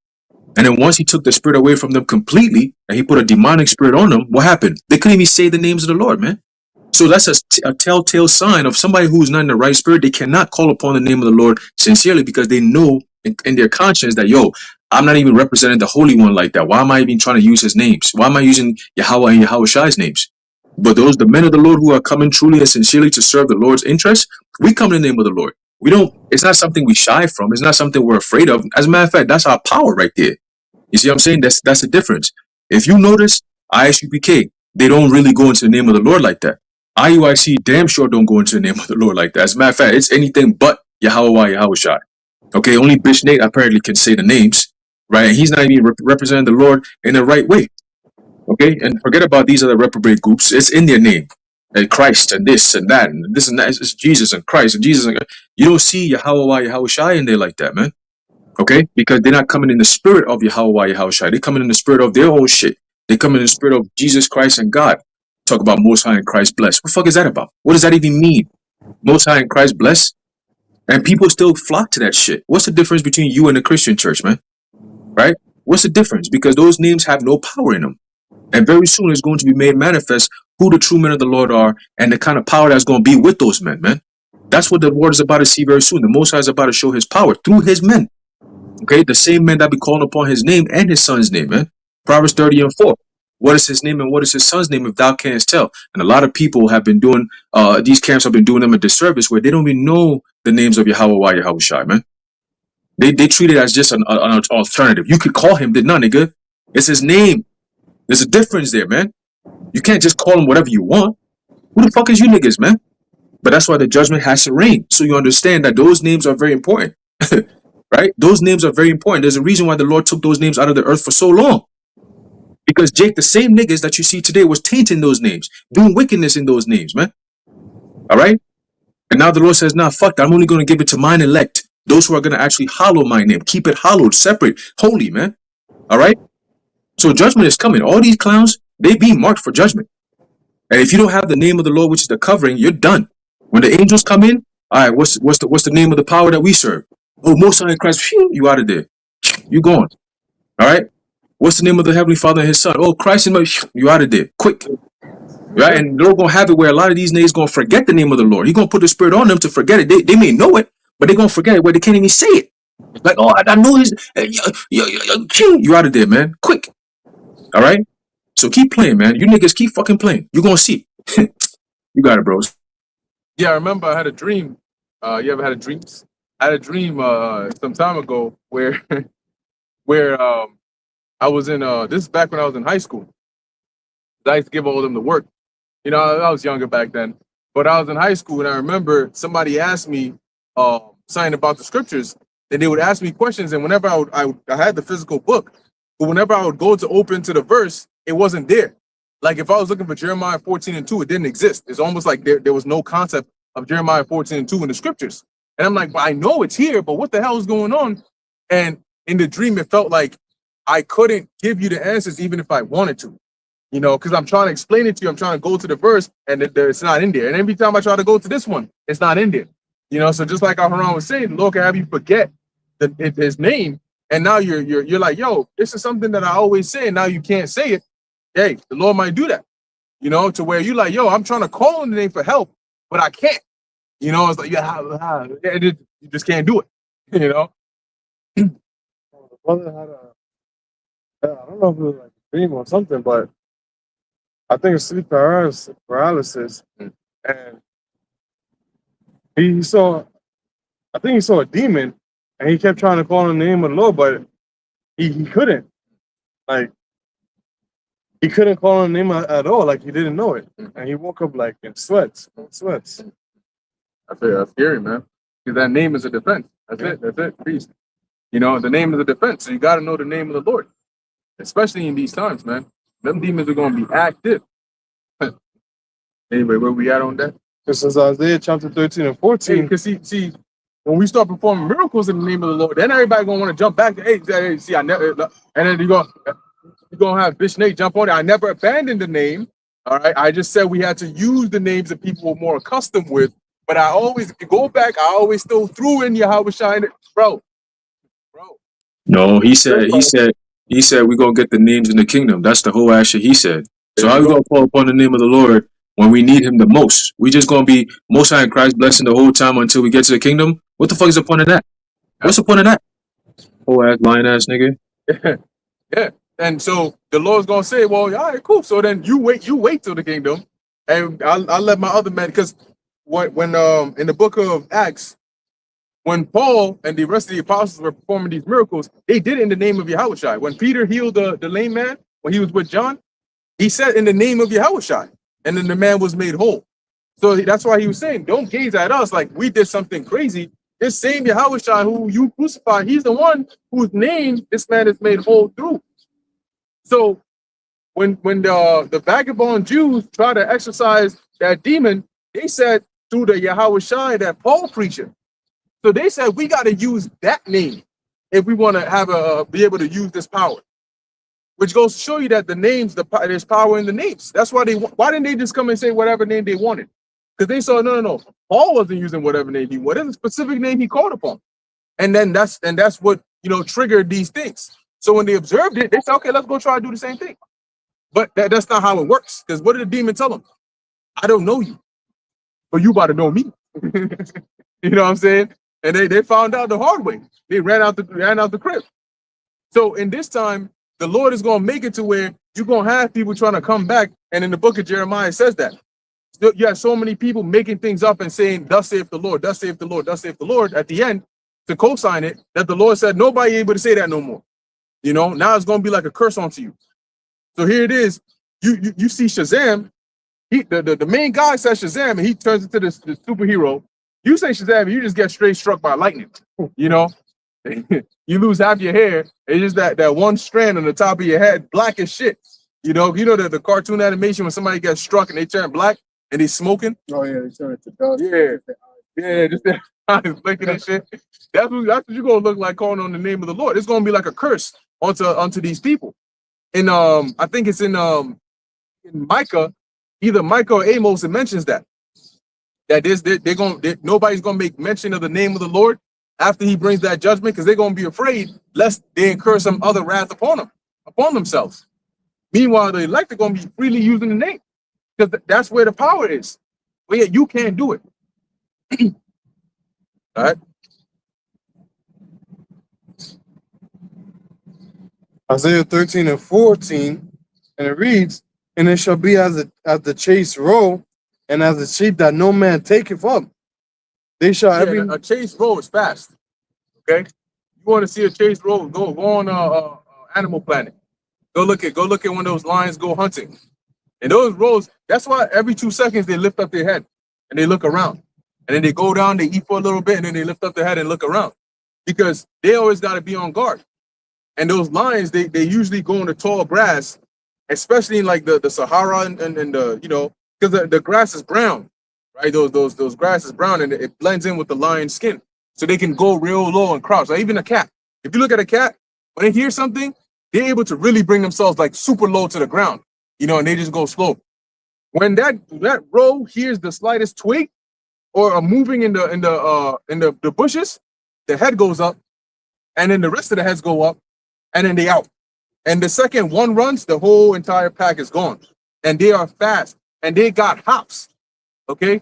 And then once he took the spirit away from them completely, and he put a demonic spirit on them, what happened? They couldn't even say the names of the Lord, man. So that's a telltale sign of somebody who's not in the right spirit. They cannot call upon the name of the Lord sincerely, because they know in their conscience that, yo, I'm not even representing the Holy One like that. Why am I even trying to use his names? Why am I using Yahweh and Yahushai's names? But the men of the Lord who are coming truly and sincerely to serve the Lord's interests, we come in the name of the Lord. It's not something we shy from. It's not something we're afraid of. As a matter of fact, that's our power right there. You see what I'm saying? That's the difference. If you notice, ISUPK, they don't really go into the name of the Lord like that. IUIC damn sure don't go into the name of the Lord like that. As a matter of fact, it's anything but Yahweh, Yahushai. Okay, only Bitch Nate apparently can say the names, right? And he's not even representing the Lord in the right way. Okay, and forget about these other reprobate groups. It's in their name, and Christ, and this and that, and this and that. It's Jesus and Christ and Jesus. You don't see Yahweh, Yahushai in there like that, man. Okay, because they're not coming in the spirit of Yahweh, Yahushai. They're coming in the spirit of their own shit. They come in the spirit of Jesus Christ and God. Talk about Most High and Christ blessed. What the fuck is that about? What does that even mean? Most High and Christ blessed? And people still flock to that shit. What's the difference between you and the Christian church, man? Right? What's the difference? Because those names have no power in them. And very soon it's going to be made manifest who the true men of the Lord are and the kind of power that's going to be with those men, man. That's what the Lord is about to see very soon. The Most High is about to show his power through his men. Okay? The same men that be calling upon his name and his son's name, man. Proverbs 30:4. What is his name and what is his son's name if thou canst tell? And a lot of people have been doing, these camps have been doing them a disservice where they don't even know the names of Yahweh, Yahushai, man. They treat it as just an alternative. You could call him, nah, nigga. It's his name. There's a difference there, man. You can't just call him whatever you want. Who the fuck is you niggas, man? But that's why the judgment has to reign. So you understand that those names are very important. Right? Those names are very important. There's a reason why the Lord took those names out of the earth for so long. Because Jake, the same niggas that you see today was tainting those names, doing wickedness in those names, man. All right? And now the Lord says, nah, fuck that. I'm only going to give it to mine elect. Those who are going to actually hallow my name. Keep it hallowed, separate, holy, man. All right? So judgment is coming. All these clowns, they be marked for judgment. And if you don't have the name of the Lord, which is the covering, you're done. When the angels come in, all right, what's the name of the power that we serve? Oh, Most High in Christ, phew, you out of there. You gone. All right. What's the name of the Heavenly Father and His Son? Oh, Christ and you out of there. Quick. Right? And the Lord gonna have it where a lot of these niggas gonna forget the name of the Lord. He gonna put the spirit on them to forget it. They may know it, but they gonna forget it where they can't even say it. Like, oh, I know his you out of there, man. Quick. All right. So keep playing, man. You niggas keep fucking playing. You gonna see. You got it, bros. Yeah, I remember I had a dream. You ever had a dream? I had a dream some time ago where where I was in this is back when I was in high school. I used to give all of them the work. You know, I was younger back then, but I was in high school, and I remember somebody asked me something about the scriptures, and they would ask me questions. And whenever I had the physical book, but whenever I would go to open to the verse, it wasn't there. Like if I was looking for Jeremiah 14:2, it didn't exist. It's almost like there was no concept of Jeremiah 14:2 in the scriptures. And I'm like, well, I know it's here, but what the hell is going on? And in the dream, it felt like I couldn't give you the answers even if I wanted to. You know, because I'm trying to explain it to you. I'm trying to go to the verse, and it's not in there. And every time I try to go to this one, it's not in there. You know, so just like Haran was saying, the Lord can have you forget his name, and now you're like, yo, this is something that I always say, and now you can't say it. Hey, the Lord might do that. You know, to where you're like, yo, I'm trying to call on the name for help, but I can't. You know, it's like you just can't do it. You know. The brother had I don't know if it was like a dream or something, but I think it's sleep paralysis, and he saw, I think he saw a demon, and he kept trying to call on the name of the Lord, but he couldn't. Like, he couldn't call on the name at all, like he didn't know it. And he woke up like in sweats. That's scary, man. Because that name is a defense. That's it. Peace. You know, the name is a defense. So you got to know the name of the Lord, especially in these times, man. Them demons are going to be active. Anyway, where we at on that? This is Isaiah chapter 13 and 14. Because see, when we start performing miracles in the name of the Lord, then everybody going to want to jump back to, hey, see, I never, and then you're going to have Bishop Nate jump on it. I never abandoned the name. All right. I just said we had to use the names that people were more accustomed with. But I always go back. I always still threw in Yahweh Shine, bro. No, he said we're gonna get the names in the kingdom. That's the whole action he said. So how are we gonna call upon the name of the Lord when we need him the most? We just gonna be Most High in Christ blessing the whole time until we get to the kingdom? What the fuck is the point of that? What's the point of that? Whole ass lying ass nigga. Yeah. And so the Lord's gonna say, well, all right, cool. So then you wait till the kingdom, and I'll let my other man, because when in the book of Acts, when Paul and the rest of the apostles were performing these miracles, they did it in the name of Yahushua. When Peter healed the lame man, when he was with John, he said in the name of Yahushua, and then the man was made whole. So that's why he was saying, don't gaze at us like we did something crazy. This same Yahushua who you crucified, he's the one whose name this man is made whole through. So when the vagabond Jews tried to exorcise that demon, they said through the Yahushua that Paul preaching. So they said we got to use that name if we want to have be able to use this power, which goes to show you that the names, there's power in the names. That's why why didn't they just come and say whatever name they wanted? Because they saw no. Paul wasn't using whatever name he wanted. It's a specific name he called upon, and then that's what triggered these things. So when they observed it, they said, okay, let's go try to do the same thing. But that's not how it works. Because what did the demon tell them? I don't know you, but you about to know me. You know what I'm saying? And they found out the hard way. They ran out the crib. So in this time, the Lord is going to make it to where you're going to have people trying to come back. And in the book of Jeremiah, it says that. You have so many people making things up and saying, thus saith the Lord, thus saith the Lord, thus saith the Lord, at the end, to co-sign it, that the Lord said, nobody able to say that no more. Now it's going to be like a curse onto you. So here it is. You see Shazam. The main guy says Shazam, and he turns into this superhero. You say Shazam, and you just get straight struck by lightning. You lose half your hair. It's just that one strand on the top of your head, black as shit. The cartoon animation when somebody gets struck and they turn black and they smoking. Oh yeah, they turn it to dust. Yeah, just flicking and shit. That's what you're gonna look like calling on the name of the Lord. It's gonna be like a curse onto these people. And I think it's in in Micah, either Micah or Amos, it mentions that nobody's gonna make mention of the name of the Lord after he brings that judgment, because they're gonna be afraid lest they incur some other wrath upon themselves. Meanwhile, the elect are gonna be freely using the name, because that's where the power is. But yet you can't do it. All right. Isaiah 13 and 14, and it reads, "And it shall be as the chase roe, and as a sheep that no man taketh up. They shall every A chase roll is fast. Okay. You want to see a chase roll? Go on Animal Planet. Go look at when those lions go hunting. And those rolls, that's why every 2 seconds they lift up their head and they look around. And then they go down, they eat for a little bit, and then they lift up their head and look around. Because they always got to be on guard. And those lions, they usually go in the tall grass, especially in like the Sahara and the, you know, because the grass is brown, right? Those grass is brown and it blends in with the lion's skin. So they can go real low and crouch. Like even a cat. If you look at a cat, when they hear something, they're able to really bring themselves like super low to the ground, you know, and they just go slow. When that roe hears the slightest twig or a moving in the bushes, the head goes up, and then the rest of the heads go up, and then they out. And the second one runs, the whole entire pack is gone. And they are fast, and they got hops. Okay,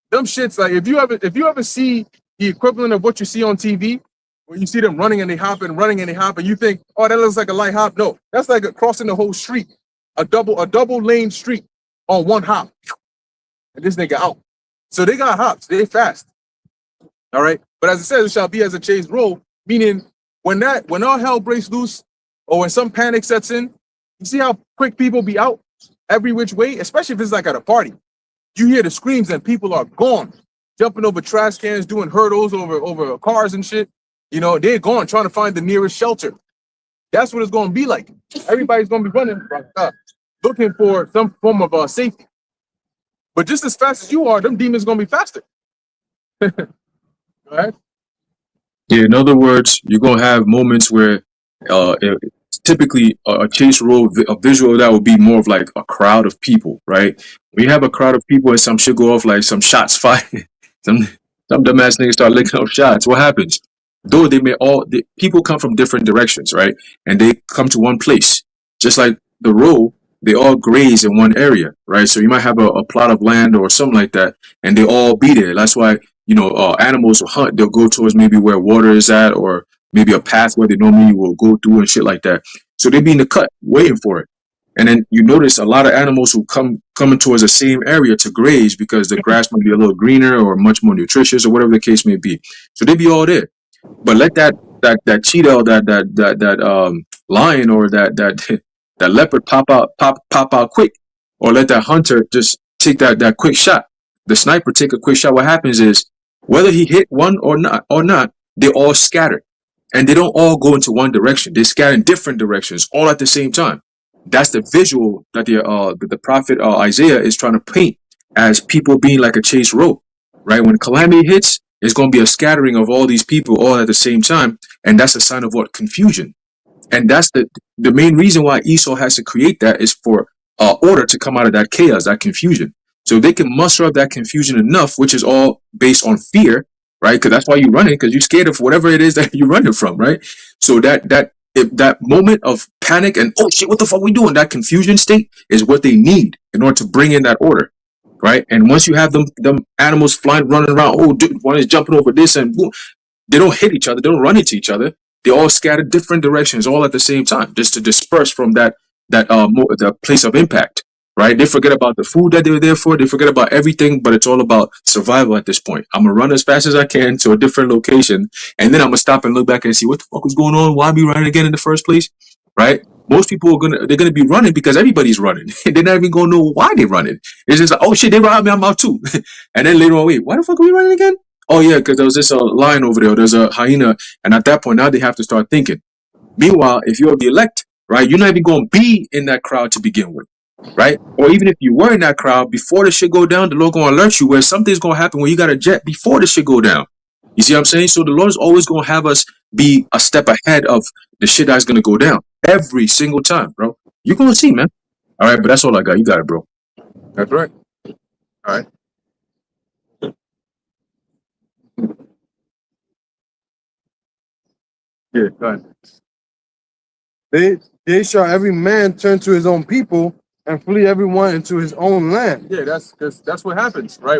them shits, like if you ever see the equivalent of what you see on TV, where you see them running and they hop and running and they hop, and you think, oh, that looks like a light hop. No, that's like crossing the whole street, a double lane street on one hop. And this nigga out. So they got hops. They fast. All right. But as it says, it shall be as a chase roll, meaning when all hell breaks loose or when some panic sets in, you see how quick people be out every which way, especially if it's like at a party. You hear the screams and people are gone, jumping over trash cans, doing hurdles over cars and shit. You know, they're gone trying to find the nearest shelter. That's what it's going to be like. Everybody's going to be running, looking for some form of safety. But just as fast as you are, them demons going to be faster. All right? Yeah, in other words, you're gonna have moments where typically a chase roll, a visual of that would be more of like a crowd of people, right? When you have a crowd of people and some shit go off, like some shots fired, some dumbass niggas start licking off shots. What happens? Though people come from different directions, right? And they come to one place. Just like the roll, they all graze in one area, right? So you might have a plot of land or something like that, and they all be there. That's why, you know, animals will hunt. They'll go towards maybe where water is at, or maybe a path where they normally will go through and shit like that. So they be in the cut waiting for it. And then you notice a lot of animals who coming towards the same area to graze because the grass might be a little greener or much more nutritious or whatever the case may be. So they be all there. But let that cheetah, or that lion, or that leopard pop out quick, or let that hunter just take that quick shot. The sniper take a quick shot. What happens is, whether he hit one or not, they all scatter, and they don't all go into one direction. They scatter in different directions, all at the same time. That's the visual that the prophet Isaiah is trying to paint as people being like a chase rope, right? When calamity hits, it's going to be a scattering of all these people all at the same time, and that's a sign of what? Confusion. And that's the main reason why Esau has to create that, is for order to come out of that chaos, that confusion. So they can muster up that confusion enough, which is all based on fear, right? Because that's why you're running, because you're scared of whatever it is that you're running from, right? So that moment of panic and, oh shit, what the fuck we doing? That confusion state is what they need in order to bring in that order, right? And once you have them animals flying, running around, oh, dude, one is jumping over this, and boom, they don't hit each other, they don't run into each other. They all scatter different directions all at the same time, just to disperse from the place of impact, right? They forget about the food that they were there for. They forget about everything, but it's all about survival at this point. I'm gonna run as fast as I can to a different location, and then I'm gonna stop and look back and see what the fuck was going on. Why be running again in the first place, right? Most people they're gonna be running because everybody's running. They're not even gonna know why they're running. It's just like, oh shit, they robbed me, I'm out too. And then later on, wait, why the fuck are we running again? Oh yeah, because there was this lion over there. There's a hyena, and at that point now they have to start thinking. Meanwhile, if you're the elect, right, you're not even going to be in that crowd to begin with, right? Or even if you were in that crowd, before the shit go down, the Lord going to alert you where something's going to happen when you got a jet before the shit go down. You see what I'm saying? So the Lord is always going to have us be a step ahead of the shit that's going to go down every single time, bro. You're going to see, man. All right, but that's all I got. You got it, bro. That's right. All right. Yeah, go ahead. They shall every man turn to his own people and flee everyone into his own land. Yeah, that's what happens, right?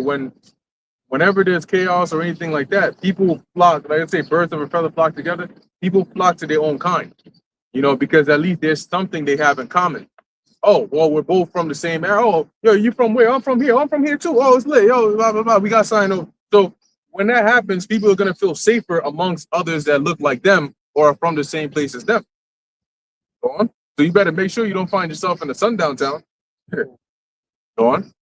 Whenever there's chaos or anything like that, people flock, like I say, birds of a feather flock together, people flock to their own kind, because at least there's something they have in common. Oh, well, we're both from the same area. Oh, yo, you from where? I'm from here. I'm from here too. Oh, it's lit. Yo, blah, blah, blah. We got signed over. So when that happens, people are going to feel safer amongst others that look like them or are from the same place as them. Go on. So you better make sure you don't find yourself in a sundown town. Go on.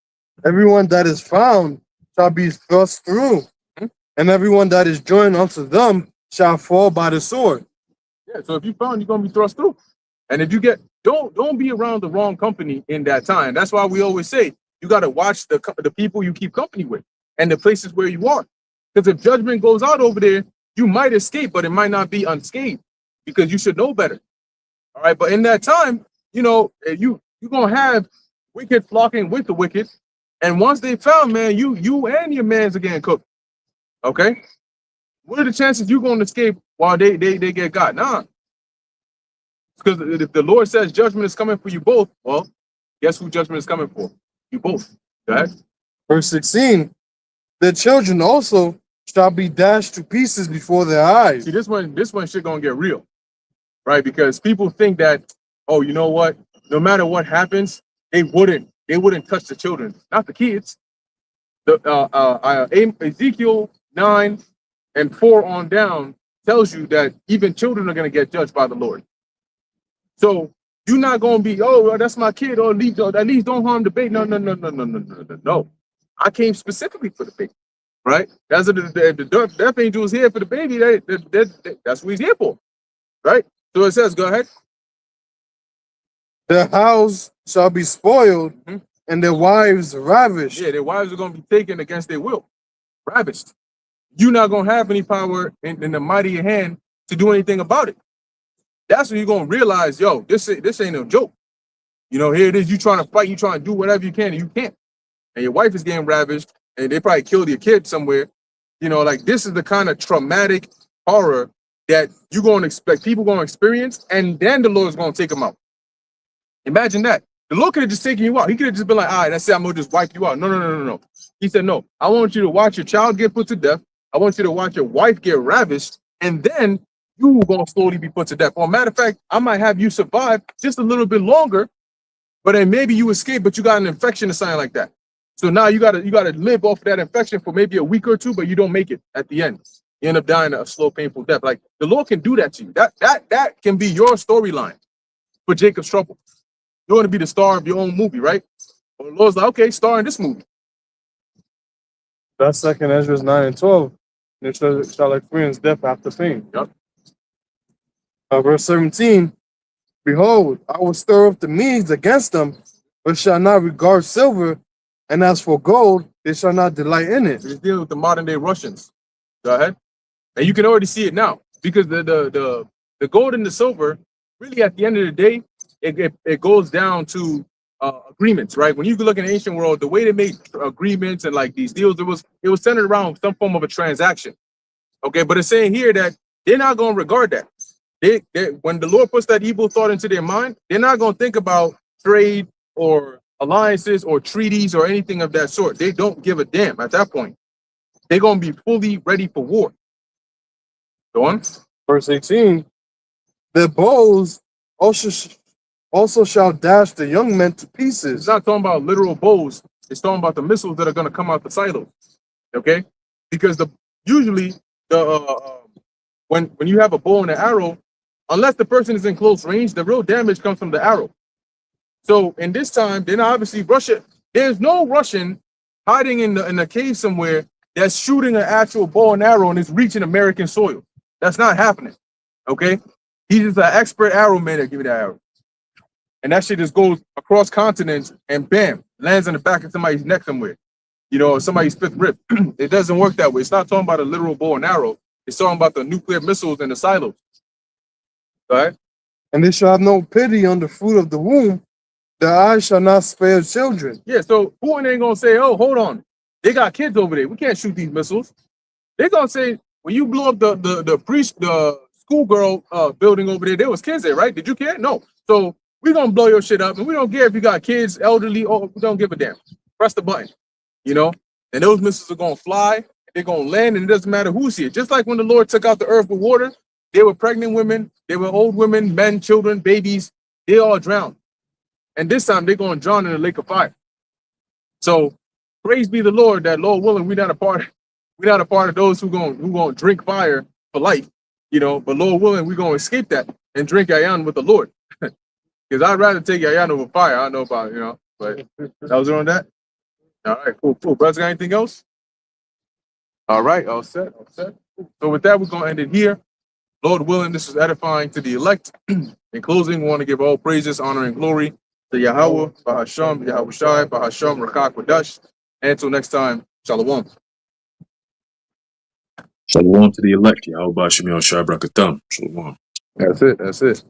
Everyone that is found shall be thrust through, and everyone that is joined unto them shall fall by the sword. Yeah, so if you found, you're gonna be thrust through. And if you get, don't be around the wrong company in that time. That's why we always say you gotta watch the people you keep company with and the places where you are. Because if judgment goes out over there, you might escape, but it might not be unscathed because you should know better. All right, but in that time, you're gonna have wicked flocking with the wicked. And once they found, man, you and your man's are getting cooked. Okay? What are the chances you're going to escape while they get got? Nah. Because if the Lord says judgment is coming for you both, well, guess who judgment is coming for? You both. Go ahead. Verse 16, the children also shall be dashed to pieces before their eyes. See, this one shit gonna get real. Right? Because people think that, oh, you know what? No matter what happens, they wouldn't touch the children, not the kids. Ezekiel 9:4 on down tells you that even children are going to get judged by the Lord. So you're not going to be, oh, well, that's my kid, or at least don't harm the baby. No. I came specifically for the baby, right? That's the death angel is here for the baby. That's what he's here for, right? So it says, go ahead. Their house shall be spoiled, and their wives ravished. Yeah, their wives are going to be taken against their will, ravished. You're not going to have any power in the mighty hand to do anything about it. That's when you're going to realize, yo, this ain't no joke. Here it is. You trying to fight, you trying to do whatever you can, and you can't. And your wife is getting ravished, and they probably killed your kid somewhere. Like this is the kind of traumatic horror that you're going to expect, people going to experience, and then the Lord's going to take them out. Imagine that. The Lord could have just taken you out. He could have just been like, all right, that's it, I'm going to just wipe you out. No. He said, no, I want you to watch your child get put to death. I want you to watch your wife get ravished, and then you are going to slowly be put to death. Or matter of fact, I might have you survive just a little bit longer, but then maybe you escape, but you got an infection or something like that. So now you gotta live off of that infection for maybe a week or two, but you don't make it at the end. You end up dying a slow, painful death. Like the Lord can do that to you. That can be your storyline for Jacob's trouble. You want to be the star of your own movie, right? Well, the Lord's like, okay, star in this movie. That's 2 Ezra 9:12. They shall experience death after pain. Yep. Verse 17, behold, I will stir up the Medes against them, but shall not regard silver, and as for gold, they shall not delight in it. He's dealing with the modern day Russians. Go ahead. And you can already see it now because the gold and the silver, really at the end of the day, it goes down to agreements, right? When you look in the ancient world, the way they made agreements and like these deals, it was centered around some form of a transaction. Okay, but it's saying here that they're not going to regard that. They when the Lord puts that evil thought into their mind, they're not going to think about trade or alliances or treaties or anything of that sort. They don't give a damn at that point. They're going to be fully ready for war. Go on. Verse 18, the bows also shall dash the young men to pieces. It's not talking about literal bows. It's talking about the missiles that are going to come out the silos. Okay, because usually when you have a bow and an arrow, unless the person is in close range, the real damage comes from the arrow. So in this time, then obviously Russia. There's no Russian hiding in a cave somewhere that's shooting an actual bow and arrow and it's reaching American soil. That's not happening. Okay, he's just an expert arrow man that give me that arrow. And that shit just goes across continents and bam, lands on the back of somebody's neck somewhere. Somebody's fifth rib. It doesn't work that way. It's not talking about a literal bow and arrow. It's talking about the nuclear missiles and the silos. All right? And they shall have no pity on the fruit of the womb, The eye shall not spare children. Yeah, so Putin ain't gonna say, oh, hold on, they got kids over there. We can't shoot these missiles. They're gonna say, when you blew up the schoolgirl building over there was kids there, right? Did you care? No. So we're gonna blow your shit up, and we don't care if you got kids, elderly, or we don't give a damn. Press the button, you know? And those missiles are gonna fly, they're gonna land, and it doesn't matter who's here. Just like when the Lord took out the earth with water, they were pregnant women, they were old women, men, children, babies, they all drowned. And this time they're gonna drown in the lake of fire. So praise be the Lord that, Lord willing, we're not a part of those who gonna drink fire for life, you know. But Lord willing, we're gonna escape that and drink Yayan with the Lord. Because I'd rather take Yayan over fire. I don't know about, you know, but that was on that. All right, cool. Brothers, got anything else? All right, all set. So with that, we're gonna end it here. Lord willing, this is edifying to the elect. In closing, we want to give all praises, honor, and glory to Yahweh, Bahasham, Yahweh Shai, Bahasham, Rakak, Wadash. And until next time, Shalom. Shalom to the elect. Yahweh Shem Yahweh Shai Brakatam. Shalom. That's it.